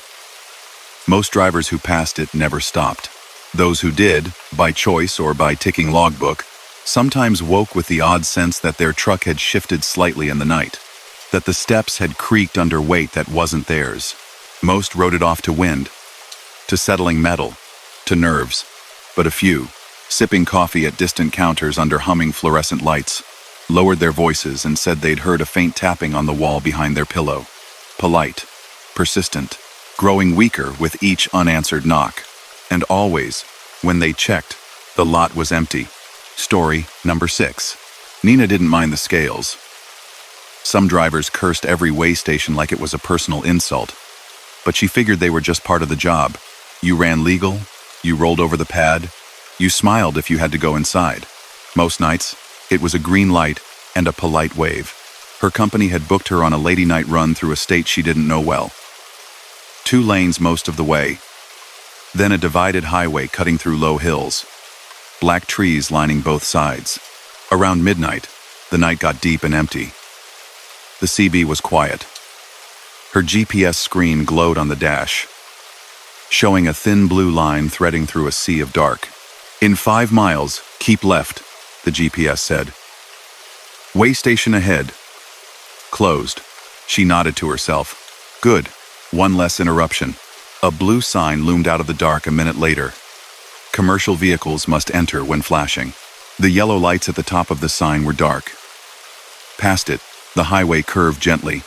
Most drivers who passed it never stopped. Those who did, by choice or by ticking logbook, sometimes woke with the odd sense that their truck had shifted slightly in the night, that the steps had creaked under weight that wasn't theirs. Most wrote it off to wind, to settling metal, to nerves. But a few, sipping coffee at distant counters under humming fluorescent lights, lowered their voices and said they'd heard a faint tapping on the wall behind their pillow. Polite, persistent, growing weaker with each unanswered knock. And always, when they checked, the lot was empty. Story number 6. Nina didn't mind the scales. Some drivers cursed every way station like it was a personal insult, but she figured they were just part of the job. You ran legal, you rolled over the pad, you smiled if you had to go inside. Most nights, it was a green light and a polite wave. Her company had booked her on a lady night run through a state she didn't know well. 2 lanes most of the way, then a divided highway cutting through low hills, black trees lining both sides. Around midnight, the night got deep and empty. The CB was quiet. Her GPS screen glowed on the dash, showing a thin blue line threading through a sea of dark. In 5 miles, keep left, the GPS said. Way station ahead. Closed. She nodded to herself. Good. One less interruption. A blue sign loomed out of the dark a minute later. Commercial vehicles must enter when flashing. The yellow lights at the top of the sign were dark. Past it, the highway curved gently.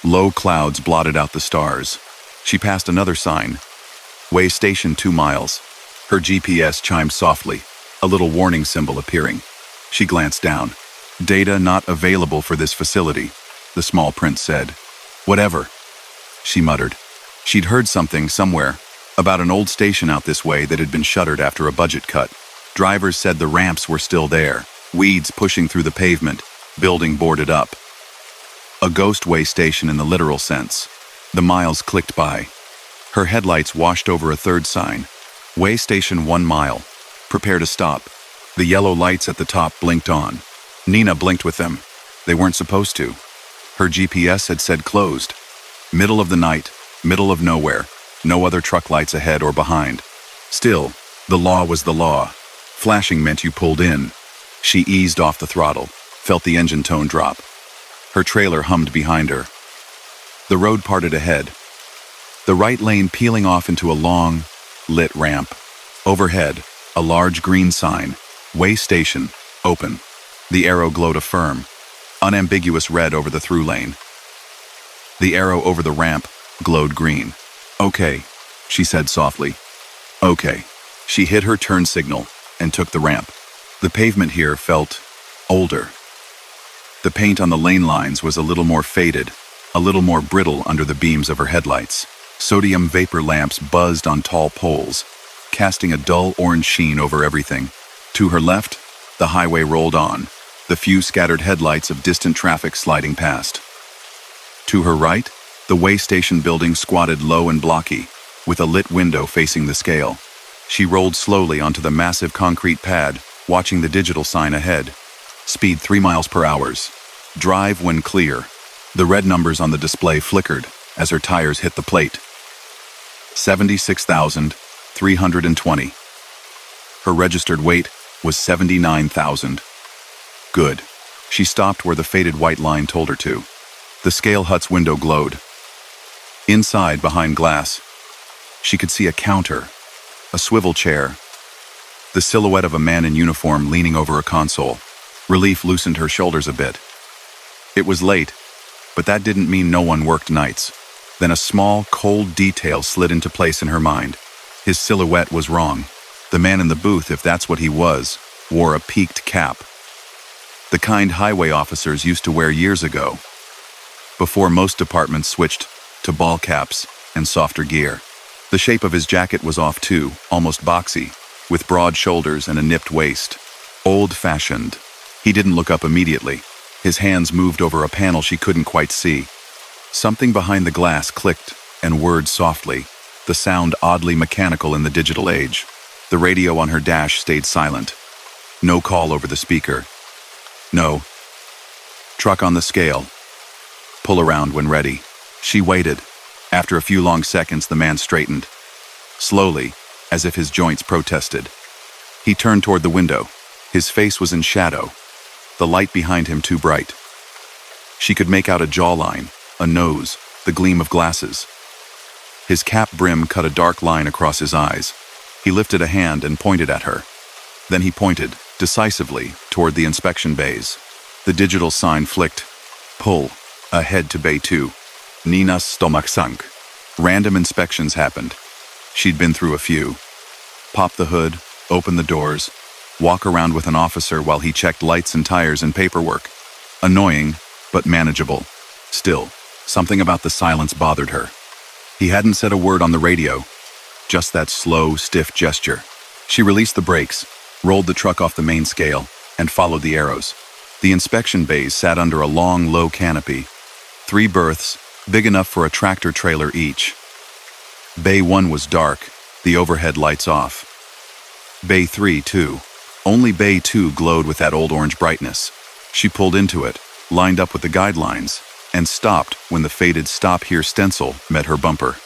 Low clouds blotted out the stars. She passed another sign. Way station 2 miles. Her GPS chimed softly, a little warning symbol appearing. She glanced down. Data not available for this facility, the small print said. Whatever, she muttered. She'd heard something somewhere about an old station out this way that had been shuttered after a budget cut. Drivers said the ramps were still there, weeds pushing through the pavement, building boarded up. A ghost way station in the literal sense. The miles clicked by. Her headlights washed over a 3rd sign. Way station 1 mile. Prepare to stop. The yellow lights at the top blinked on. Nina blinked with them. They weren't supposed to. Her GPS had said closed. Middle of the night, middle of nowhere, no other truck lights ahead or behind. Still, the law was the law. Flashing meant you pulled in. She eased off the throttle, felt the engine tone drop. Her trailer hummed behind her. The road parted ahead, the right lane peeling off into a long, lit ramp. Overhead, a large green sign, Way Station, open. The arrow glowed a firm, unambiguous red over the through lane. The arrow over the ramp glowed green. Okay, she said softly. Okay. She hit her turn signal and took the ramp. The pavement here felt older. The paint on the lane lines was a little more faded, a little more brittle under the beams of her headlights. Sodium vapor lamps buzzed on tall poles, casting a dull orange sheen over everything. To her left, the highway rolled on, the few scattered headlights of distant traffic sliding past. To her right, the way station building squatted low and blocky, with a lit window facing the scale. She rolled slowly onto the massive concrete pad, watching the digital sign ahead. Speed 3 miles per hour. Drive when clear. The red numbers on the display flickered as her tires hit the plate. 76,320. Her registered weight was 79,000. Good. She stopped where the faded white line told her to. The scale hut's window glowed. Inside, behind glass, she could see a counter, a swivel chair, the silhouette of a man in uniform leaning over a console. Relief loosened her shoulders a bit. It was late, but that didn't mean no one worked nights. Then a small, cold detail slid into place in her mind. His silhouette was wrong. The man in the booth, if that's what he was, wore a peaked cap. The kind highway officers used to wear years ago, before most departments switched to ball caps and softer gear. The shape of his jacket was off too, almost boxy, with broad shoulders and a nipped waist. Old-fashioned. He didn't look up immediately. His hands moved over a panel she couldn't quite see. Something behind the glass clicked and whirred softly, the sound oddly mechanical in the digital age. The radio on her dash stayed silent. No call over the speaker. No. Truck on the scale. Pull around when ready. She waited. After a few long seconds, the man straightened. Slowly, as if his joints protested. He turned toward the window. His face was in shadow, the light behind him too bright. She could make out a jawline, a nose, the gleam of glasses. His cap brim cut a dark line across his eyes. He lifted a hand and pointed at her. Then he pointed, decisively, toward the inspection bays. The digital sign flicked. Pull. Ahead to Bay 2. Nina's stomach sunk. Random inspections happened. She'd been through a few. Pop the hood, open the doors, walk around with an officer while he checked lights and tires and paperwork. Annoying, but manageable. Still, something about the silence bothered her. He hadn't said a word on the radio, just that slow, stiff gesture. She released the brakes, rolled the truck off the main scale, and followed the arrows. The inspection bays sat under a long, low canopy. 3 berths, big enough for a tractor trailer each. Bay 1 was dark, the overhead lights off. Bay 3, too. Only Bay 2 glowed with that old orange brightness. She pulled into it, lined up with the guidelines, and stopped when the faded "Stop Here" stencil met her bumper.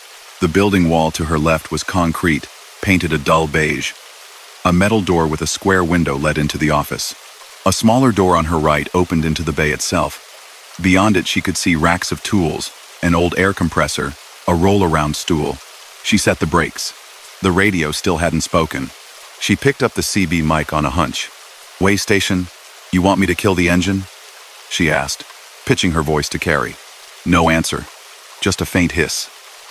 The building wall to her left was concrete, painted a dull beige. A metal door with a square window led into the office. A smaller door on her right opened into the bay itself. Beyond it she could see racks of tools, an old air compressor, a roll-around stool. She set the brakes. The radio still hadn't spoken. She picked up the CB mic on a hunch. "Way station, you want me to kill the engine?" she asked, pitching her voice to Carrie. No answer, just a faint hiss.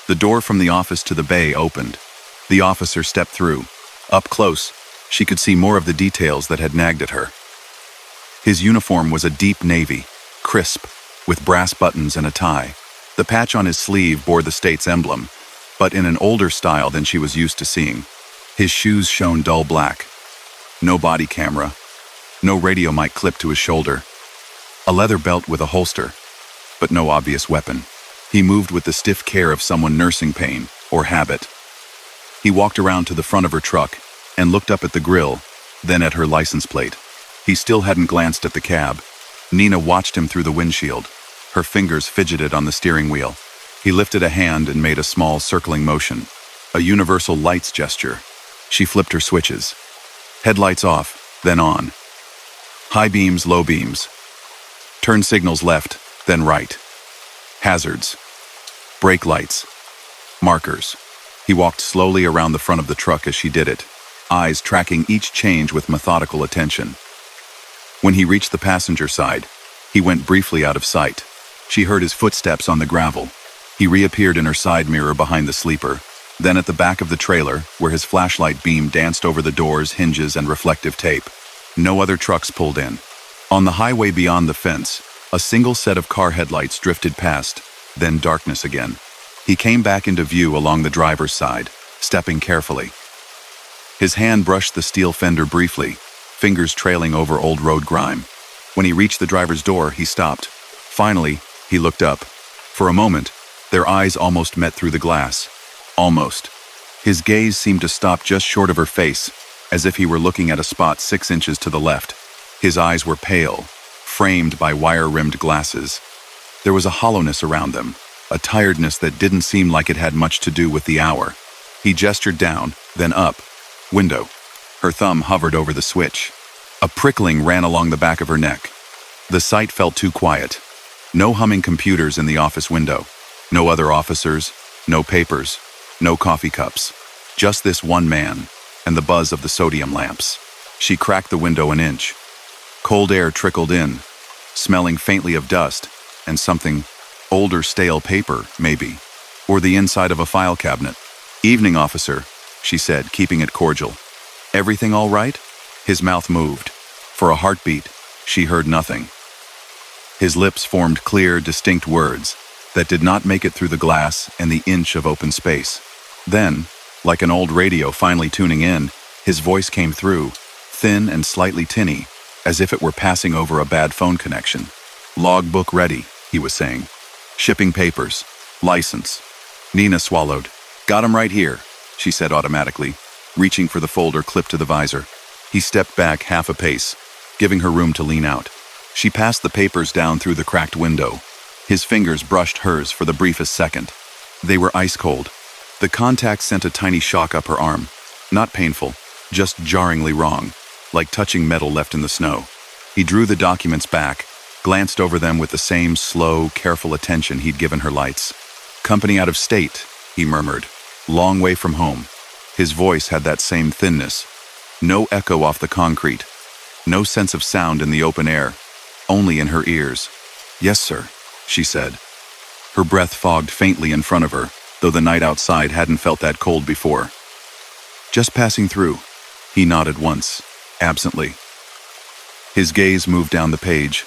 The door from the office to the bay opened. The officer stepped through. Up close, she could see more of the details that had nagged at her. His uniform was a deep navy, crisp, with brass buttons and a tie. The patch on his sleeve bore the state's emblem, but in an older style than she was used to seeing. His shoes shone dull black. No body camera. No radio mic clipped to his shoulder. A leather belt with a holster, but no obvious weapon. He moved with the stiff care of someone nursing pain or habit. He walked around to the front of her truck and looked up at the grill, then at her license plate. He still hadn't glanced at the cab. Nina watched him through the windshield. Her fingers fidgeted on the steering wheel. He lifted a hand and made a small circling motion, a universal lights gesture. She flipped her switches. Headlights off, then on. High beams, low beams. Turn signals left, then right. Hazards. Brake lights. Markers. He walked slowly around the front of the truck as she did it, eyes tracking each change with methodical attention. When he reached the passenger side, he went briefly out of sight. She heard his footsteps on the gravel. He reappeared in her side mirror behind the sleeper, then at the back of the trailer, where his flashlight beam danced over the doors, hinges, and reflective tape. No other trucks pulled in. On the highway beyond the fence, a single set of car headlights drifted past, then darkness again. He came back into view along the driver's side, stepping carefully. His hand brushed the steel fender briefly, fingers trailing over old road grime. When he reached the driver's door, he stopped. Finally, he looked up. For a moment, their eyes almost met through the glass. Almost. His gaze seemed to stop just short of her face, as if he were looking at a spot 6 inches to the left. His eyes were pale, framed by wire-rimmed glasses. There was a hollowness around them, a tiredness that didn't seem like it had much to do with the hour. He gestured down, then up. Window. Her thumb hovered over the switch. A prickling ran along the back of her neck. The sight felt too quiet. No humming computers in the office window. No other officers, no papers, no coffee cups. Just this one man, and the buzz of the sodium lamps. She cracked the window an inch. Cold air trickled in, smelling faintly of dust and something older, stale paper, maybe, or the inside of a file cabinet. "Evening, officer," she said, keeping it cordial. "Everything all right?" His mouth moved. For a heartbeat, she heard nothing. His lips formed clear, distinct words that did not make it through the glass and the inch of open space. Then, like an old radio finally tuning in, his voice came through, thin and slightly tinny, as if it were passing over a bad phone connection. "Logbook ready," he was saying. "Shipping papers. License." Nina swallowed. "Got 'em right here," she said automatically, reaching for the folder clipped to the visor. He stepped back half a pace, giving her room to lean out. She passed the papers down through the cracked window. His fingers brushed hers for the briefest second. They were ice cold. The contact sent a tiny shock up her arm. Not painful, just jarringly wrong, like touching metal left in the snow. He drew the documents back, glanced over them with the same slow, careful attention he'd given her lights. "Company out of state," he murmured. "Long way from home." His voice had that same thinness. No echo off the concrete. No sense of sound in the open air. Only in her ears. "Yes, sir," she said. Her breath fogged faintly in front of her, though the night outside hadn't felt that cold before. "Just passing through." He nodded once, absently. His gaze moved down the page.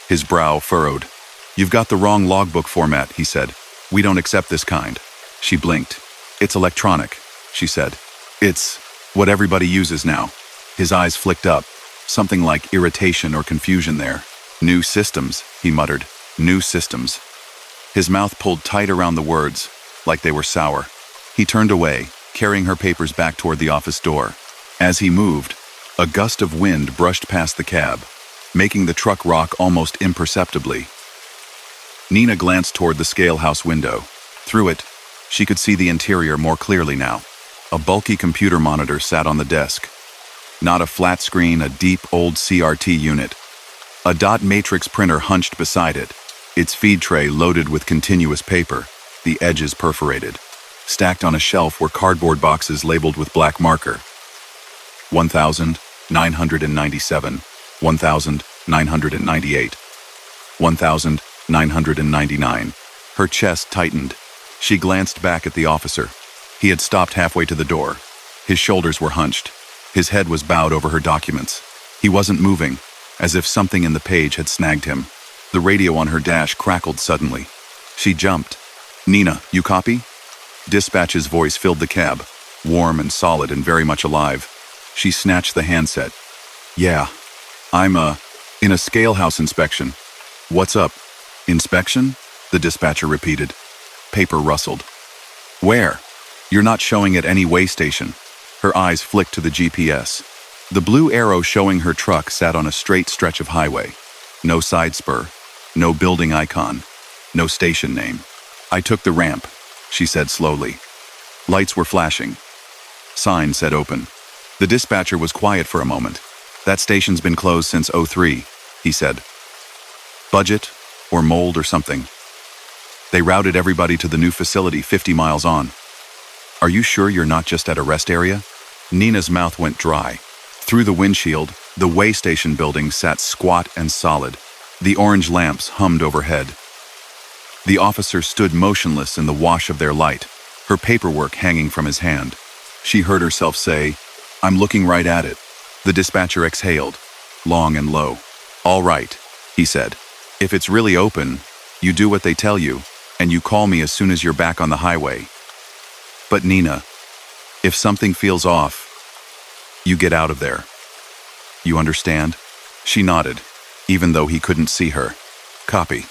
His brow furrowed. "You've got the wrong logbook format," he said. "We don't accept this kind." She blinked. "It's electronic," she said. "It's what everybody uses now." His eyes flicked up, something like irritation or confusion there. "New systems," he muttered. "New systems." His mouth pulled tight around the words, like they were sour. He turned away, carrying her papers back toward the office door. As he moved, a gust of wind brushed past the cab, making the truck rock almost imperceptibly. Nina glanced toward the scale house window. Through it, she could see the interior more clearly now. A bulky computer monitor sat on the desk. Not a flat screen, a deep old CRT unit. A dot matrix printer hunched beside it, its feed tray loaded with continuous paper, the edges perforated. Stacked on a shelf were cardboard boxes labeled with black marker. 1,997, 1,998, 1,999. Her chest tightened. She glanced back at the officer. He had stopped halfway to the door. His shoulders were hunched. His head was bowed over her documents. He wasn't moving, as if something in the page had snagged him. The radio on her dash crackled suddenly. She jumped. "Nina, you copy?" Dispatch's voice filled the cab, warm and solid and very much alive. She snatched the handset. "Yeah, I'm, in a scale house inspection." "What's up?" "Inspection?" the dispatcher repeated. Paper rustled. "Where?" "You're not showing at any way station." Her eyes flicked to the GPS. The blue arrow showing her truck sat on a straight stretch of highway. No side spur, no building icon, no station name. "I took the ramp," she said slowly. Lights were flashing. Sign said open. The dispatcher was quiet for a moment. "That station's been closed since '03, he said. "Budget, or mold or something. They routed everybody to the new facility 50 miles on." "Are you sure you're not just at a rest area?" Nina's mouth went dry. Through the windshield, the way station building sat squat and solid. The orange lamps hummed overhead. The officer stood motionless in the wash of their light, her paperwork hanging from his hand. She heard herself say, "I'm looking right at it." The dispatcher exhaled, long and low. "All right," he said. "If it's really open, you do what they tell you, and you call me as soon as you're back on the highway. But Nina, if something feels off, you get out of there. You understand?" She nodded, even though he couldn't see her. "Copy."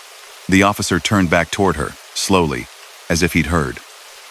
The officer turned back toward her, slowly, as if he'd heard.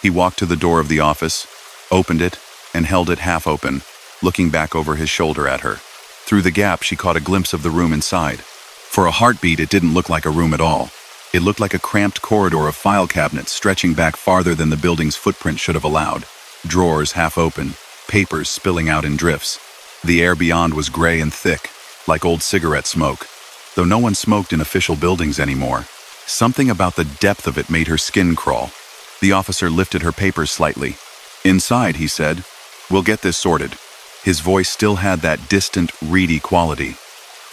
He walked to the door of the office, opened it, and held it half open, looking back over his shoulder at her. Through the gap, she caught a glimpse of the room inside. For a heartbeat, it didn't look like a room at all. It looked like a cramped corridor of file cabinets stretching back farther than the building's footprint should have allowed. Drawers half open, papers spilling out in drifts. The air beyond was gray and thick, like old cigarette smoke. Though no one smoked in official buildings anymore, something about the depth of it made her skin crawl. The officer lifted her papers slightly. "Inside," he said, We'll get this sorted." His voice still had that distant, reedy quality,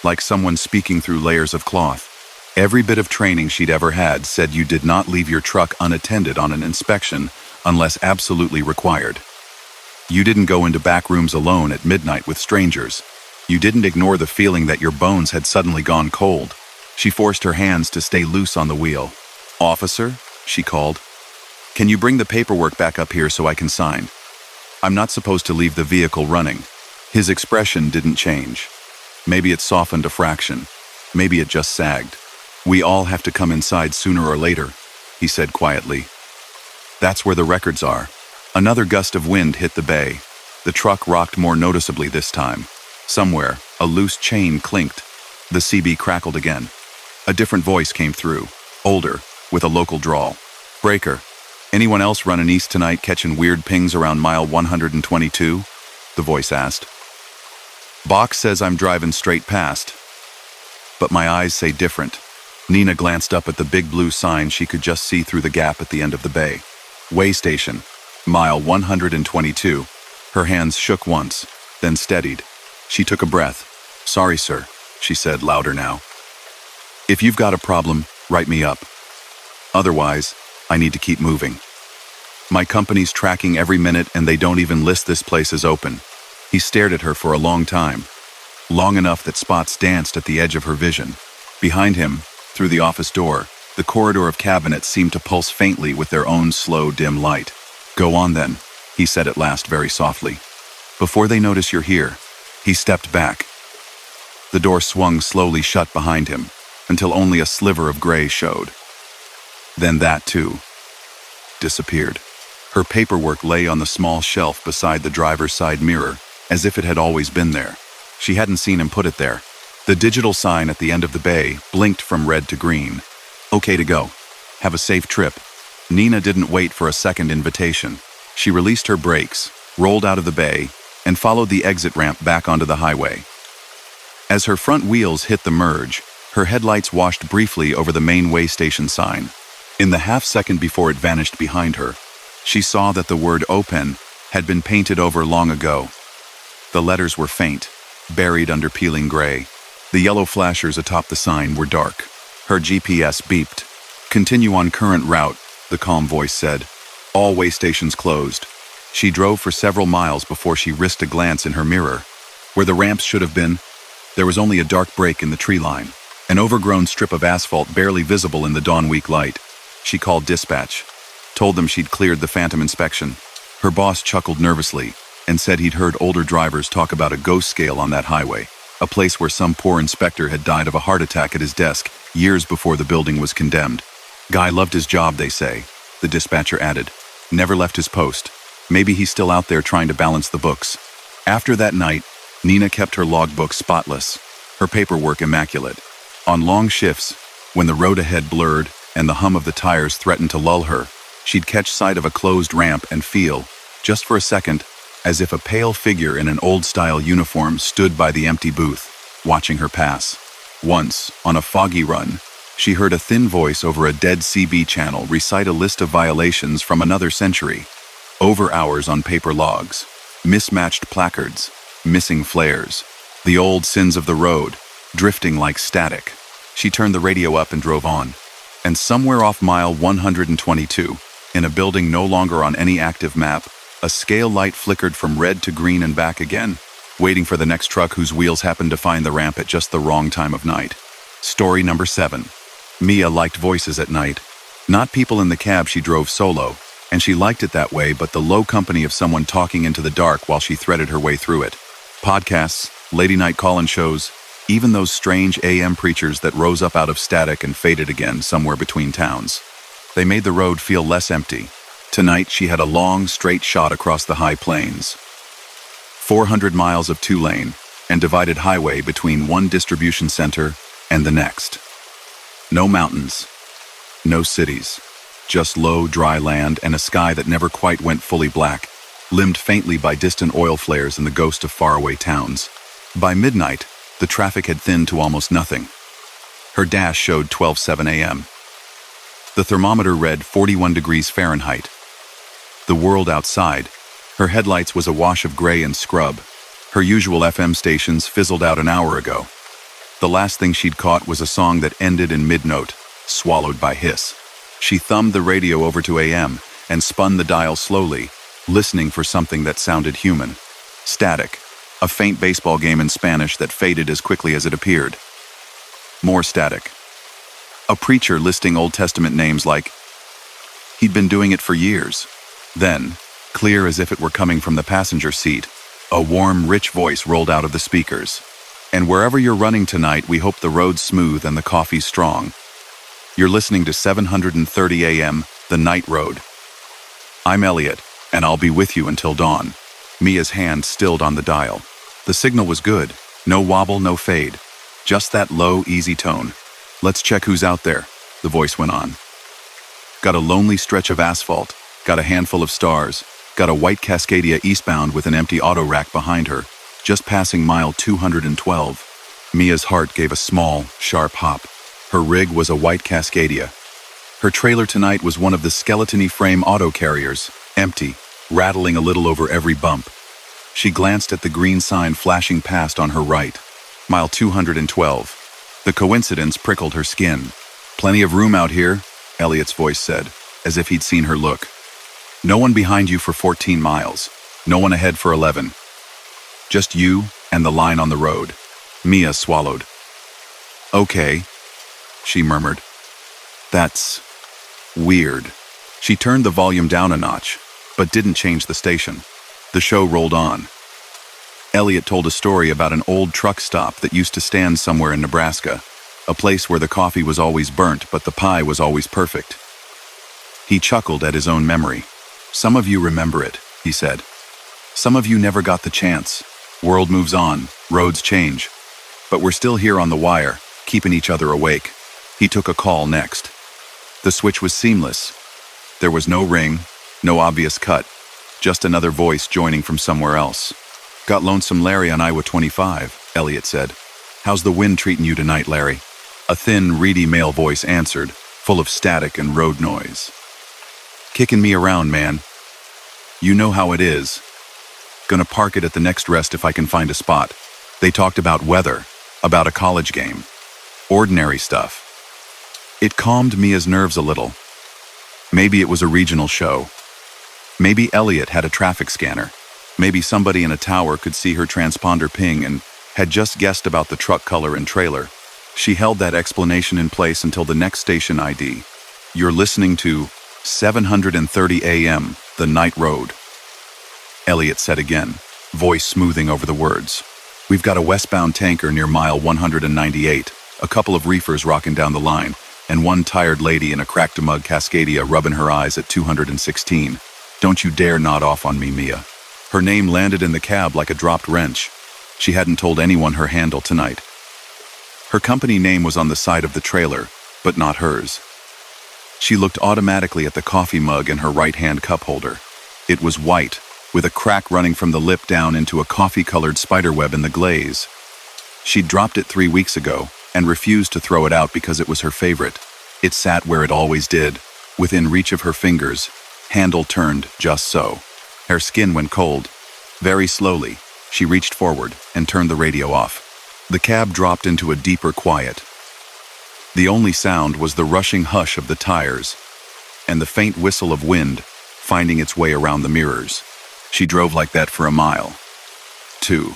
like someone speaking through layers of cloth. Every bit of training she'd ever had said you did not leave your truck unattended on an inspection unless absolutely required. You didn't go into back rooms alone at midnight with strangers. You didn't ignore the feeling that your bones had suddenly gone cold. She forced her hands to stay loose on the wheel. "Officer," she called, "can you bring the paperwork back up here so I can sign? I'm not supposed to leave the vehicle running." His expression didn't change. Maybe it softened a fraction. Maybe it just sagged. "We all have to come inside sooner or later," he said quietly. "That's where the records are." Another gust of wind hit the bay. The truck rocked more noticeably this time. Somewhere, a loose chain clinked. The CB crackled again. A different voice came through, older, with a local drawl. "Breaker, anyone else running east tonight catching weird pings around mile 122? The voice asked. "Box says I'm driving straight past, but my eyes say different." Nina glanced up at the big blue sign she could just see through the gap at the end of the bay. "Way station, mile 122. Her hands shook once, then steadied. She took a breath. "Sorry, sir," she said louder now. "If you've got a problem, write me up. Otherwise, I need to keep moving. My company's tracking every minute and they don't even list this place as open." He stared at her for a long time, long enough that spots danced at the edge of her vision. Behind him, through the office door, the corridor of cabinets seemed to pulse faintly with their own slow, dim light. "Go on then," he said at last very softly. "Before they notice you're here." He stepped back. The door swung slowly shut behind him, until only a sliver of gray showed. Then that, too, disappeared. Her paperwork lay on the small shelf beside the driver's side mirror, as if it had always been there. She hadn't seen him put it there. The digital sign at the end of the bay blinked from red to green. "Okay to go. Have a safe trip." Nina didn't wait for a second invitation. She released her brakes, rolled out of the bay, and followed the exit ramp back onto the highway. As her front wheels hit the merge, her headlights washed briefly over the main way station sign. In the half-second before it vanished behind her, she saw that the word "open" had been painted over long ago. The letters were faint, buried under peeling gray. The yellow flashers atop the sign were dark. Her GPS beeped. "Continue on current route," the calm voice said. "All way stations closed." She drove for several miles before she risked a glance in her mirror. Where the ramps should have been, there was only a dark break in the tree line, an overgrown strip of asphalt barely visible in the dawn week light. She called dispatch, told them she'd cleared the phantom inspection. Her boss chuckled nervously and said he'd heard older drivers talk about a ghost scale on that highway, a place where some poor inspector had died of a heart attack at his desk years before the building was condemned. "Guy loved his job, they say," the dispatcher added. "Never left his post. Maybe he's still out there trying to balance the books." After that night, Nina kept her logbook spotless, her paperwork immaculate. On long shifts, when the road ahead blurred and the hum of the tires threatened to lull her, she'd catch sight of a closed ramp and feel, just for a second, as if a pale figure in an old-style uniform stood by the empty booth, watching her pass. Once, on a foggy run, she heard a thin voice over a dead CB channel recite a list of violations from another century. Over hours on paper logs, mismatched placards, missing flares, the old sins of the road, drifting like static. She turned the radio up and drove on. And somewhere off mile 122, in a building no longer on any active map, a scale light flickered from red to green and back again, waiting for the next truck whose wheels happened to find the ramp at just the wrong time of night. Story number 7. Mia liked voices at night. Not people in the cab she drove solo, and she liked it that way, but the low company of someone talking into the dark while she threaded her way through it. Podcasts, late-night call-in shows, even those strange AM preachers that rose up out of static and faded again somewhere between towns. They made the road feel less empty. Tonight she had a long, straight shot across the high plains. 400 miles of two-lane and divided highway between one distribution center and the next. No mountains, no cities, just low, dry land and a sky that never quite went fully black, limned faintly by distant oil flares and the ghost of faraway towns. By midnight, the traffic had thinned to almost nothing. Her dash showed 12:07 a.m. The thermometer read 41 degrees Fahrenheit. The world outside, Her headlights was a wash of gray and scrub. Her usual FM stations fizzled out an hour ago. The last thing she'd caught was a song that ended in mid-note, swallowed by hiss. She thumbed the radio over to AM and spun the dial slowly, listening for something that sounded human. Static, a faint baseball game in Spanish that faded as quickly as it appeared. More static. A preacher listing Old Testament names like he'd been doing it for years. Then, clear as if it were coming from the passenger seat, a warm, rich voice rolled out of the speakers. And wherever you're running tonight, we hope the road's smooth and the coffee's strong. You're listening to 730 AM, The Night Road. I'm Elliot, and I'll be with you until dawn. Mia's hand stilled on the dial. The signal was good. No wobble, no fade. Just that low, easy tone. Let's check who's out there, the voice went on. Got a lonely stretch of asphalt. Got a handful of stars. Got a white Cascadia eastbound with an empty auto rack behind her, just passing mile 212. Mia's heart gave a small, sharp hop. Her rig was a white Cascadia. Her trailer tonight was one of the skeleton-y frame auto carriers, empty, rattling a little over every bump. She glanced at the green sign flashing past on her right. Mile 212. The coincidence prickled her skin. Plenty of room out here, Elliot's voice said, as if he'd seen her look. No one behind you for 14 miles. No one ahead for 11. Just you and the line on the road. Mia swallowed. Okay, she murmured. That's weird. She turned the volume down a notch, but didn't change the station. The show rolled on. Elliot told a story about an old truck stop that used to stand somewhere in Nebraska, a place where the coffee was always burnt but the pie was always perfect. He chuckled at his own memory. Some of you remember it, he said. Some of you never got the chance. World moves on, roads change. But we're still here on the wire, keeping each other awake. He took a call next. The switch was seamless. There was no ring, no obvious cut, just another voice joining from somewhere else. Got lonesome Larry on Iowa 25, Elliot said. How's the wind treating you tonight, Larry? A thin, reedy male voice answered, full of static and road noise. Kicking me around, man. You know how it is. Gonna park it at the next rest if I can find a spot. They talked about weather, about a college game. Ordinary stuff. It calmed Mia's nerves a little. Maybe it was a regional show. Maybe Elliot had a traffic scanner. Maybe somebody in a tower could see her transponder ping and had just guessed about the truck color and trailer. She held that explanation in place until the next station ID. You're listening to 730 AM, The Night Road. Elliot said again, voice smoothing over the words. We've got a westbound tanker near mile 198, a couple of reefers rocking down the line, and one tired lady in a cracked-a-mug Cascadia rubbing her eyes at 216. Don't you dare nod off on me, Mia. Her name landed in the cab like a dropped wrench. She hadn't told anyone her handle tonight. Her company name was on the side of the trailer, but not hers. She looked automatically at the coffee mug in her right-hand cup holder. It was white, with a crack running from the lip down into a coffee-colored spiderweb in the glaze. She'd dropped it 3 weeks ago and refused to throw it out because it was her favorite. It sat where it always did, within reach of her fingers, handle turned just so. Her skin went cold. Very slowly, she reached forward and turned the radio off. The cab dropped into a deeper quiet. The only sound was the rushing hush of the tires and the faint whistle of wind finding its way around the mirrors. She drove like that for a mile. 2.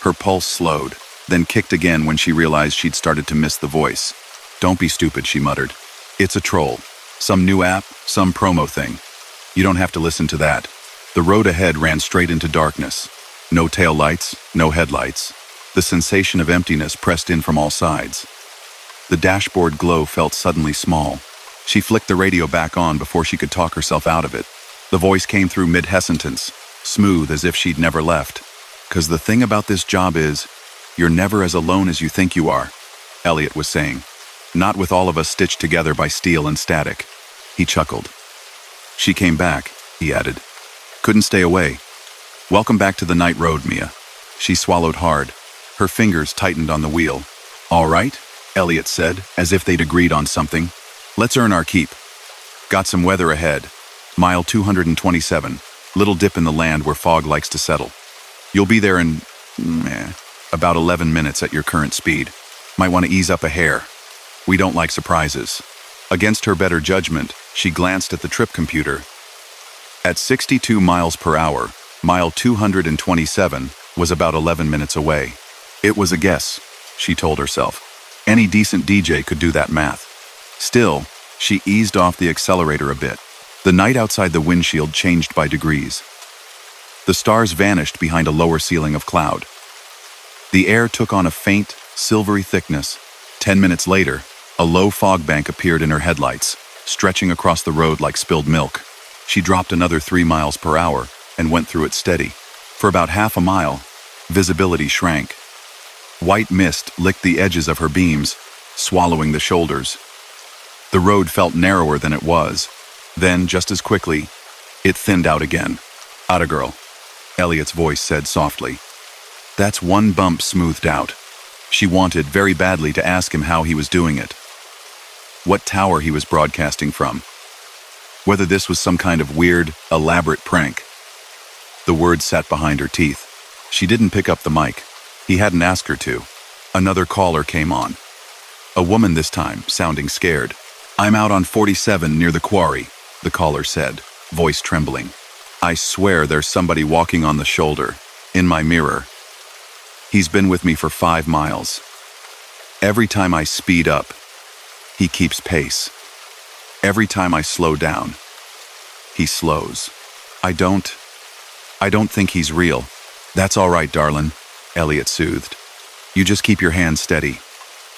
Her pulse slowed, then kicked again when she realized she'd started to miss the voice. Don't be stupid, she muttered. It's a troll. Some new app, some promo thing. You don't have to listen to that. The road ahead ran straight into darkness. No tail lights, no headlights. The sensation of emptiness pressed in from all sides. The dashboard glow felt suddenly small. She flicked the radio back on before she could talk herself out of it. The voice came through mid-hesitance, smooth as if she'd never left. 'Cause the thing about this job is, you're never as alone as you think you are, Elliot was saying. Not with all of us stitched together by steel and static. He chuckled. She came back, he added. Couldn't stay away. Welcome back to the night road, Mia. She swallowed hard. Her fingers tightened on the wheel. All right, Elliot said, as if they'd agreed on something. Let's earn our keep. Got some weather ahead. Mile 227. Little dip in the land where fog likes to settle. You'll be there in, about 11 minutes at your current speed. Might want to ease up a hair. We don't like surprises. Against her better judgment, she glanced at the trip computer. At 62 miles per hour, mile 227 was about 11 minutes away. It was a guess, she told herself. Any decent DJ could do that math. Still, she eased off the accelerator a bit. The night outside the windshield changed by degrees. The stars vanished behind a lower ceiling of cloud. The air took on a faint, silvery thickness. 10 minutes later, a low fog bank appeared in her headlights, stretching across the road like spilled milk. She dropped another 3 miles per hour and went through it steady. For about half a mile, visibility shrank. White mist licked the edges of her beams, swallowing the shoulders. The road felt narrower than it was. Then, just as quickly, it thinned out again. "Atta girl," Elliot's voice said softly. That's one bump smoothed out. She wanted very badly to ask him how he was doing it. What tower he was broadcasting from. Whether this was some kind of weird, elaborate prank. The words sat behind her teeth. She didn't pick up the mic. He hadn't asked her to. Another caller came on. A woman this time, sounding scared. "I'm out on 47 near the quarry," the caller said, voice trembling. "I swear there's somebody walking on the shoulder, in my mirror. He's been with me for 5 miles. Every time I speed up, he keeps pace. Every time I slow down, he slows. I don't think he's real." "That's all right, darling," Elliot soothed. "You just keep your hands steady.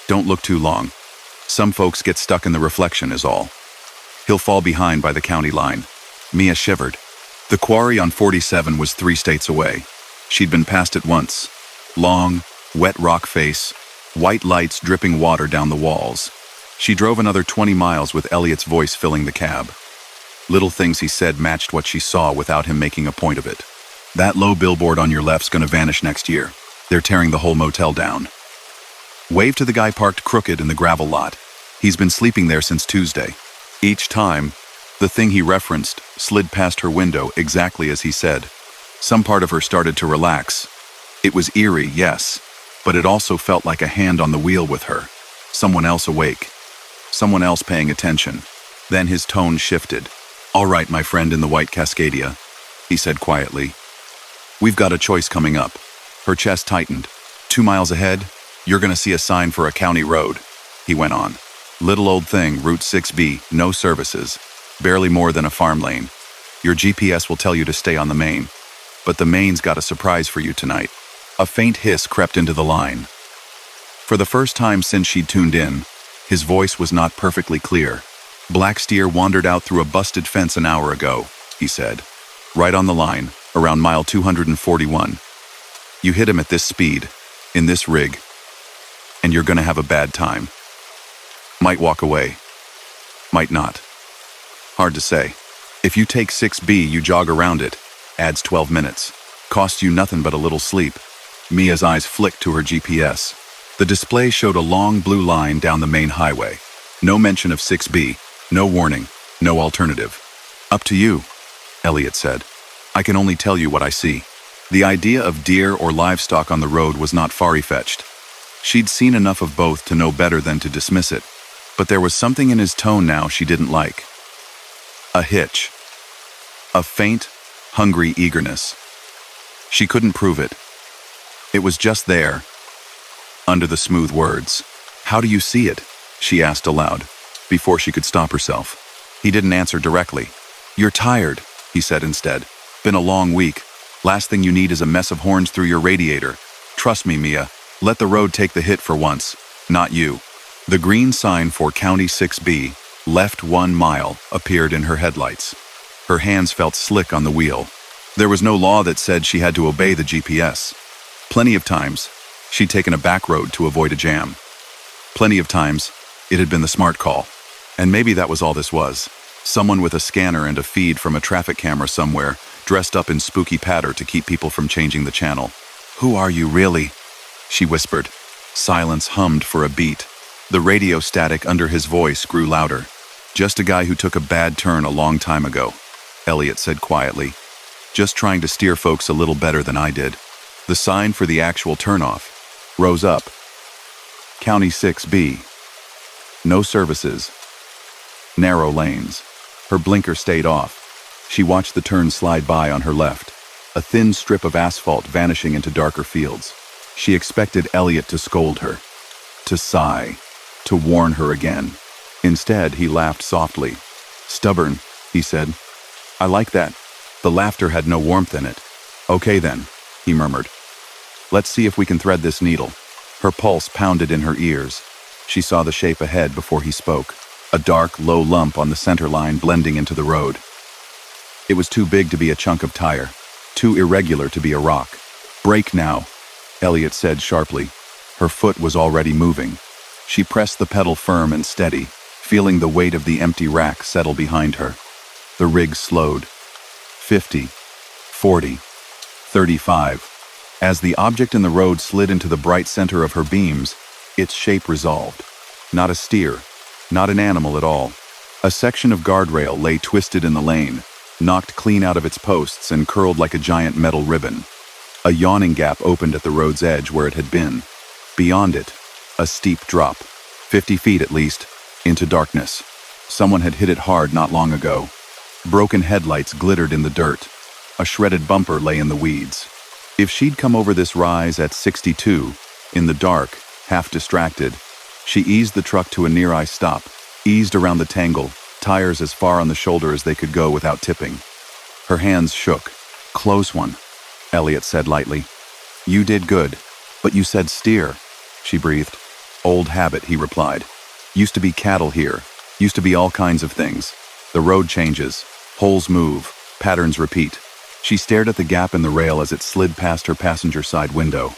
Don't look too long. Some folks get stuck in the reflection is all. He'll fall behind by the county line." Mia shivered. The quarry on 47 was 3 states away. She'd been past it once. Long, wet rock face, white lights dripping water down the walls. She drove another 20 miles with Elliot's voice filling the cab. Little things he said matched what she saw without him making a point of it. "That low billboard on your left's gonna vanish next year. They're tearing the whole motel down." Wave to the guy parked crooked in the gravel lot. He's been sleeping there since Tuesday. Each time, the thing he referenced slid past her window exactly as he said. Some part of her started to relax. It was eerie, yes, but it also felt like a hand on the wheel with her. Someone else awake. Someone else paying attention. Then his tone shifted. "All right, my friend in the white Cascadia," he said quietly. "We've got a choice coming up." Her chest tightened. 2 miles ahead, you're gonna see a sign for a county road," he went on. "Little old thing, Route 6B, no services. Barely more than a farm lane. Your GPS will tell you to stay on the main. But the main's got a surprise for you tonight." A faint hiss crept into the line. For the first time since she'd tuned in, his voice was not perfectly clear. "Black steer wandered out through a busted fence an hour ago," he said. "Right on the line, around mile 241. You hit him at this speed, in this rig, and you're gonna have a bad time. Might walk away. Might not. Hard to say. If you take 6B, you jog around it. Adds 12 minutes. Costs you nothing but a little sleep." Mia's eyes flicked to her GPS. The display showed a long blue line down the main highway. No mention of 6B, no warning, no alternative. "Up to you," Elliot said. "I can only tell you what I see." The idea of deer or livestock on the road was not far-fetched. She'd seen enough of both to know better than to dismiss it. But there was something in his tone now she didn't like. A hitch. A faint, hungry eagerness. She couldn't prove it. It was just there, under the smooth words. "How do you see it?" she asked aloud, before she could stop herself. He didn't answer directly. "You're tired," he said instead. "Been a long week. Last thing you need is a mess of horns through your radiator. Trust me, Mia. Let the road take the hit for once, not you." The green sign for County 6B, left 1 mile, appeared in her headlights. Her hands felt slick on the wheel. There was no law that said she had to obey the GPS. Plenty of times, she'd taken a back road to avoid a jam. Plenty of times, it had been the smart call. And maybe that was all this was. Someone with a scanner and a feed from a traffic camera somewhere, dressed up in spooky patter to keep people from changing the channel. "Who are you, really?" she whispered. Silence hummed for a beat. The radio static under his voice grew louder. "Just a guy who took a bad turn a long time ago," Elliot said quietly. Just trying to steer folks a little better than I did. The sign for the actual turnoff rose up. County 6B. No services. Narrow lanes. Her blinker stayed off. She watched the turn slide by on her left, a thin strip of asphalt vanishing into darker fields. She expected Elliot to scold her, to sigh, to warn her again. Instead, he laughed softly. "Stubborn," he said. "I like that." The laughter had no warmth in it. "Okay then," he murmured. "Let's see if we can thread this needle." Her pulse pounded in her ears. She saw the shape ahead before he spoke, a dark, low lump on the center line blending into the road. It was too big to be a chunk of tire, too irregular to be a rock. "Brake now," Elliot said sharply. Her foot was already moving. She pressed the pedal firm and steady, feeling the weight of the empty rack settle behind her. The rig slowed. 50, 40, 35. As the object in the road slid into the bright center of her beams, its shape resolved. Not a steer, not an animal at all. A section of guardrail lay twisted in the lane, knocked clean out of its posts and curled like a giant metal ribbon. A yawning gap opened at the road's edge where it had been. Beyond it, a steep drop, 50 feet at least, into darkness. Someone had hit it hard not long ago. Broken headlights glittered in the dirt. A shredded bumper lay in the weeds. If she'd come over this rise at 62, in the dark, half distracted, she eased the truck to a near-eye stop, eased around the tangle, tires as far on the shoulder as they could go without tipping. Her hands shook. "Close one," Elliot said lightly. "You did good, but you said steer," she breathed. "Old habit," he replied. "Used to be cattle here, used to be all kinds of things. The road changes, holes move, patterns repeat." She stared at the gap in the rail as it slid past her passenger side window.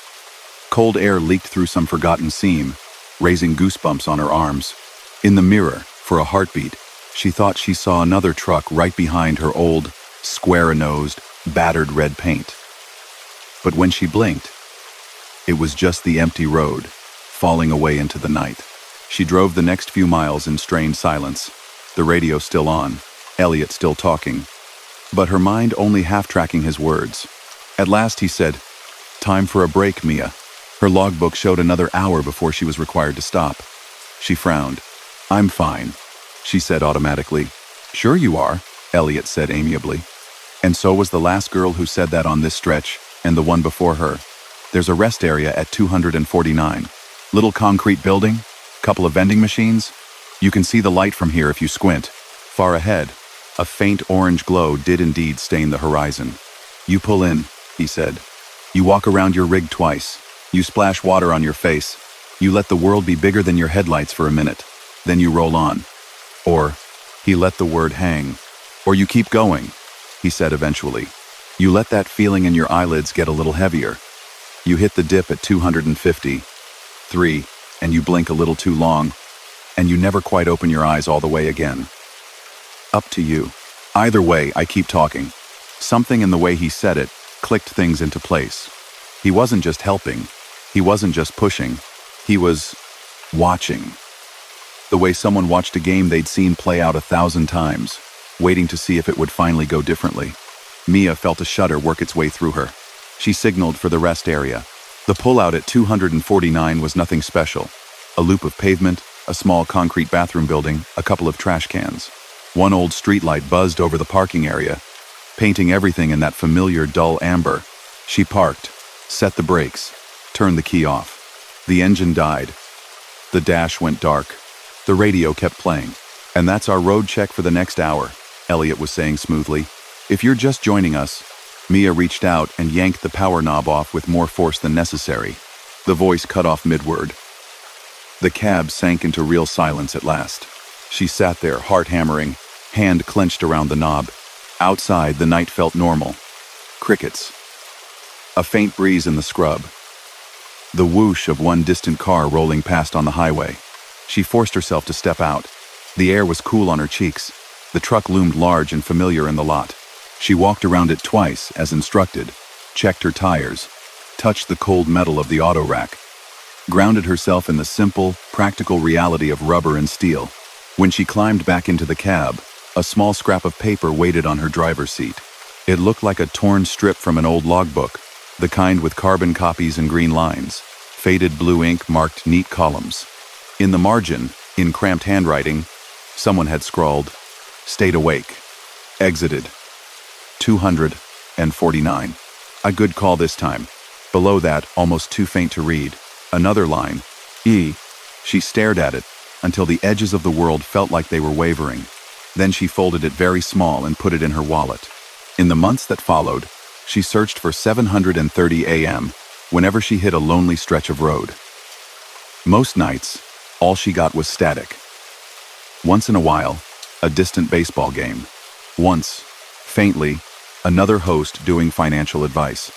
Cold air leaked through some forgotten seam, raising goosebumps on her arms. In the mirror, for a heartbeat, she thought she saw another truck right behind her old, square-nosed, battered red paint. But when she blinked, it was just the empty road, falling away into the night. She drove the next few miles in strained silence, the radio still on, Elliot still talking, but her mind only half-tracking his words. At last he said, "Time for a break, Mia." Her logbook showed another hour before she was required to stop. She frowned. "I'm fine," she said automatically. "Sure you are," Elliot said amiably. And so was the last girl who said that on this stretch, and the one before her. "There's a rest area at 249. Little concrete building, couple of vending machines. You can see the light from here if you squint. Far ahead, a faint orange glow did indeed stain the horizon. You pull in," he said. "You walk around your rig twice. You splash water on your face. You let the world be bigger than your headlights for a minute. Then you roll on." Or, he let the word hang. "Or you keep going," he said eventually. "You let that feeling in your eyelids get a little heavier. You hit the dip at 253, and you blink a little too long, and you never quite open your eyes all the way again. Up to you. Either way, I keep talking." Something in the way he said it clicked things into place. He wasn't just helping. He wasn't just pushing. He was watching. The way someone watched a game they'd seen play out 1,000 times, waiting to see if it would finally go differently. Mia felt a shudder work its way through her. She signaled for the rest area. The pullout at 249 was nothing special. A loop of pavement, a small concrete bathroom building, a couple of trash cans. One old streetlight buzzed over the parking area, painting everything in that familiar dull amber. She parked, set the brakes, turned the key off. The engine died. The dash went dark. The radio kept playing. "And that's our road check for the next hour," Elliot was saying smoothly. "If you're just joining us..." Mia reached out and yanked the power knob off with more force than necessary. The voice cut off mid-word. The cab sank into real silence at last. She sat there, heart hammering, hand clenched around the knob. Outside, the night felt normal. Crickets. A faint breeze in the scrub. The whoosh of one distant car rolling past on the highway. She forced herself to step out. The air was cool on her cheeks. The truck loomed large and familiar in the lot. She walked around it twice, as instructed, checked her tires, touched the cold metal of the auto rack, grounded herself in the simple, practical reality of rubber and steel. When she climbed back into the cab, a small scrap of paper waited on her driver's seat. It looked like a torn strip from an old logbook, the kind with carbon copies and green lines. Faded blue ink marked neat columns. In the margin, in cramped handwriting, someone had scrawled, "Stayed awake. Exited. 249. A good call this time. Below that, almost too faint to read, another line, E. She stared at it, until the edges of the world felt like they were wavering. Then she folded it very small and put it in her wallet. In the months that followed, she searched for 7:30 a.m. whenever she hit a lonely stretch of road. Most nights, all she got was static. Once in a while, a distant baseball game. Once, faintly, another host doing financial advice.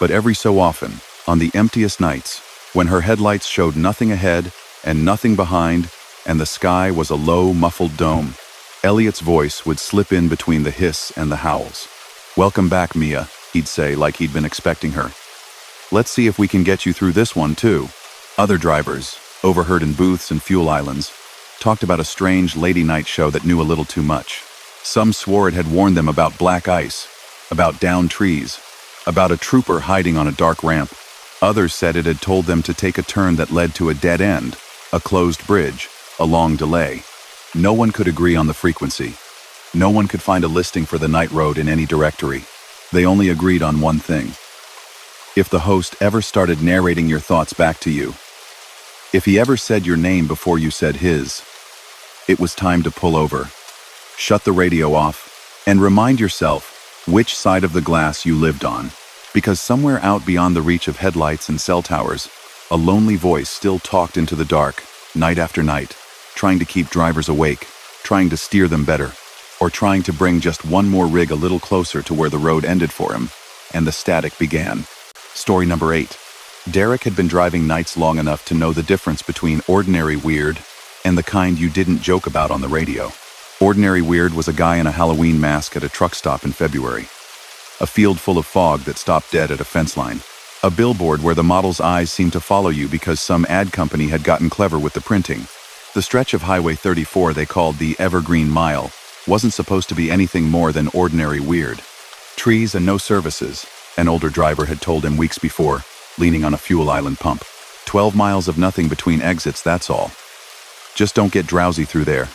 But every so often, on the emptiest nights, when her headlights showed nothing ahead and nothing behind, and the sky was a low, muffled dome, Elliot's voice would slip in between the hiss and the howls. "Welcome back, Mia," he'd say, like he'd been expecting her. "Let's see if we can get you through this one, too." Other drivers, overheard in booths and fuel islands, talked about a strange lady night show that knew a little too much. Some swore it had warned them about black ice, about downed trees, about a trooper hiding on a dark ramp. Others said it had told them to take a turn that led to a dead end, a closed bridge, a long delay. No one could agree on the frequency. No one could find a listing for the night road in any directory. They only agreed on one thing. If the host ever started narrating your thoughts back to you, if he ever said your name before you said his, it was time to pull over, shut the radio off, and remind yourself which side of the glass you lived on. Because somewhere out beyond the reach of headlights and cell towers, a lonely voice still talked into the dark, night after night, trying to keep drivers awake, trying to steer them better, or trying to bring just one more rig a little closer to where the road ended for him, and the static began. Story number 8. Derek had been driving nights long enough to know the difference between ordinary weird and the kind you didn't joke about on the radio. Ordinary weird was a guy in a Halloween mask at a truck stop in February. A field full of fog that stopped dead at a fence line. A billboard where the model's eyes seemed to follow you because some ad company had gotten clever with the printing. The stretch of Highway 34 they called the Evergreen Mile wasn't supposed to be anything more than ordinary weird. Trees and no services, an older driver had told him weeks before, leaning on a fuel island pump. 12 miles of nothing between exits, that's all. Just don't get drowsy through there.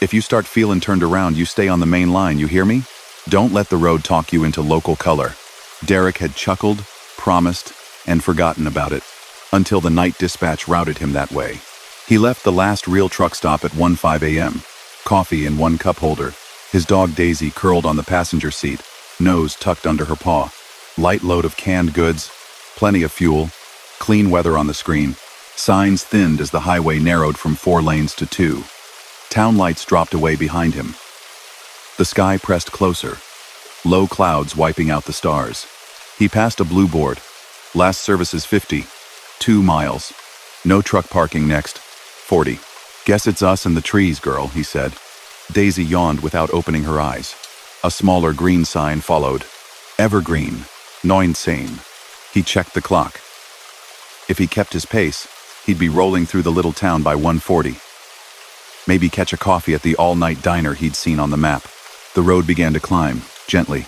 If you start feeling turned around, you stay on the main line, you hear me? Don't let the road talk you into local color. Derek had chuckled, promised, and forgotten about it, until the night dispatch routed him that way. He left the last real truck stop at 1:05 a.m., coffee in one cup holder, his dog Daisy curled on the passenger seat, nose tucked under her paw, light load of canned goods, plenty of fuel, clean weather on the screen, signs thinned as the highway narrowed from 4 lanes to 2. Town lights dropped away behind him. The sky pressed closer, low clouds wiping out the stars. He passed a blue board. Last service is 50. 2 miles. No truck parking next. 40. "Guess it's us and the trees, girl," he said. Daisy yawned without opening her eyes. A smaller green sign followed. Evergreen. 19. He checked the clock. If he kept his pace, he'd be rolling through the little town by 1:40. Maybe catch a coffee at the all-night diner he'd seen on the map. The road began to climb, gently.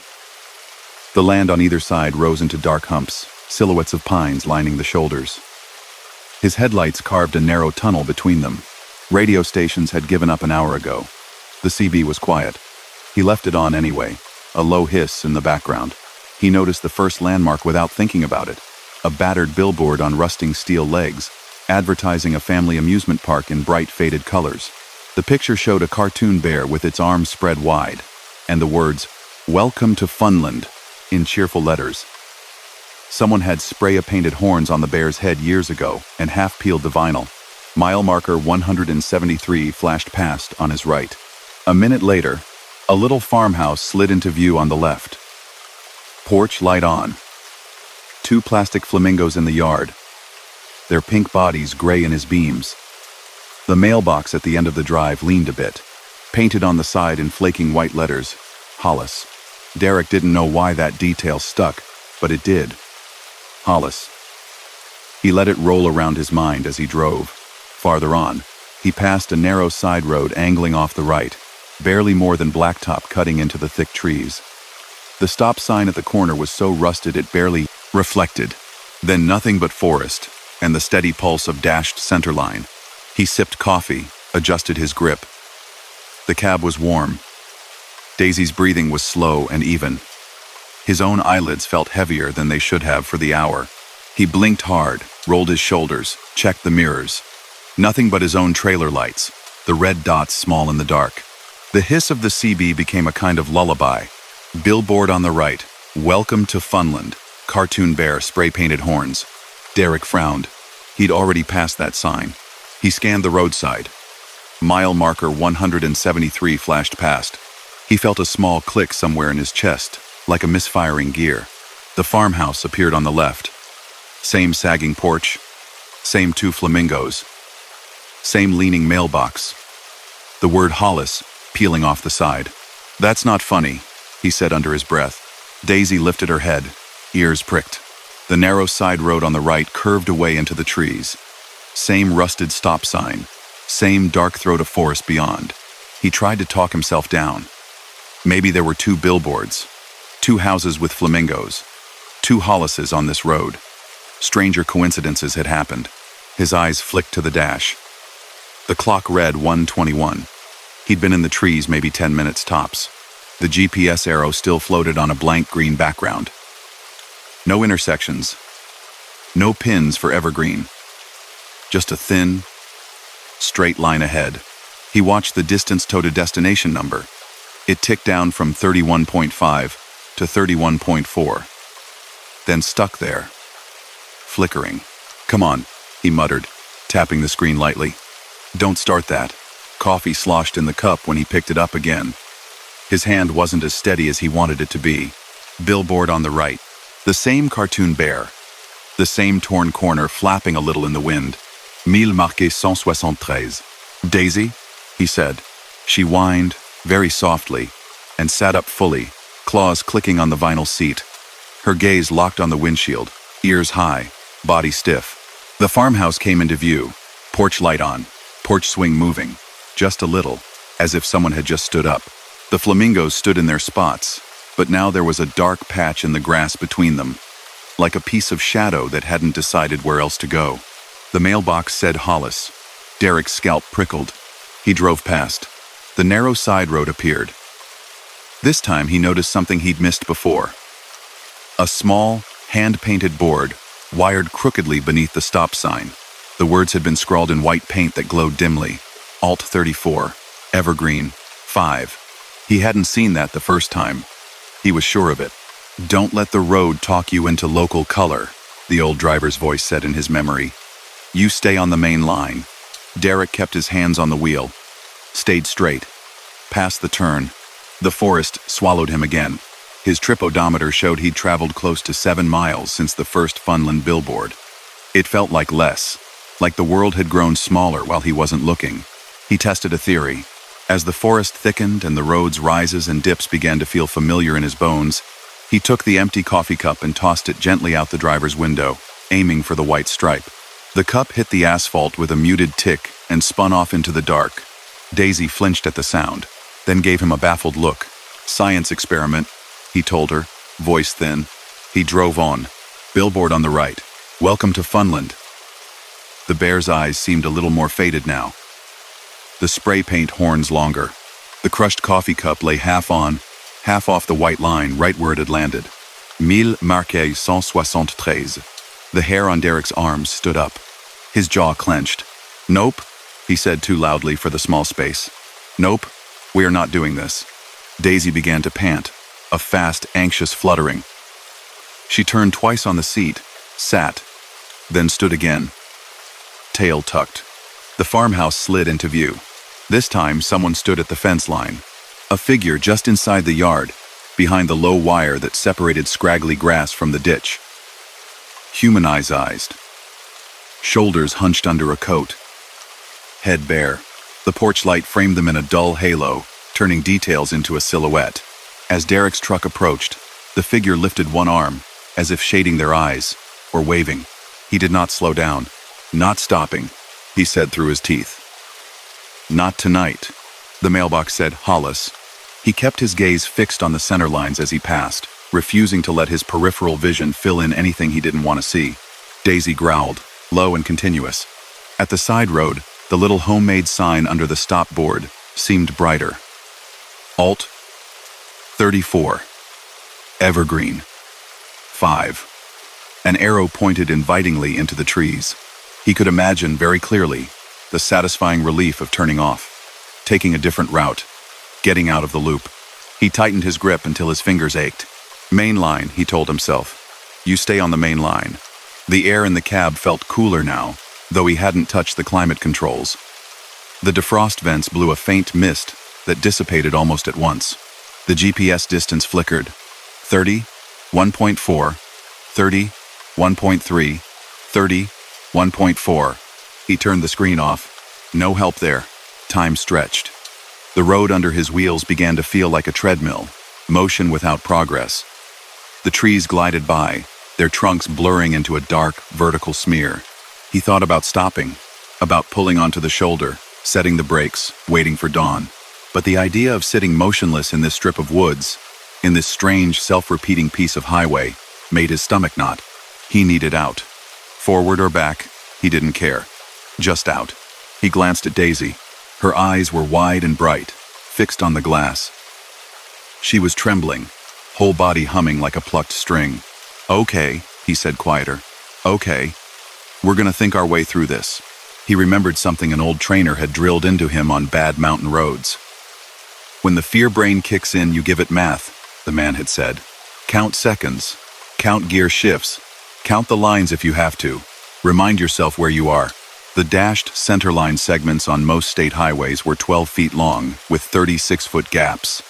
The land on either side rose into dark humps, silhouettes of pines lining the shoulders. His headlights carved a narrow tunnel between them. Radio stations had given up an hour ago. The CB was quiet. He left it on anyway, a low hiss in the background. He noticed the first landmark without thinking about it. A battered billboard on rusting steel legs, advertising a family amusement park in bright faded colors. The picture showed a cartoon bear with its arms spread wide, and the words, "Welcome to Funland," in cheerful letters. Someone had spray-painted horns on the bear's head years ago and half-peeled the vinyl. Mile marker 173 flashed past on his right. A minute later, a little farmhouse slid into view on the left. Porch light on. 2 plastic flamingos in the yard, their pink bodies gray in his beams. The mailbox at the end of the drive leaned a bit, painted on the side in flaking white letters, Hollis. Derek didn't know why that detail stuck, but it did. Hollis. He let it roll around his mind as he drove. Farther on, he passed a narrow side road angling off the right, barely more than blacktop cutting into the thick trees. The stop sign at the corner was so rusted it barely reflected. Then nothing but forest, and the steady pulse of dashed center line. He sipped coffee, adjusted his grip. The cab was warm. Daisy's breathing was slow and even. His own eyelids felt heavier than they should have for the hour. He blinked hard, rolled his shoulders, checked the mirrors. Nothing but his own trailer lights, the red dots small in the dark. The hiss of the CB became a kind of lullaby. Billboard on the right, "Welcome to Funland," cartoon bear, spray-painted horns. Derek frowned. He'd already passed that sign. He scanned the roadside. Mile marker 173 flashed past. He felt a small click somewhere in his chest, like a misfiring gear. The farmhouse appeared on the left. Same sagging porch, same 2 flamingos, same leaning mailbox. The word Hollis peeling off the side. "That's not funny," he said under his breath. Daisy lifted her head, ears pricked. The narrow side road on the right curved away into the trees. Same rusted stop sign, same dark throat of forest beyond. He tried to talk himself down. Maybe there were 2 billboards, 2 houses with flamingos, 2 Hollises on this road. Stranger coincidences had happened. His eyes flicked to the dash. The clock read 1:21. He'd been in the trees maybe 10 minutes tops. The GPS arrow still floated on a blank green background. No intersections. No pins for evergreen. Just a thin, straight line ahead. He watched the distance-toted destination number. It ticked down from 31.5 to 31.4. Then stuck there, flickering. "Come on," he muttered, tapping the screen lightly. "Don't start that." Coffee sloshed in the cup when he picked it up again. His hand wasn't as steady as he wanted it to be. Billboard on the right. The same cartoon bear. The same torn corner flapping a little in the wind. Mille marqué 173. "Daisy?" he said. She whined, very softly, and sat up fully, claws clicking on the vinyl seat. Her gaze locked on the windshield, ears high, body stiff. The farmhouse came into view, porch light on, porch swing moving, just a little, as if someone had just stood up. The flamingos stood in their spots, but now there was a dark patch in the grass between them, like a piece of shadow that hadn't decided where else to go. The mailbox said Hollis. Derek's scalp prickled. He drove past. The narrow side road appeared. This time he noticed something he'd missed before. A small, hand-painted board, wired crookedly beneath the stop sign. The words had been scrawled in white paint that glowed dimly. Alt 34, Evergreen, 5. He hadn't seen that the first time. He was sure of it. "Don't let the road talk you into local color," the old driver's voice said in his memory. "You stay on the main line." Derek kept his hands on the wheel, stayed straight. Past the turn, the forest swallowed him again. His trip odometer showed he'd traveled close to 7 miles since the first Funland billboard. It felt like less, like the world had grown smaller while he wasn't looking. He tested a theory. As the forest thickened and the road's rises and dips began to feel familiar in his bones, he took the empty coffee cup and tossed it gently out the driver's window, aiming for the white stripe. The cup hit the asphalt with a muted tick and spun off into the dark. Daisy flinched at the sound, then gave him a baffled look. "Science experiment," he told her, voice thin. He drove on. Billboard on the right. "Welcome to Funland." The bear's eyes seemed a little more faded now. The spray paint horns longer. The crushed coffee cup lay half on, half off the white line right where it had landed. Mille marqué 173. The hair on Derek's arms stood up. His jaw clenched. "Nope," he said too loudly for the small space. "Nope, we are not doing this." Daisy began to pant, a fast, anxious fluttering. She turned twice on the seat, sat, then stood again. Tail tucked. The farmhouse slid into view. This time, someone stood at the fence line. A figure just inside the yard, behind the low wire that separated scraggly grass from the ditch. Humanized. Shoulders hunched under a coat. Head bare. The porch light framed them in a dull halo, turning details into a silhouette. As Derek's truck approached, the figure lifted one arm, as if shading their eyes, or waving. He did not slow down. "Not stopping," he said through his teeth. "Not tonight," the mailbox said, Hollis. He kept his gaze fixed on the center lines as he passed, refusing to let his peripheral vision fill in anything he didn't want to see. Daisy growled, low and continuous. At the side road, the little homemade sign under the stop board seemed brighter. Alt 34. Evergreen 5. An arrow pointed invitingly into the trees. He could imagine very clearly the satisfying relief of turning off, taking a different route, getting out of the loop. He tightened his grip until his fingers ached. Main line, he told himself. You stay on the main line. The air in the cab felt cooler now, though he hadn't touched the climate controls. The defrost vents blew a faint mist that dissipated almost at once. The GPS distance flickered. 30, 1.4, 30, 1.3, 30, 1.4. He turned the screen off. No help there. Time stretched. The road under his wheels began to feel like a treadmill, motion without progress. The trees glided by, their trunks blurring into a dark, vertical smear. He thought about stopping, about pulling onto the shoulder, setting the brakes, waiting for dawn. But the idea of sitting motionless in this strip of woods, in this strange, self-repeating piece of highway, made his stomach knot. He needed out. Forward or back, he didn't care. Just out. He glanced at Daisy. Her eyes were wide and bright, fixed on the glass. She was trembling, whole body humming like a plucked string. Okay, he said quieter. Okay. We're gonna think our way through this. He remembered something an old trainer had drilled into him on bad mountain roads. When the fear brain kicks in, you give it math, the man had said. Count seconds. Count gear shifts. Count the lines if you have to. Remind yourself where you are. The dashed centerline segments on most state highways were 12 feet long, with 36-foot gaps.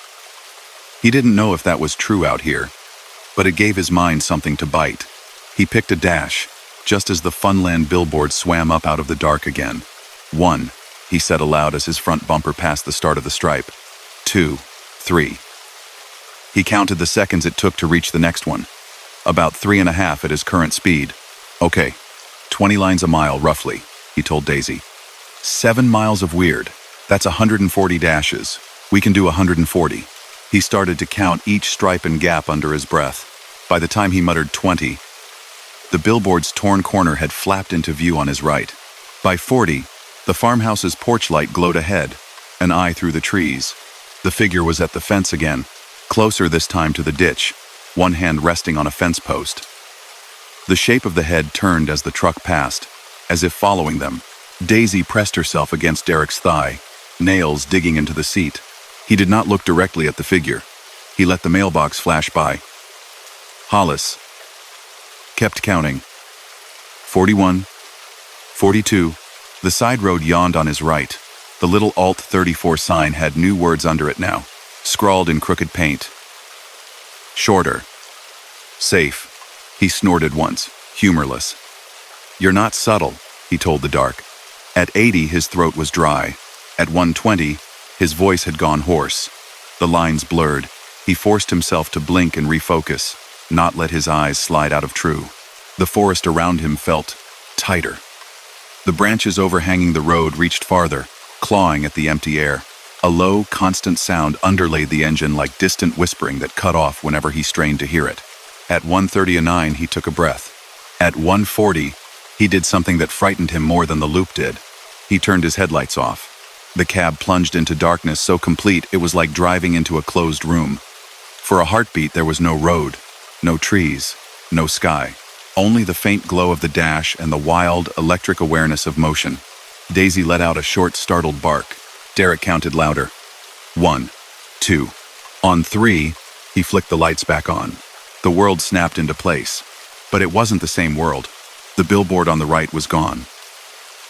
He didn't know if that was true out here, but it gave his mind something to bite. He picked a dash, just as the Funland billboard swam up out of the dark again. 1, he said aloud as his front bumper passed the start of the stripe. 2, 3. He counted the seconds it took to reach the next one. About 3.5 at his current speed. Okay, 20 lines a mile, roughly, he told Daisy. 7 miles of weird. That's 140 dashes. We can do 140. He started to count each stripe and gap under his breath. By the time he muttered 20, the billboard's torn corner had flapped into view on his right. By 40, the farmhouse's porch light glowed ahead, an eye through the trees. The figure was at the fence again, closer this time to the ditch, one hand resting on a fence post. The shape of the head turned as the truck passed, as if following them. Daisy pressed herself against Derek's thigh, nails digging into the seat. He did not look directly at the figure. He let the mailbox flash by. Hollis kept counting. 41, 42. The side road yawned on his right. The little Alt 34 sign had new words under it now, scrawled in crooked paint. Shorter. Safe. He snorted once, humorless. You're not subtle, he told the dark. At 80, his throat was dry. At 120, his voice had gone hoarse. The lines blurred. He forced himself to blink and refocus, not let his eyes slide out of true. The forest around him felt tighter. The branches overhanging the road reached farther, clawing at the empty air. A low, constant sound underlaid the engine like distant whispering that cut off whenever he strained to hear it. At 1:39, he took a breath. At 1:40, he did something that frightened him more than the loop did. He turned his headlights off. The cab plunged into darkness so complete it was like driving into a closed room. For a heartbeat, there was no road, no trees, no sky. Only the faint glow of the dash and the wild, electric awareness of motion. Daisy let out a short, startled bark. Derek counted louder. 1, 2. On 3, he flicked the lights back on. The world snapped into place. But it wasn't the same world. The billboard on the right was gone.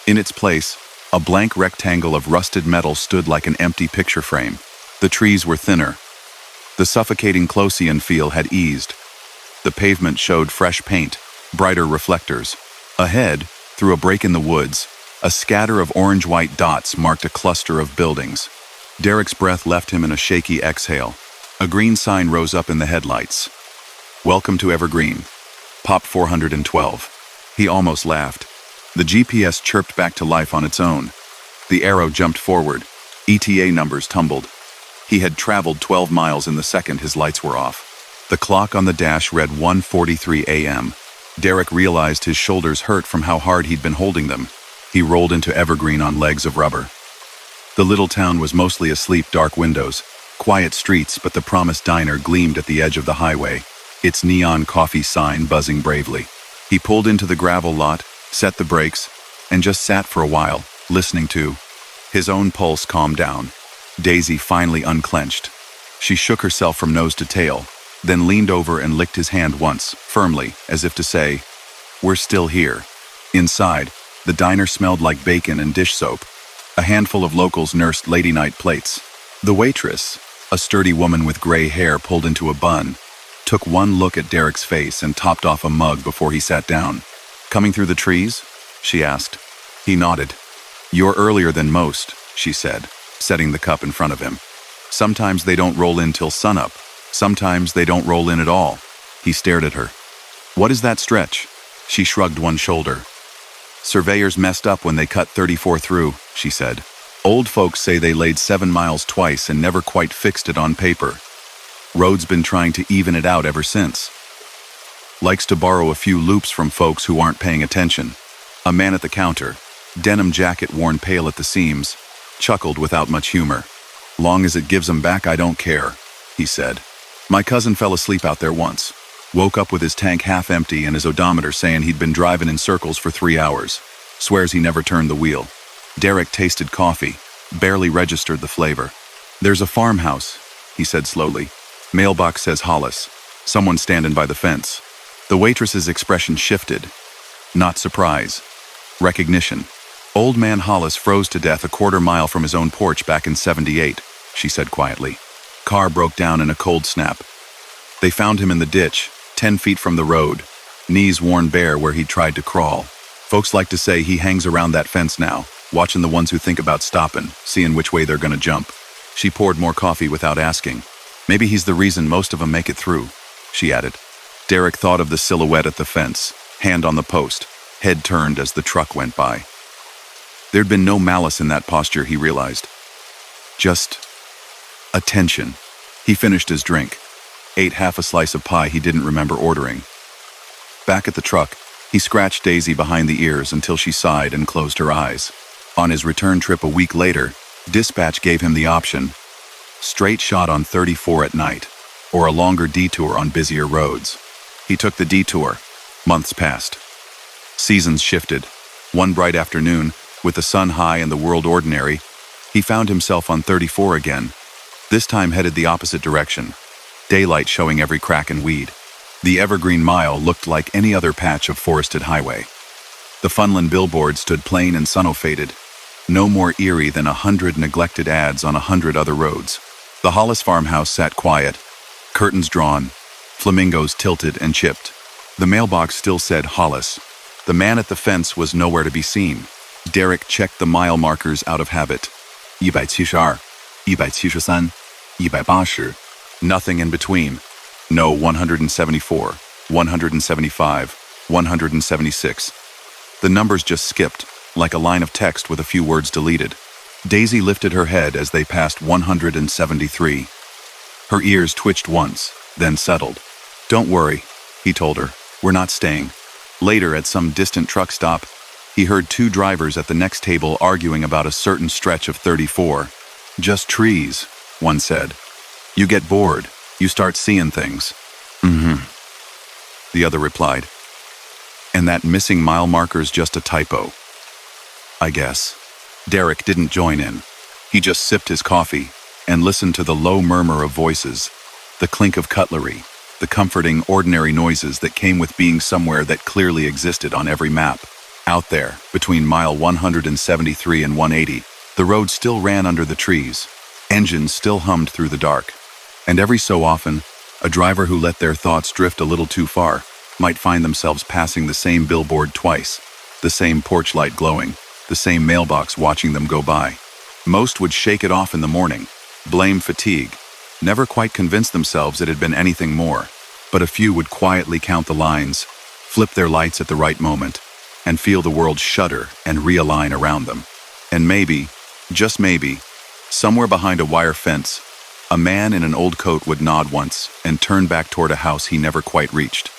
In its place, a blank rectangle of rusted metal stood like an empty picture frame. The trees were thinner. The suffocating Closian feel had eased. The pavement showed fresh paint, brighter reflectors. Ahead, through a break in the woods, a scatter of orange-white dots marked a cluster of buildings. Derek's breath left him in a shaky exhale. A green sign rose up in the headlights. Welcome to Evergreen. Pop 412. He almost laughed. The GPS chirped back to life on its own. The arrow jumped forward. ETA numbers tumbled. He had traveled 12 miles in the second his lights were off. The clock on the dash read 1:43 a.m. Derek realized his shoulders hurt from how hard he'd been holding them. He rolled into Evergreen on legs of rubber. The little town was mostly asleep, dark windows, quiet streets, but the promised diner gleamed at the edge of the highway, its neon coffee sign buzzing bravely. He pulled into the gravel lot, set the brakes, and just sat for a while, listening to. His own pulse calmed down. Daisy finally unclenched. She shook herself from nose to tail, then leaned over and licked his hand once, firmly, as if to say, "We're still here." Inside, the diner smelled like bacon and dish soap. A handful of locals nursed lady-night plates. The waitress, a sturdy woman with gray hair pulled into a bun, took one look at Derek's face and topped off a mug before he sat down. "Coming through the trees?" she asked. He nodded. "You're earlier than most," she said, setting the cup in front of him. "Sometimes they don't roll in till sunup. Sometimes they don't roll in at all." He stared at her. "What is that stretch?" She shrugged one shoulder. "Surveyors messed up when they cut 34 through," she said. "Old folks say they laid 7 miles twice and never quite fixed it on paper. Road's been trying to even it out ever since. Likes to borrow a few loops from folks who aren't paying attention." A man at the counter, denim jacket worn pale at the seams, chuckled without much humor. "Long as it gives 'em back, I don't care," he said. "My cousin fell asleep out there once. Woke up with his tank half empty and his odometer saying he'd been driving in circles for 3 hours. Swears he never turned the wheel." Derek tasted coffee, barely registered the flavor. "There's a farmhouse," he said slowly. "Mailbox says Hollis. Someone standing by the fence." The waitress's expression shifted. Not surprise. Recognition. "Old man Hollis froze to death a quarter mile from his own porch back in '78, she said quietly. "Car broke down in a cold snap. They found him in the ditch, 10 feet from the road, knees worn bare where he'd tried to crawl. Folks like to say he hangs around that fence now, watching the ones who think about stopping, seeing which way they're gonna jump." She poured more coffee without asking. "Maybe he's the reason most of them make it through," she added. Derek thought of the silhouette at the fence, hand on the post, head turned as the truck went by. There'd been no malice in that posture, he realized. Just attention. He finished his drink, ate half a slice of pie he didn't remember ordering. Back at the truck, he scratched Daisy behind the ears until she sighed and closed her eyes. On his return trip a week later, dispatch gave him the option: straight shot on 34 at night, or a longer detour on busier roads. He took the detour. Months passed. Seasons shifted. One bright afternoon, with the sun high and the world ordinary, he found himself on 34 again, this time headed the opposite direction, daylight showing every crack and weed. The Evergreen Mile looked like any other patch of forested highway. The Funland billboard stood plain and sun-o-faded, no more eerie than 100 neglected ads on 100 other roads. The Hollis farmhouse sat quiet, curtains drawn, flamingos tilted and chipped. The mailbox still said Hollis. The man at the fence was nowhere to be seen. Derek checked the mile markers out of habit. 172, 173, 180. Nothing in between. No 174, 175, 176. The numbers just skipped, like a line of text with a few words deleted. Daisy lifted her head as they passed 173. Her ears twitched once, then settled. "Don't worry," he told her. "We're not staying." Later, at some distant truck stop, he heard two drivers at the next table arguing about a certain stretch of 34. "Just trees," one said. "You get bored. You start seeing things." "Mm-hmm," the other replied. "And that missing mile marker's just a typo, I guess." Derek didn't join in. He just sipped his coffee and listened to the low murmur of voices, the clink of cutlery, the comforting, ordinary noises that came with being somewhere that clearly existed on every map. Out there, between mile 173 and 180, the road still ran under the trees. Engines still hummed through the dark. And every so often, a driver who let their thoughts drift a little too far might find themselves passing the same billboard twice, the same porch light glowing, the same mailbox watching them go by. Most would shake it off in the morning, blame fatigue, never quite convince themselves it had been anything more. But a few would quietly count the lines, flip their lights at the right moment, and feel the world shudder and realign around them. And maybe, just maybe, somewhere behind a wire fence, A man in an old coat would nod once and turn back toward a house he never quite reached.